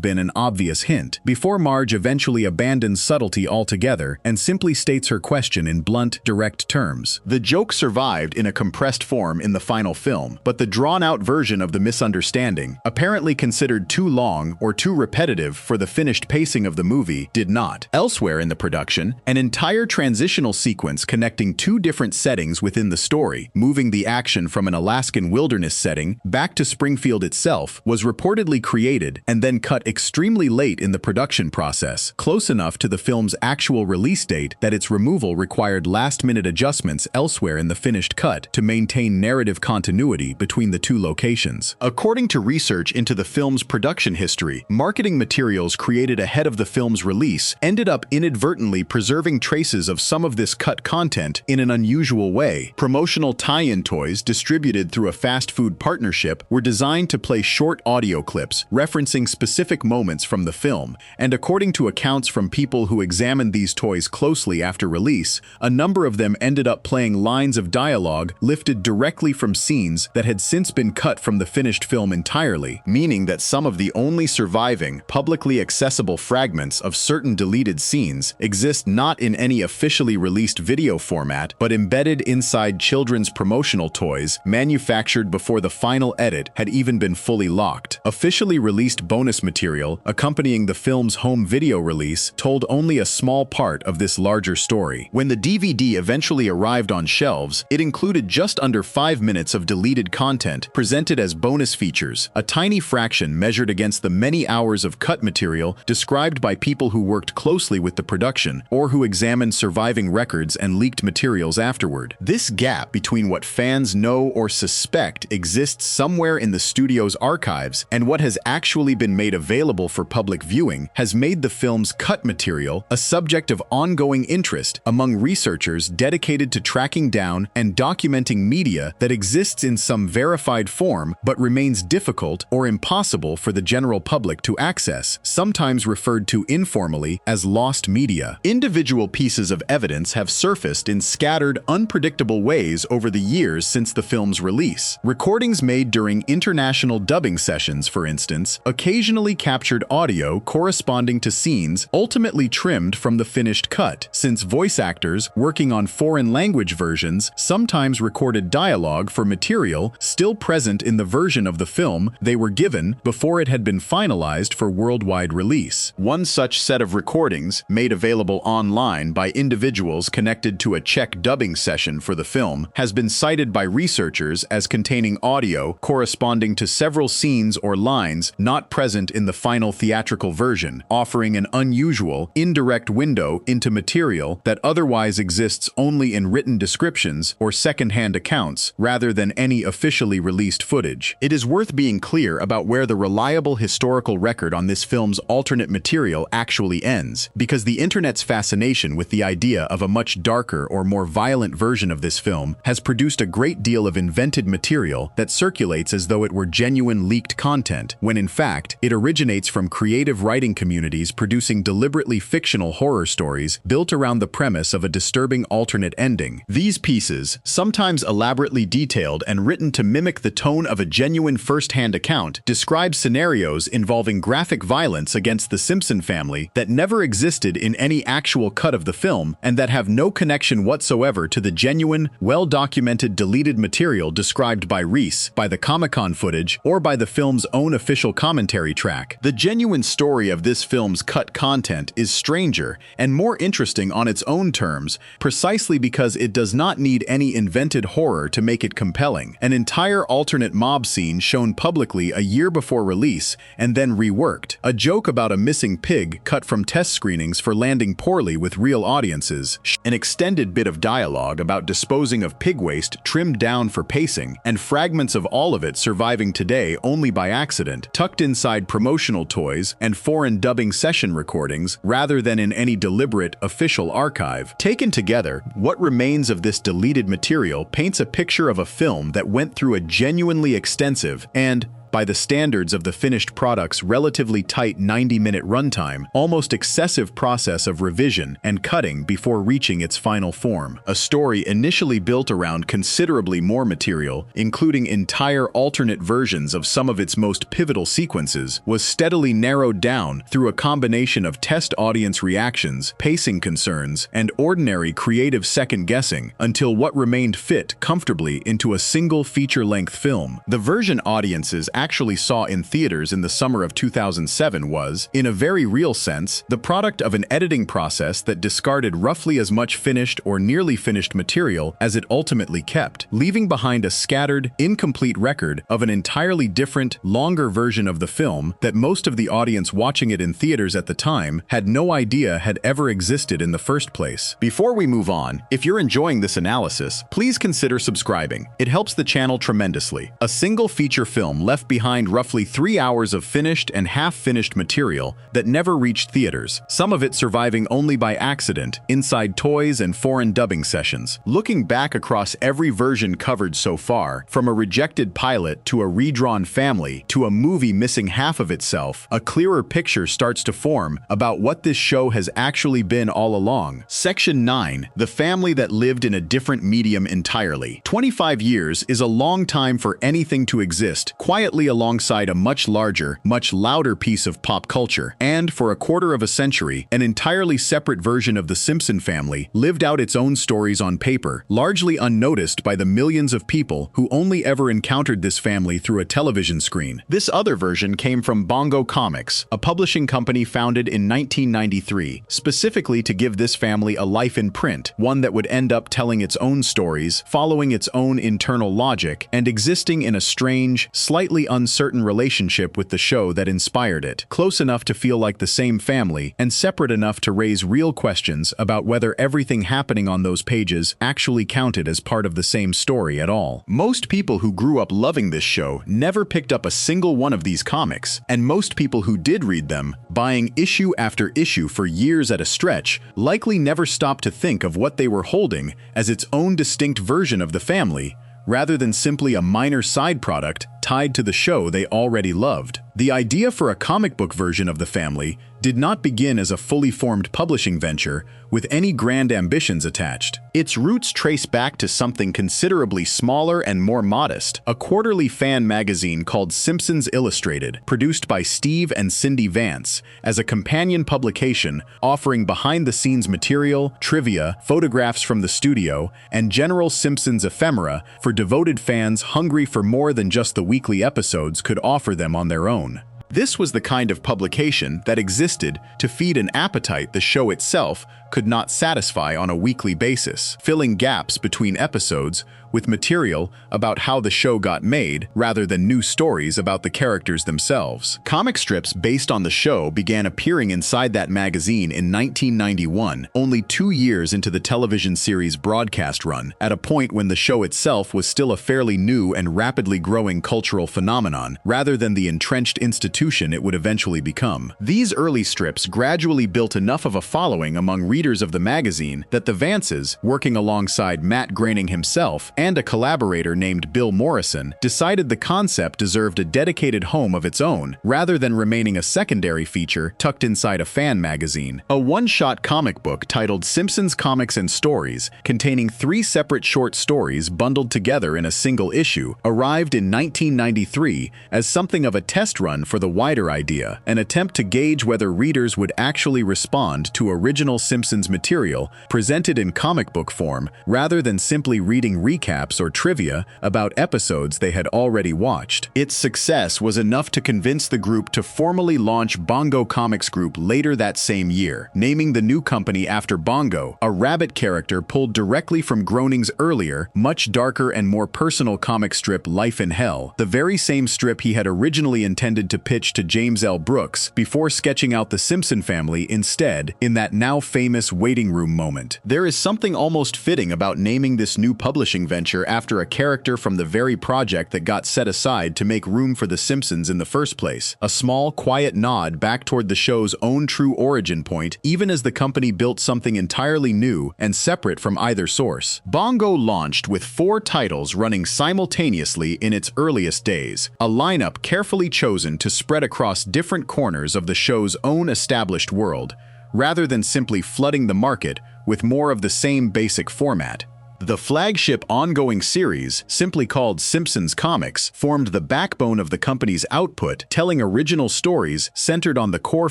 been an obvious hint, before Marge eventually abandons subtlety altogether and simply states her question in blunt, direct terms. The joke survived in a compressed form in the final film, but the drawn-out version of the misunderstanding, apparently considered too long or too repetitive for the finished pacing of the movie, did not. Elsewhere in the production, an entire transitional sequence connecting two different settings within the story, moving the action from an Alaskan wilderness setting back to Springfield itself, was reportedly created and then cut extremely late in the production process, close enough to the film's actual release date that its removal required last-minute adjustments elsewhere in the finished cut to maintain narrative continuity between the two locations. According to research into the film's production history, marketing materials created ahead of the film's release ended up inadvertently preserving traces of some of this cut content in an unusual way. Promotional tie-in toys distributed through a fast food partnership were designed to play short audio clips referencing specific moments from the film, and according to accounts from people who examined these toys closely after release, a number of them ended up playing lines of dialogue lifted directly from scenes that had since been cut from the finished film entirely, meaning that some of the only surviving, publicly accessible fragments of certain deleted scenes exist not in any officially released video format, but embedded inside children's promotional toys manufactured before the final edit had even been fully locked. Officially released bonus material accompanying the film's home video release told only a small part of this larger story. When the DVD eventually arrived on shelves, it included just under 5 minutes of deleted content presented as bonus features, a tiny fraction measured against the many hours of cut material described by people who worked closely with the production or who examined surviving records and leaked materials afterward. This gap between what fans know or suspect exists somewhere in the studio's archives and what has actually been made available for public viewing has made the film's cut material a subject of ongoing interest among researchers dedicated to tracking down and documenting media that exists in some verified form but remains difficult or impossible for the general public to access, sometimes referred to informally as lost media. Individual pieces of evidence have surfaced in scattered, unpredictable ways over the years since the film's release. Recordings made during international dubbing sessions, for instance, occasionally captured audio corresponding to scenes ultimately trimmed from the finished cut, since voice actors working on foreign language versions sometimes recorded dialogue for material still present in the version of the film they were given before it had been finalized for worldwide release. One such set of recordings, made available online by individuals connected to a Czech dubbing session for the film has been cited by researchers as containing audio corresponding to several scenes or lines not present in the final theatrical version, offering an unusual, indirect window into material that otherwise exists only in written descriptions or second-hand accounts rather than any officially released footage. It is worth being clear about where the reliable historical record on this film's alternate material actually ends, because the internet's fascination with the idea of a much darker or more violent version of this film has produced a great deal of invented material that circulates as though it were genuine leaked content, when in fact, it originates from creative writing communities producing deliberately fictional horror stories built around the premise of a disturbing alternate ending. These pieces, sometimes elaborately detailed and written to mimic the tone of a genuine first-hand account, describe scenarios involving graphic violence against the Simpson family that never existed in any actual cut of the film and that have no connection whatsoever to the genuine, well-documented deleted material described by Reese, by the Comic-Con footage, or by the film's own official commentary track. The genuine story of this film's cut content is stranger and more interesting on its own terms, precisely because it does not need any invented horror to make it compelling. An entire alternate mob scene shown publicly a year before release and then reworked. A joke about a missing pig cut from test screenings for landing poorly with real audiences. An extended bit of dialogue about disposing of pig waste trimmed down for pacing, and fragments of all of it surviving today only by accident, tucked inside promotional toys and foreign dubbing session recordings rather than in any deliberate, official archive. Taken together, what remains of this deleted material paints a picture of a film that went through a genuinely extensive and, by the standards of the finished product's relatively tight 90-minute runtime, almost excessive process of revision and cutting before reaching its final form. A story initially built around considerably more material, including entire alternate versions of some of its most pivotal sequences, was steadily narrowed down through a combination of test audience reactions, pacing concerns, and ordinary creative second-guessing until what remained fit comfortably into a single feature-length film. The version audiences actually saw in theaters in the summer of 2007 was, in a very real sense, the product of an editing process that discarded roughly as much finished or nearly finished material as it ultimately kept, leaving behind a scattered, incomplete record of an entirely different, longer version of the film that most of the audience watching it in theaters at the time had no idea had ever existed in the first place. Before we move on, if you're enjoying this analysis, please consider subscribing. It helps the channel tremendously. A single feature film left behind roughly 3 hours of finished and half-finished material that never reached theaters, some of it surviving only by accident, inside toys and foreign dubbing sessions. Looking back across every version covered so far, from a rejected pilot to a redrawn family to a movie missing half of itself, a clearer picture starts to form about what this show has actually been all along. Section 9. The family that lived in a different medium entirely. 25 years is a long time for anything to exist quietly alongside a much larger, much louder piece of pop culture, and for a quarter of a century, an entirely separate version of the Simpson family lived out its own stories on paper, largely unnoticed by the millions of people who only ever encountered this family through a television screen. This other version came from Bongo Comics, a publishing company founded in 1993, specifically to give this family a life in print, one that would end up telling its own stories, following its own internal logic, and existing in a strange, slightly uncertain relationship with the show that inspired it, close enough to feel like the same family, and separate enough to raise real questions about whether everything happening on those pages actually counted as part of the same story at all. Most people who grew up loving this show never picked up a single one of these comics, and most people who did read them, buying issue after issue for years at a stretch, likely never stopped to think of what they were holding as its own distinct version of the family, rather than simply a minor side product tied to the show they already loved. The idea for a comic book version of the family did not begin as a fully formed publishing venture with any grand ambitions attached. Its roots trace back to something considerably smaller and more modest, a quarterly fan magazine called Simpsons Illustrated, produced by Steve and Cindy Vance, as a companion publication offering behind-the-scenes material, trivia, photographs from the studio, and general Simpsons ephemera for devoted fans hungry for more than just the weekly episodes could offer them on their own. This was the kind of publication that existed to feed an appetite the show itself could not satisfy on a weekly basis, filling gaps between episodes with material about how the show got made rather than new stories about the characters themselves. Comic strips based on the show began appearing inside that magazine in 1991, only 2 years into the television series' broadcast run, at a point when the show itself was still a fairly new and rapidly growing cultural phenomenon, rather than the entrenched institution it would eventually become. These early strips gradually built enough of a following among readers of the magazine that the Vances, working alongside Matt Groening himself and a collaborator named Bill Morrison, decided the concept deserved a dedicated home of its own, rather than remaining a secondary feature tucked inside a fan magazine. A one-shot comic book titled Simpsons Comics and Stories, containing 3 separate short stories bundled together in a single issue, arrived in 1993 as something of a test run for the wider idea, an attempt to gauge whether readers would actually respond to original Simpsons material presented in comic book form, rather than simply reading recaps or trivia about episodes they had already watched. Its success was enough to convince the group to formally launch Bongo Comics Group later that same year, naming the new company after Bongo, a rabbit character pulled directly from Groening's earlier, much darker and more personal comic strip Life in Hell, the very same strip he had originally intended to pitch to James L. Brooks before sketching out the Simpson family instead in that now famous waiting room moment. There is something almost fitting about naming this new publishing venture after a character from the very project that got set aside to make room for The Simpsons in the first place, a small, quiet nod back toward the show's own true origin point, even as the company built something entirely new and separate from either source. Bongo launched with 4 titles running simultaneously in its earliest days, a lineup carefully chosen to spread across different corners of the show's own established world, rather than simply flooding the market with more of the same basic format. The flagship ongoing series, simply called Simpsons Comics, formed the backbone of the company's output, telling original stories centered on the core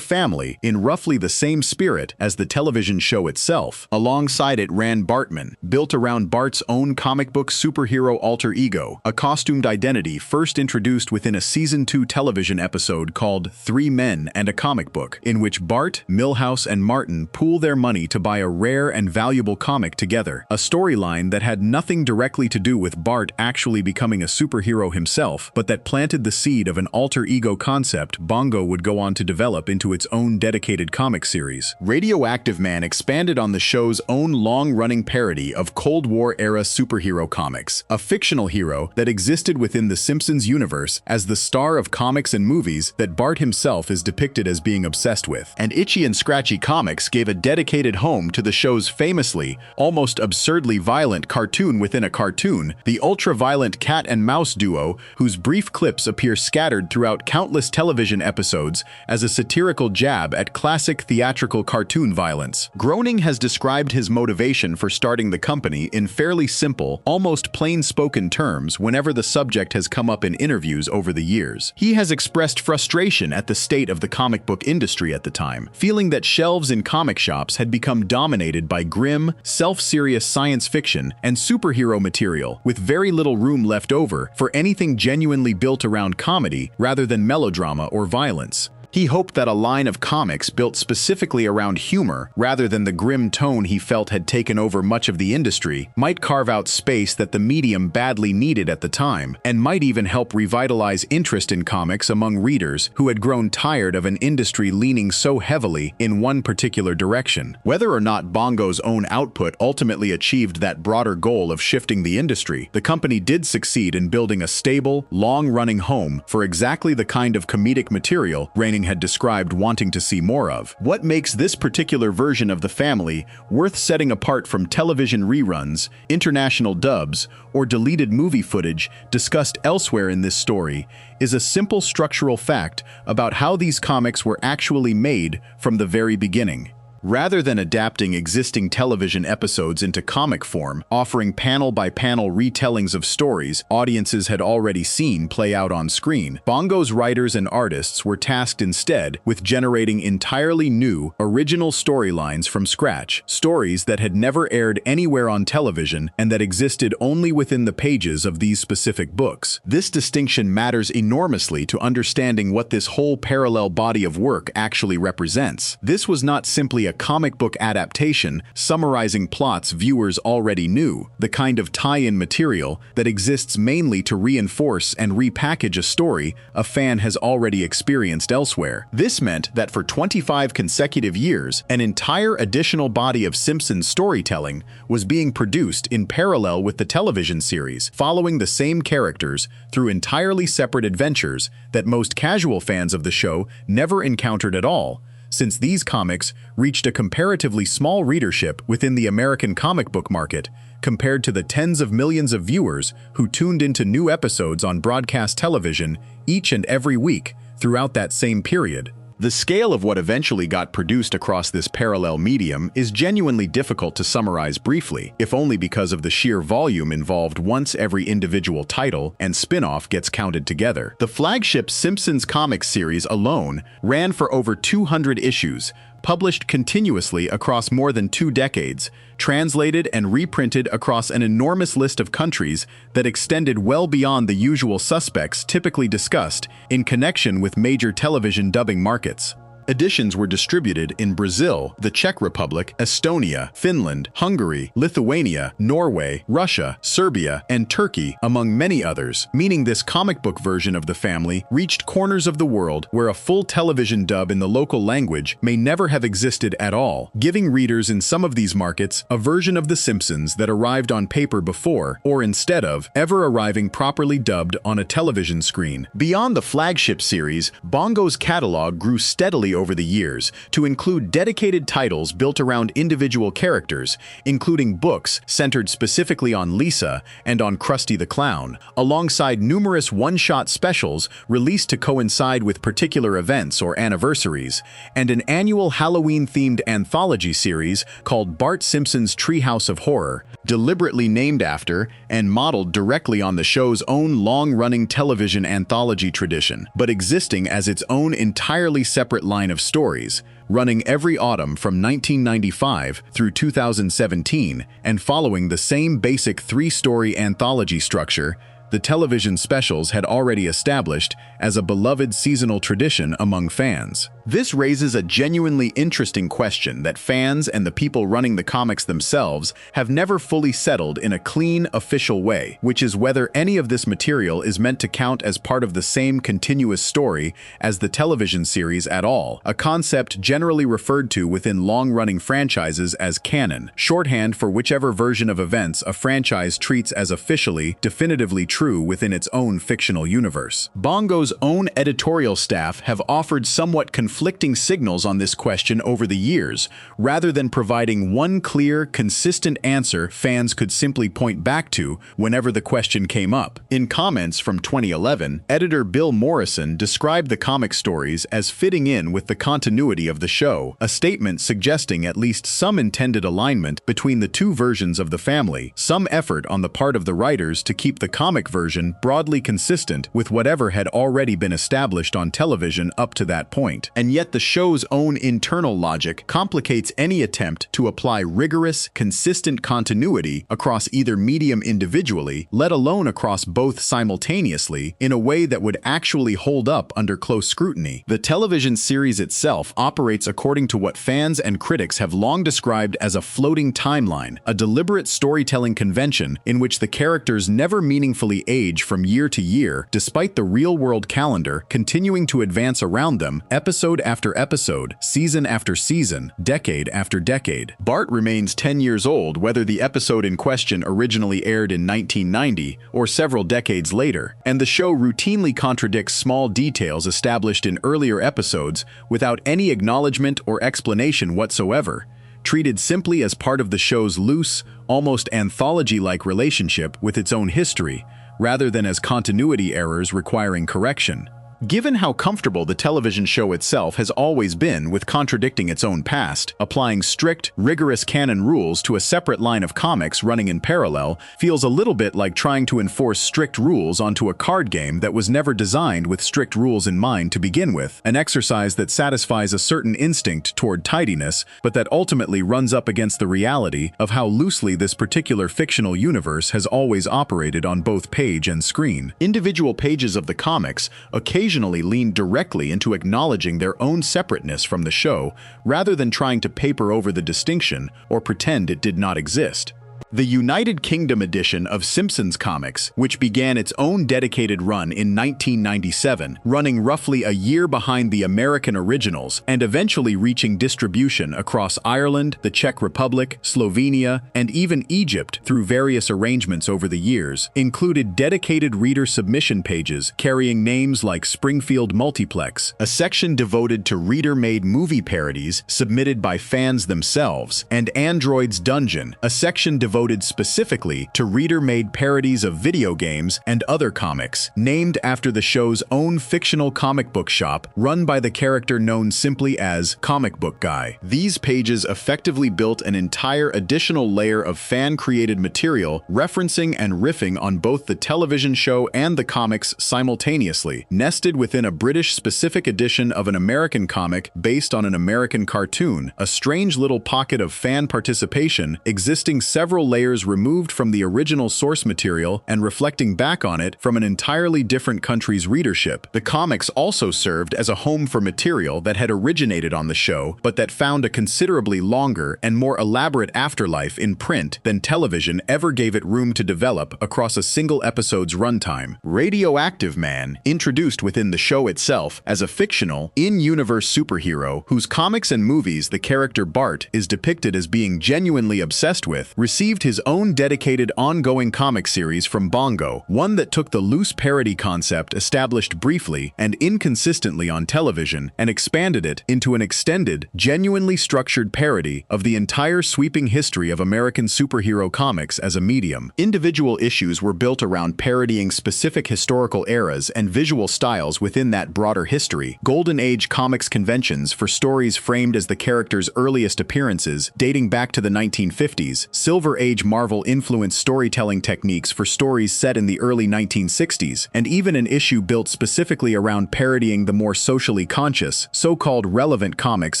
family in roughly the same spirit as the television show itself. Alongside it ran Bartman, built around Bart's own comic book superhero alter ego, a costumed identity first introduced within a Season 2 television episode called 3 Men and a Comic Book, in which Bart, Milhouse, and Martin pool their money to buy a rare and valuable comic together, a storyline that had nothing directly to do with Bart actually becoming a superhero himself, but that planted the seed of an alter ego concept Bongo would go on to develop into its own dedicated comic series. Radioactive Man expanded on the show's own long-running parody of Cold War-era superhero comics, a fictional hero that existed within the Simpsons universe as the star of comics and movies that Bart himself is depicted as being obsessed with. And Itchy and Scratchy Comics gave a dedicated home to the show's famously, almost absurdly violent cartoon within a cartoon, the ultra-violent cat and mouse duo whose brief clips appear scattered throughout countless television episodes as a satirical jab at classic theatrical cartoon violence. Groening has described his motivation for starting the company in fairly simple, almost plain-spoken terms whenever the subject has come up in interviews over the years. He has expressed frustration at the state of the comic book industry at the time, feeling that shelves in comic shops had become dominated by grim, self-serious science fiction and superhero material, with very little room left over for anything genuinely built around comedy rather than melodrama or violence. He hoped that a line of comics built specifically around humor, rather than the grim tone he felt had taken over much of the industry, might carve out space that the medium badly needed at the time, and might even help revitalize interest in comics among readers who had grown tired of an industry leaning so heavily in one particular direction. Whether or not Bongo's own output ultimately achieved that broader goal of shifting the industry, the company did succeed in building a stable, long-running home for exactly the kind of comedic material Groening had described wanting to see more of. What makes this particular version of the family worth setting apart from television reruns, international dubs, or deleted movie footage discussed elsewhere in this story is a simple structural fact about how these comics were actually made from the very beginning. Rather than adapting existing television episodes into comic form, offering panel-by-panel retellings of stories audiences had already seen play out on screen, Bongo's writers and artists were tasked instead with generating entirely new, original storylines from scratch, stories that had never aired anywhere on television and that existed only within the pages of these specific books. This distinction matters enormously to understanding what this whole parallel body of work actually represents. This was not simply a comic book adaptation summarizing plots viewers already knew, the kind of tie-in material that exists mainly to reinforce and repackage a story a fan has already experienced elsewhere. This meant that for 25 consecutive years, an entire additional body of Simpsons storytelling was being produced in parallel with the television series, following the same characters through entirely separate adventures that most casual fans of the show never encountered at all, since these comics reached a comparatively small readership within the American comic book market compared to the tens of millions of viewers who tuned into new episodes on broadcast television each and every week throughout that same period. The scale of what eventually got produced across this parallel medium is genuinely difficult to summarize briefly, if only because of the sheer volume involved once every individual title and spin-off gets counted together. The flagship Simpsons comic series alone ran for over 200 issues, published continuously across more than 2 decades, translated and reprinted across an enormous list of countries that extended well beyond the usual suspects typically discussed in connection with major television dubbing markets. Editions were distributed in Brazil, the Czech Republic, Estonia, Finland, Hungary, Lithuania, Norway, Russia, Serbia, and Turkey, among many others, meaning this comic book version of the family reached corners of the world where a full television dub in the local language may never have existed at all, giving readers in some of these markets a version of The Simpsons that arrived on paper before, or instead of, ever arriving properly dubbed on a television screen. Beyond the flagship series, Bongo's catalog grew steadily over the years to include dedicated titles built around individual characters, including books centered specifically on Lisa and on Krusty the Clown, alongside numerous one-shot specials released to coincide with particular events or anniversaries, and an annual Halloween-themed anthology series called Bart Simpson's Treehouse of Horror, deliberately named after and modeled directly on the show's own long-running television anthology tradition, but existing as its own entirely separate line of stories, running every autumn from 1995 through 2017 and following the same basic 3-story anthology structure the television specials had already established as a beloved seasonal tradition among fans. This raises a genuinely interesting question that fans and the people running the comics themselves have never fully settled in a clean, official way, which is whether any of this material is meant to count as part of the same continuous story as the television series at all, a concept generally referred to within long-running franchises as canon, shorthand for whichever version of events a franchise treats as officially, definitively true within its own fictional universe. Bongo's own editorial staff have offered somewhat conflicting signals on this question over the years, rather than providing one clear, consistent answer fans could simply point back to whenever the question came up. In comments from 2011, editor Bill Morrison described the comic stories as fitting in with the continuity of the show, a statement suggesting at least some intended alignment between the two versions of the family, some effort on the part of the writers to keep the comic version broadly consistent with whatever had already been established on television up to that point. And yet the show's own internal logic complicates any attempt to apply rigorous, consistent continuity across either medium individually, let alone across both simultaneously, in a way that would actually hold up under close scrutiny. The television series itself operates according to what fans and critics have long described as a floating timeline, a deliberate storytelling convention in which the characters never meaningfully age from year to year, despite the real-world calendar continuing to advance around them, episode after episode, season after season, decade after decade. Bart remains 10 years old whether the episode in question originally aired in 1990 or several decades later, and the show routinely contradicts small details established in earlier episodes without any acknowledgement or explanation whatsoever, treated simply as part of the show's loose, almost anthology-like relationship with its own history, rather than as continuity errors requiring correction. Given how comfortable the television show itself has always been with contradicting its own past, applying strict, rigorous canon rules to a separate line of comics running in parallel feels a little bit like trying to enforce strict rules onto a card game that was never designed with strict rules in mind to begin with, an exercise that satisfies a certain instinct toward tidiness, but that ultimately runs up against the reality of how loosely this particular fictional universe has always operated on both page and screen. Individual pages of the comics occasionally lean directly into acknowledging their own separateness from the show, rather than trying to paper over the distinction or pretend it did not exist. The United Kingdom edition of Simpsons comics, which began its own dedicated run in 1997, running roughly a year behind the American originals and eventually reaching distribution across Ireland, the Czech Republic, Slovenia, and even Egypt through various arrangements over the years, included dedicated reader submission pages carrying names like Springfield Multiplex, a section devoted to reader-made movie parodies submitted by fans themselves, and Android's Dungeon, a section devoted specifically to reader-made parodies of video games and other comics, named after the show's own fictional comic book shop run by the character known simply as Comic Book Guy. These pages effectively built an entire additional layer of fan-created material referencing and riffing on both the television show and the comics simultaneously, nested within a British-specific edition of an American comic based on an American cartoon, a strange little pocket of fan participation existing several layers removed from the original source material and reflecting back on it from an entirely different country's readership. The comics also served as a home for material that had originated on the show, but that found a considerably longer and more elaborate afterlife in print than television ever gave it room to develop across a single episode's runtime. Radioactive Man, introduced within the show itself as a fictional, in-universe superhero whose comics and movies the character Bart is depicted as being genuinely obsessed with, received his own dedicated ongoing comic series from Bongo, one that took the loose parody concept established briefly and inconsistently on television and expanded it into an extended, genuinely structured parody of the entire sweeping history of American superhero comics as a medium. Individual issues were built around parodying specific historical eras and visual styles within that broader history. Golden Age comics conventions for stories framed as the character's earliest appearances dating back to the 1950s, Silver Age Marvel-influenced storytelling techniques for stories set in the early 1960s, and even an issue built specifically around parodying the more socially conscious, so-called relevant comics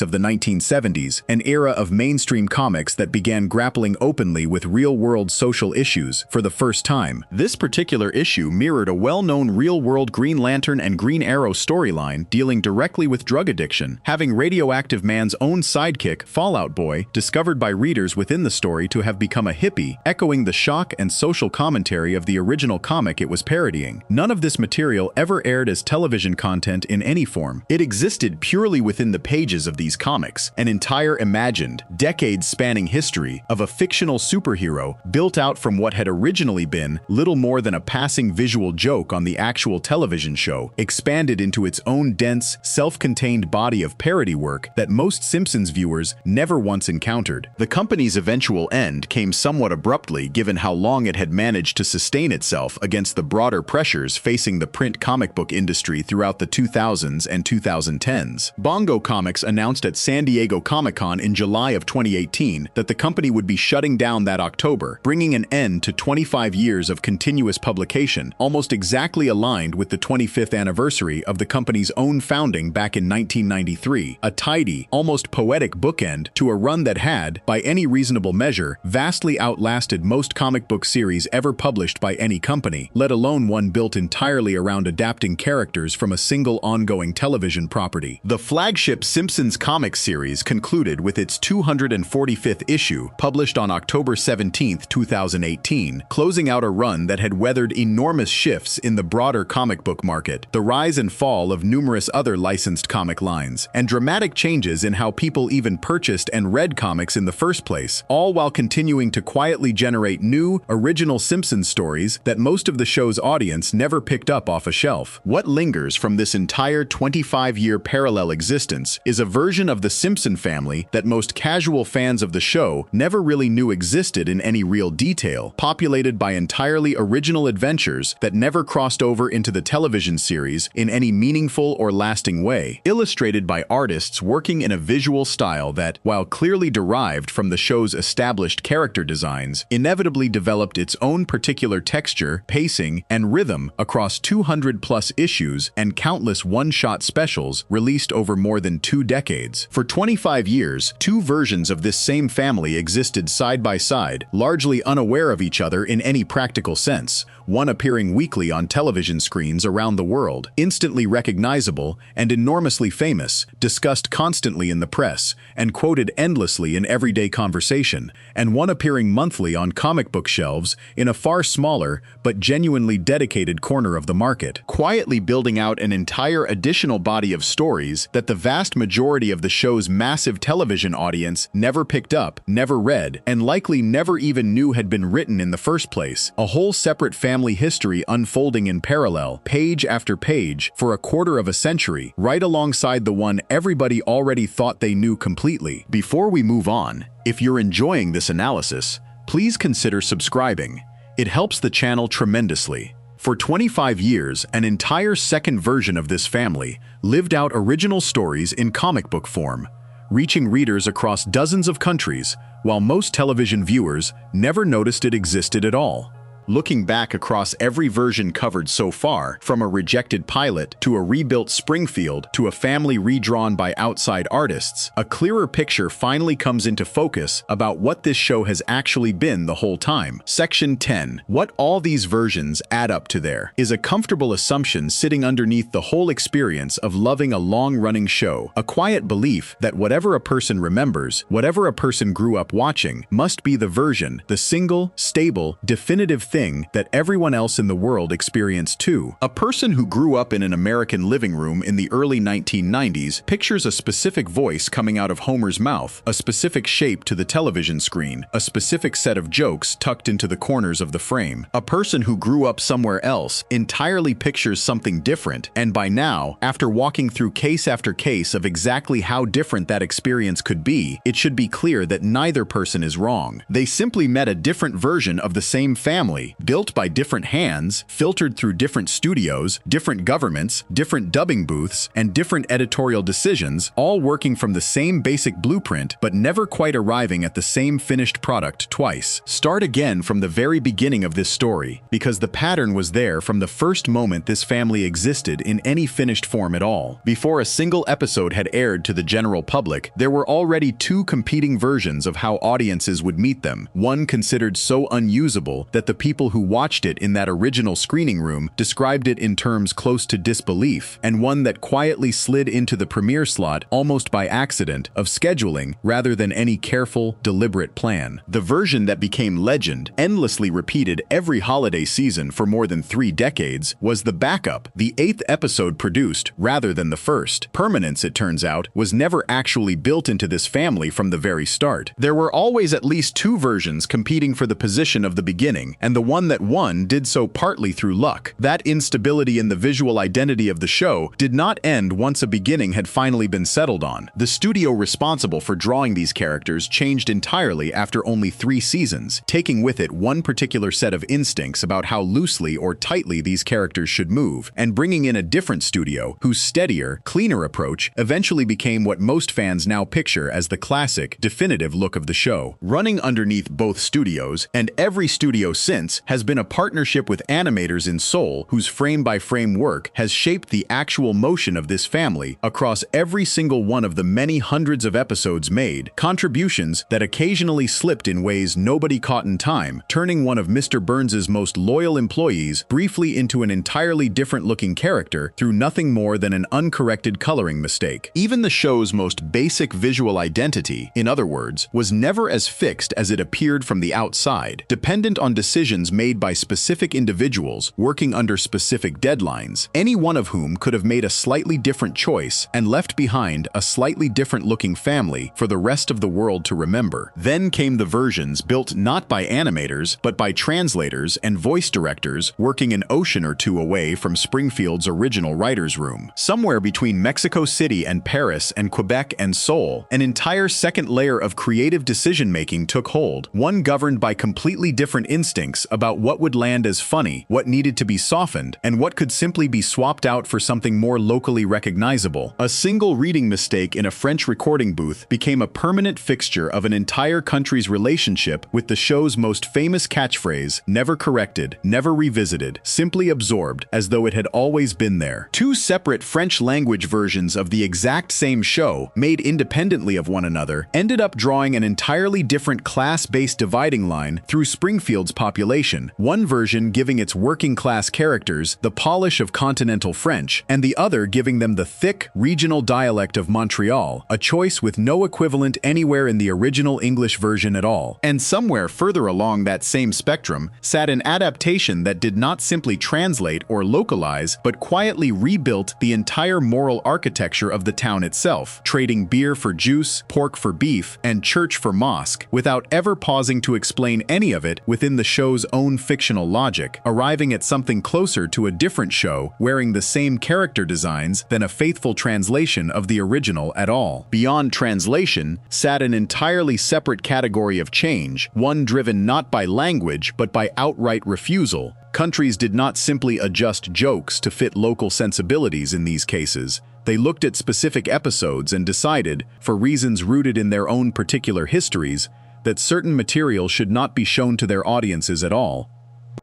of the 1970s, an era of mainstream comics that began grappling openly with real-world social issues for the first time. This particular issue mirrored a well-known real-world Green Lantern and Green Arrow storyline dealing directly with drug addiction, having Radioactive Man's own sidekick, Fallout Boy, discovered by readers within the story to have become a hippie, echoing the shock and social commentary of the original comic it was parodying. None of this material ever aired as television content in any form. It existed purely within the pages of these comics, an entire imagined, decades-spanning history of a fictional superhero built out from what had originally been little more than a passing visual joke on the actual television show, expanded into its own dense, self-contained body of parody work that most Simpsons viewers never once encountered. The company's eventual end came somewhat abruptly given how long it had managed to sustain itself against the broader pressures facing the print comic book industry throughout the 2000s and 2010s. Bongo Comics announced at San Diego Comic-Con in July of 2018 that the company would be shutting down that October, bringing an end to 25 years of continuous publication, almost exactly aligned with the 25th anniversary of the company's own founding back in 1993, a tidy, almost poetic bookend to a run that had, by any reasonable measure, vastly outlasted most comic book series ever published by any company, let alone one built entirely around adapting characters from a single ongoing television property. The flagship Simpsons comic series concluded with its 245th issue, published on October 17, 2018, closing out a run that had weathered enormous shifts in the broader comic book market, the rise and fall of numerous other licensed comic lines, and dramatic changes in how people even purchased and read comics in the first place, all while continuing helping to quietly generate new, original Simpsons stories that most of the show's audience never picked up off a shelf. What lingers from this entire 25-year parallel existence is a version of the Simpson family that most casual fans of the show never really knew existed in any real detail, populated by entirely original adventures that never crossed over into the television series in any meaningful or lasting way, illustrated by artists working in a visual style that, while clearly derived from the show's established character designs, inevitably developed its own particular texture, pacing, and rhythm across 200-plus issues and countless one-shot specials released over more than 2 decades. For 25 years, 2 versions of this same family existed side by side, largely unaware of each other in any practical sense, one appearing weekly on television screens around the world, instantly recognizable and enormously famous, discussed constantly in the press, and quoted endlessly in everyday conversation, and one appearing monthly on comic book shelves in a far smaller but genuinely dedicated corner of the market, quietly building out an entire additional body of stories that the vast majority of the show's massive television audience never picked up, never read, and likely never even knew had been written in the first place. A whole separate family history unfolding in parallel, page after page, for a quarter of a century, right alongside the one everybody already thought they knew completely. Before we move on, if you're enjoying this analysis, please consider subscribing. It helps the channel tremendously. For 25 years, an entire second version of this family lived out original stories in comic book form, reaching readers across dozens of countries, while most television viewers never noticed it existed at all. Looking back across every version covered so far, from a rejected pilot to a rebuilt Springfield to a family redrawn by outside artists, a clearer picture finally comes into focus about what this show has actually been the whole time. Section 10. What all these versions add up to there is a comfortable assumption sitting underneath the whole experience of loving a long-running show, a quiet belief that whatever a person remembers, whatever a person grew up watching, must be the version, the single, stable, definitive thing that everyone else in the world experienced too. A person who grew up in an American living room in the early 1990s pictures a specific voice coming out of Homer's mouth, a specific shape to the television screen, a specific set of jokes tucked into the corners of the frame. A person who grew up somewhere else entirely pictures something different, and by now, after walking through case after case of exactly how different that experience could be, it should be clear that neither person is wrong. They simply met a different version of the same family, built by different hands, filtered through different studios, different governments, different dubbing booths, and different editorial decisions, all working from the same basic blueprint but never quite arriving at the same finished product twice. Start again from the very beginning of this story, because the pattern was there from the first moment this family existed in any finished form at all. Before a single episode had aired to the general public, there were already 2 competing versions of how audiences would meet them, one considered so unusable that the people who watched it in that original screening room described it in terms close to disbelief, and one that quietly slid into the premiere slot almost by accident of scheduling rather than any careful, deliberate plan. The version that became legend, endlessly repeated every holiday season for more than 3 decades, was the backup, the 8th episode produced rather than the first. Permanence, it turns out, was never actually built into this family from the very start. There were always at least 2 versions competing for the position of the beginning, and the one that won did so partly through luck. That instability in the visual identity of the show did not end once a beginning had finally been settled on. The studio responsible for drawing these characters changed entirely after only 3 seasons, taking with it one particular set of instincts about how loosely or tightly these characters should move, and bringing in a different studio whose steadier, cleaner approach eventually became what most fans now picture as the classic, definitive look of the show. Running underneath both studios, and every studio since, has been a partnership with animators in Seoul whose frame-by-frame work has shaped the actual motion of this family across every single one of the many hundreds of episodes made, contributions that occasionally slipped in ways nobody caught in time, turning one of Mr. Burns's most loyal employees briefly into an entirely different-looking character through nothing more than an uncorrected coloring mistake. Even the show's most basic visual identity, in other words, was never as fixed as it appeared from the outside, dependent on decisions decisions made by specific individuals working under specific deadlines, any one of whom could have made a slightly different choice and left behind a slightly different-looking family for the rest of the world to remember. Then came the versions built not by animators, but by translators and voice directors working an ocean or two away from Springfield's original writer's room. Somewhere between Mexico City and Paris and Quebec and Seoul, an entire second layer of creative decision-making took hold, one governed by completely different instincts about what would land as funny, what needed to be softened, and what could simply be swapped out for something more locally recognizable. A single reading mistake in a French recording booth became a permanent fixture of an entire country's relationship with the show's most famous catchphrase, never corrected, never revisited, simply absorbed as though it had always been there. Two separate French-language versions of the exact same show, made independently of one another, ended up drawing an entirely different class-based dividing line through Springfield's population, one version giving its working-class characters the polish of continental French, and the other giving them the thick, regional dialect of Montreal, a choice with no equivalent anywhere in the original English version at all. And somewhere further along that same spectrum sat an adaptation that did not simply translate or localize, but quietly rebuilt the entire moral architecture of the town itself, trading beer for juice, pork for beef, and church for mosque, without ever pausing to explain any of it within the show's own fictional logic, arriving at something closer to a different show wearing the same character designs than a faithful translation of the original at all. Beyond translation sat an entirely separate category of change, one driven not by language but by outright refusal. Countries did not simply adjust jokes to fit local sensibilities in these cases. They looked at specific episodes and decided, for reasons rooted in their own particular histories, that certain material should not be shown to their audiences at all.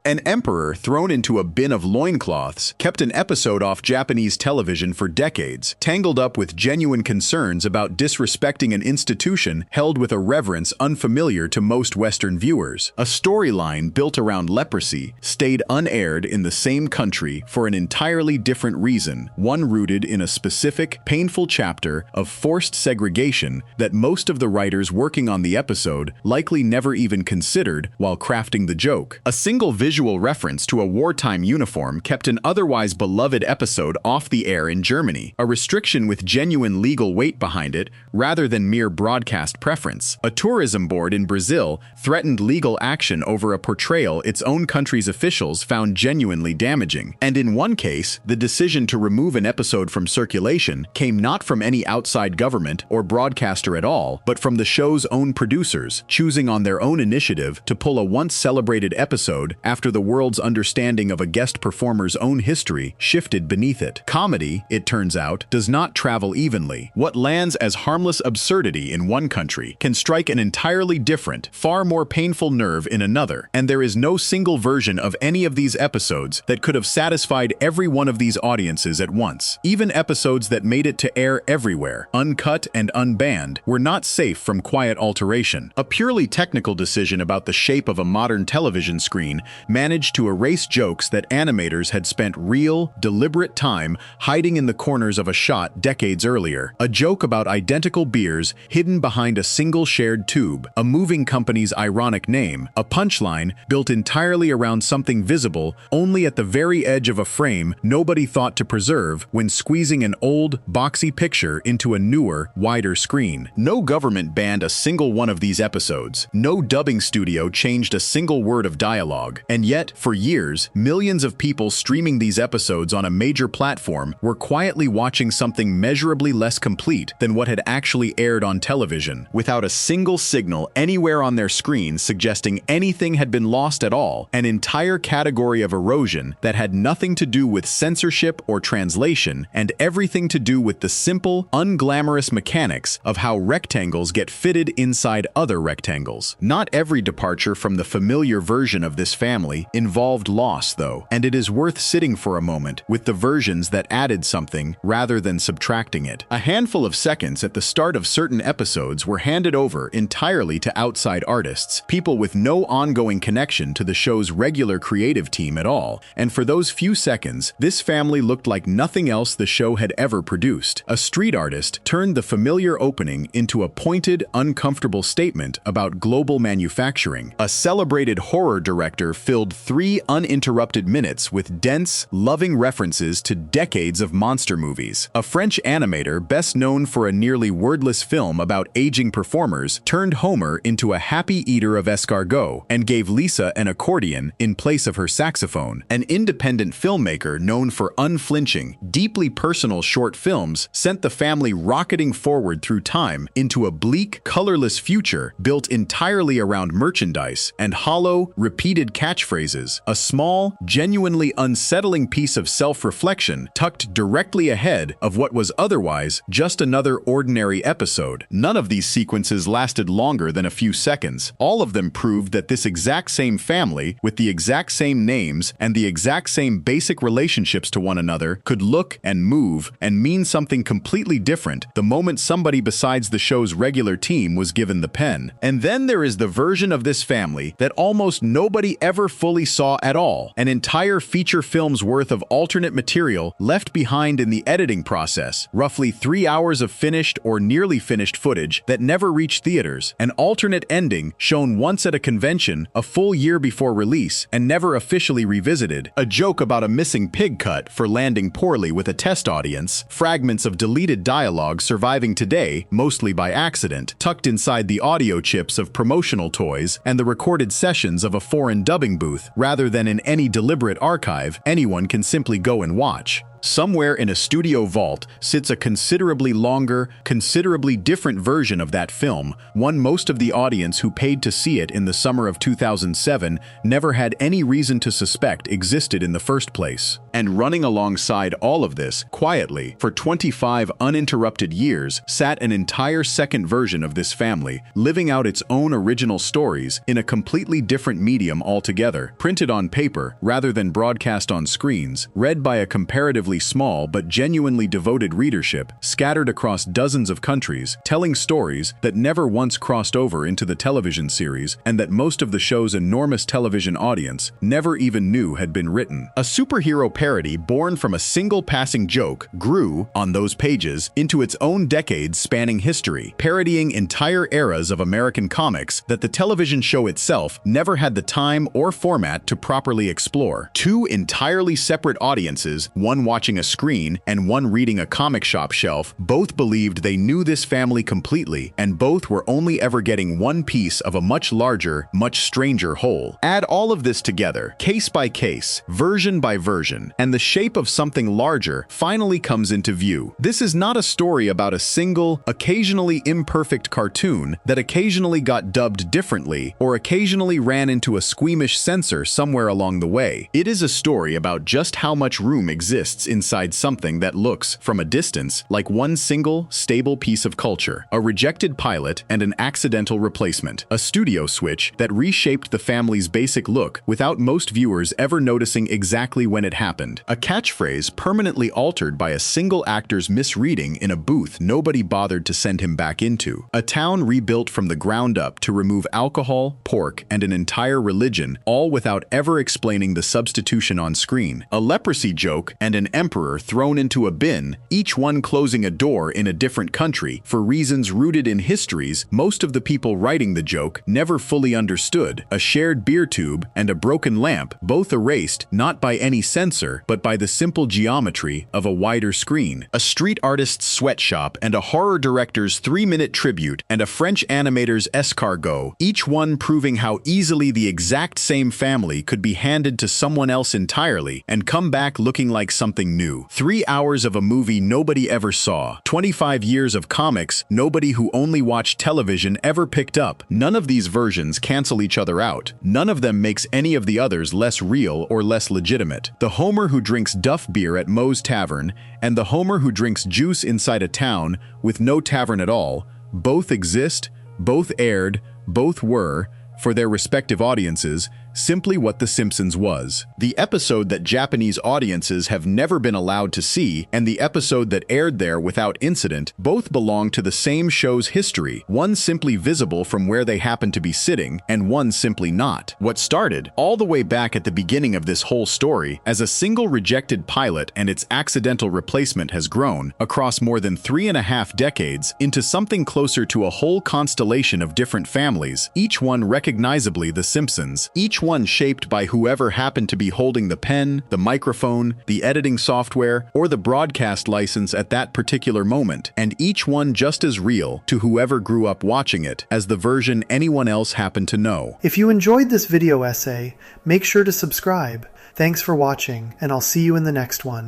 An emperor thrown into a bin of loincloths kept an episode off Japanese television for decades, tangled up with genuine concerns about disrespecting an institution held with a reverence unfamiliar to most Western viewers. A storyline built around leprosy stayed unaired in the same country for an entirely different reason, one rooted in a specific, painful chapter of forced segregation that most of the writers working on the episode likely never even considered while crafting the joke. A single visual reference to a wartime uniform kept an otherwise beloved episode off the air in Germany, a restriction with genuine legal weight behind it rather than mere broadcast preference. A tourism board in Brazil threatened legal action over a portrayal its own country's officials found genuinely damaging. And in one case, the decision to remove an episode from circulation came not from any outside government or broadcaster at all, but from the show's own producers, choosing on their own initiative to pull a once celebrated episode after the world's understanding of a guest performer's own history shifted beneath it. Comedy, it turns out, does not travel evenly. What lands as harmless absurdity in one country can strike an entirely different, far more painful nerve in another, and there is no single version of any of these episodes that could have satisfied every one of these audiences at once. Even episodes that made it to air everywhere, uncut and unbanned, were not safe from quiet alteration. A purely technical decision about the shape of a modern television screen managed to erase jokes that animators had spent real, deliberate time hiding in the corners of a shot decades earlier. A joke about identical beers hidden behind a single shared tube, a moving company's ironic name, a punchline built entirely around something visible only at the very edge of a frame nobody thought to preserve when squeezing an old, boxy picture into a newer, wider screen. No government banned a single one of these episodes. No dubbing studio changed a single word of dialogue. And yet, for years, millions of people streaming these episodes on a major platform were quietly watching something measurably less complete than what had actually aired on television, without a single signal anywhere on their screens suggesting anything had been lost at all, an entire category of erosion that had nothing to do with censorship or translation and everything to do with the simple, unglamorous mechanics of how rectangles get fitted inside other rectangles. Not every departure from the familiar version of this family involved loss, though, and it is worth sitting for a moment with the versions that added something rather than subtracting it. A handful of seconds at the start of certain episodes were handed over entirely to outside artists, people with no ongoing connection to the show's regular creative team at all, and for those few seconds, this family looked like nothing else the show had ever produced. A street artist turned the familiar opening into a pointed, uncomfortable statement about global manufacturing. A celebrated horror director filled 3 uninterrupted minutes with dense, loving references to decades of monster movies. A French animator best known for a nearly wordless film about aging performers turned Homer into a happy eater of escargot and gave Lisa an accordion in place of her saxophone. An independent filmmaker known for unflinching, deeply personal short films sent the family rocketing forward through time into a bleak, colorless future built entirely around merchandise and hollow, repeated catchphrases, a small, genuinely unsettling piece of self-reflection tucked directly ahead of what was otherwise just another ordinary episode. None of these sequences lasted longer than a few seconds. All of them proved that this exact same family, with the exact same names and the exact same basic relationships to one another, could look and move and mean something completely different the moment somebody besides the show's regular team was given the pen. And then there is the version of this family that almost nobody ever fully saw at all, an entire feature film's worth of alternate material left behind in the editing process, roughly 3 hours of finished or nearly finished footage that never reached theaters, an alternate ending shown once at a convention a full year before release and never officially revisited, a joke about a missing pig cut for landing poorly with a test audience, fragments of deleted dialogue surviving today, mostly by accident, tucked inside the audio chips of promotional toys and the recorded sessions of a foreign dubbing booth, rather than in any deliberate archive anyone can simply go and watch. Somewhere in a studio vault sits a considerably longer, considerably different version of that film, one most of the audience who paid to see it in the summer of 2007 never had any reason to suspect existed in the first place. And running alongside all of this, quietly, for 25 uninterrupted years, sat an entire second version of this family, living out its own original stories in a completely different medium altogether, printed on paper rather than broadcast on screens, read by a comparatively small but genuinely devoted readership scattered across dozens of countries, telling stories that never once crossed over into the television series and that most of the show's enormous television audience never even knew had been written. A superhero parody born from a single passing joke grew, on those pages, into its own decades-spanning history, parodying entire eras of American comics that the television show itself never had the time or format to properly explore. 2 entirely separate audiences, one watching a screen and one reading a comic shop shelf, both believed they knew this family completely, and both were only ever getting one piece of a much larger, much stranger whole. Add all of this together, case by case, version by version, and the shape of something larger finally comes into view. This is not a story about a single, occasionally imperfect cartoon that occasionally got dubbed differently or occasionally ran into a squeamish censor somewhere along the way. It is a story about just how much room exists inside something that looks, from a distance, like one single, stable piece of culture, a rejected pilot and an accidental replacement, a studio switch that reshaped the family's basic look without most viewers ever noticing exactly when it happened, a catchphrase permanently altered by a single actor's misreading in a booth nobody bothered to send him back into, a town rebuilt from the ground up to remove alcohol, pork, and an entire religion, all without ever explaining the substitution on screen, a leprosy joke and an emperor thrown into a bin, each one closing a door in a different country for reasons rooted in histories most of the people writing the joke never fully understood, a shared beer tube and a broken lamp, both erased not by any censor but by the simple geometry of a wider screen, a street artist's sweatshop and a horror director's 3-minute tribute and a French animator's escargot, each one proving how easily the exact same family could be handed to someone else entirely and come back looking like something new. 3 hours of a movie nobody ever saw. 25 years of comics nobody who only watched television ever picked up. None of these versions cancel each other out. None of them makes any of the others less real or less legitimate. The Homer who drinks Duff beer at Moe's Tavern and the Homer who drinks juice inside a town with no tavern at all both exist, both aired, both were, for their respective audiences, simply what The Simpsons was. The episode that Japanese audiences have never been allowed to see, and the episode that aired there without incident, both belong to the same show's history, one simply visible from where they happen to be sitting, and one simply not. What started, all the way back at the beginning of this whole story, as a single rejected pilot and its accidental replacement has grown, across more than 3.5 decades, into something closer to a whole constellation of different families, each one recognizably The Simpsons, each one shaped by whoever happened to be holding the pen, the microphone, the editing software, or the broadcast license at that particular moment, and each one just as real to whoever grew up watching it as the version anyone else happened to know. If you enjoyed this video essay, make sure to subscribe. Thanks for watching, and I'll see you in the next one.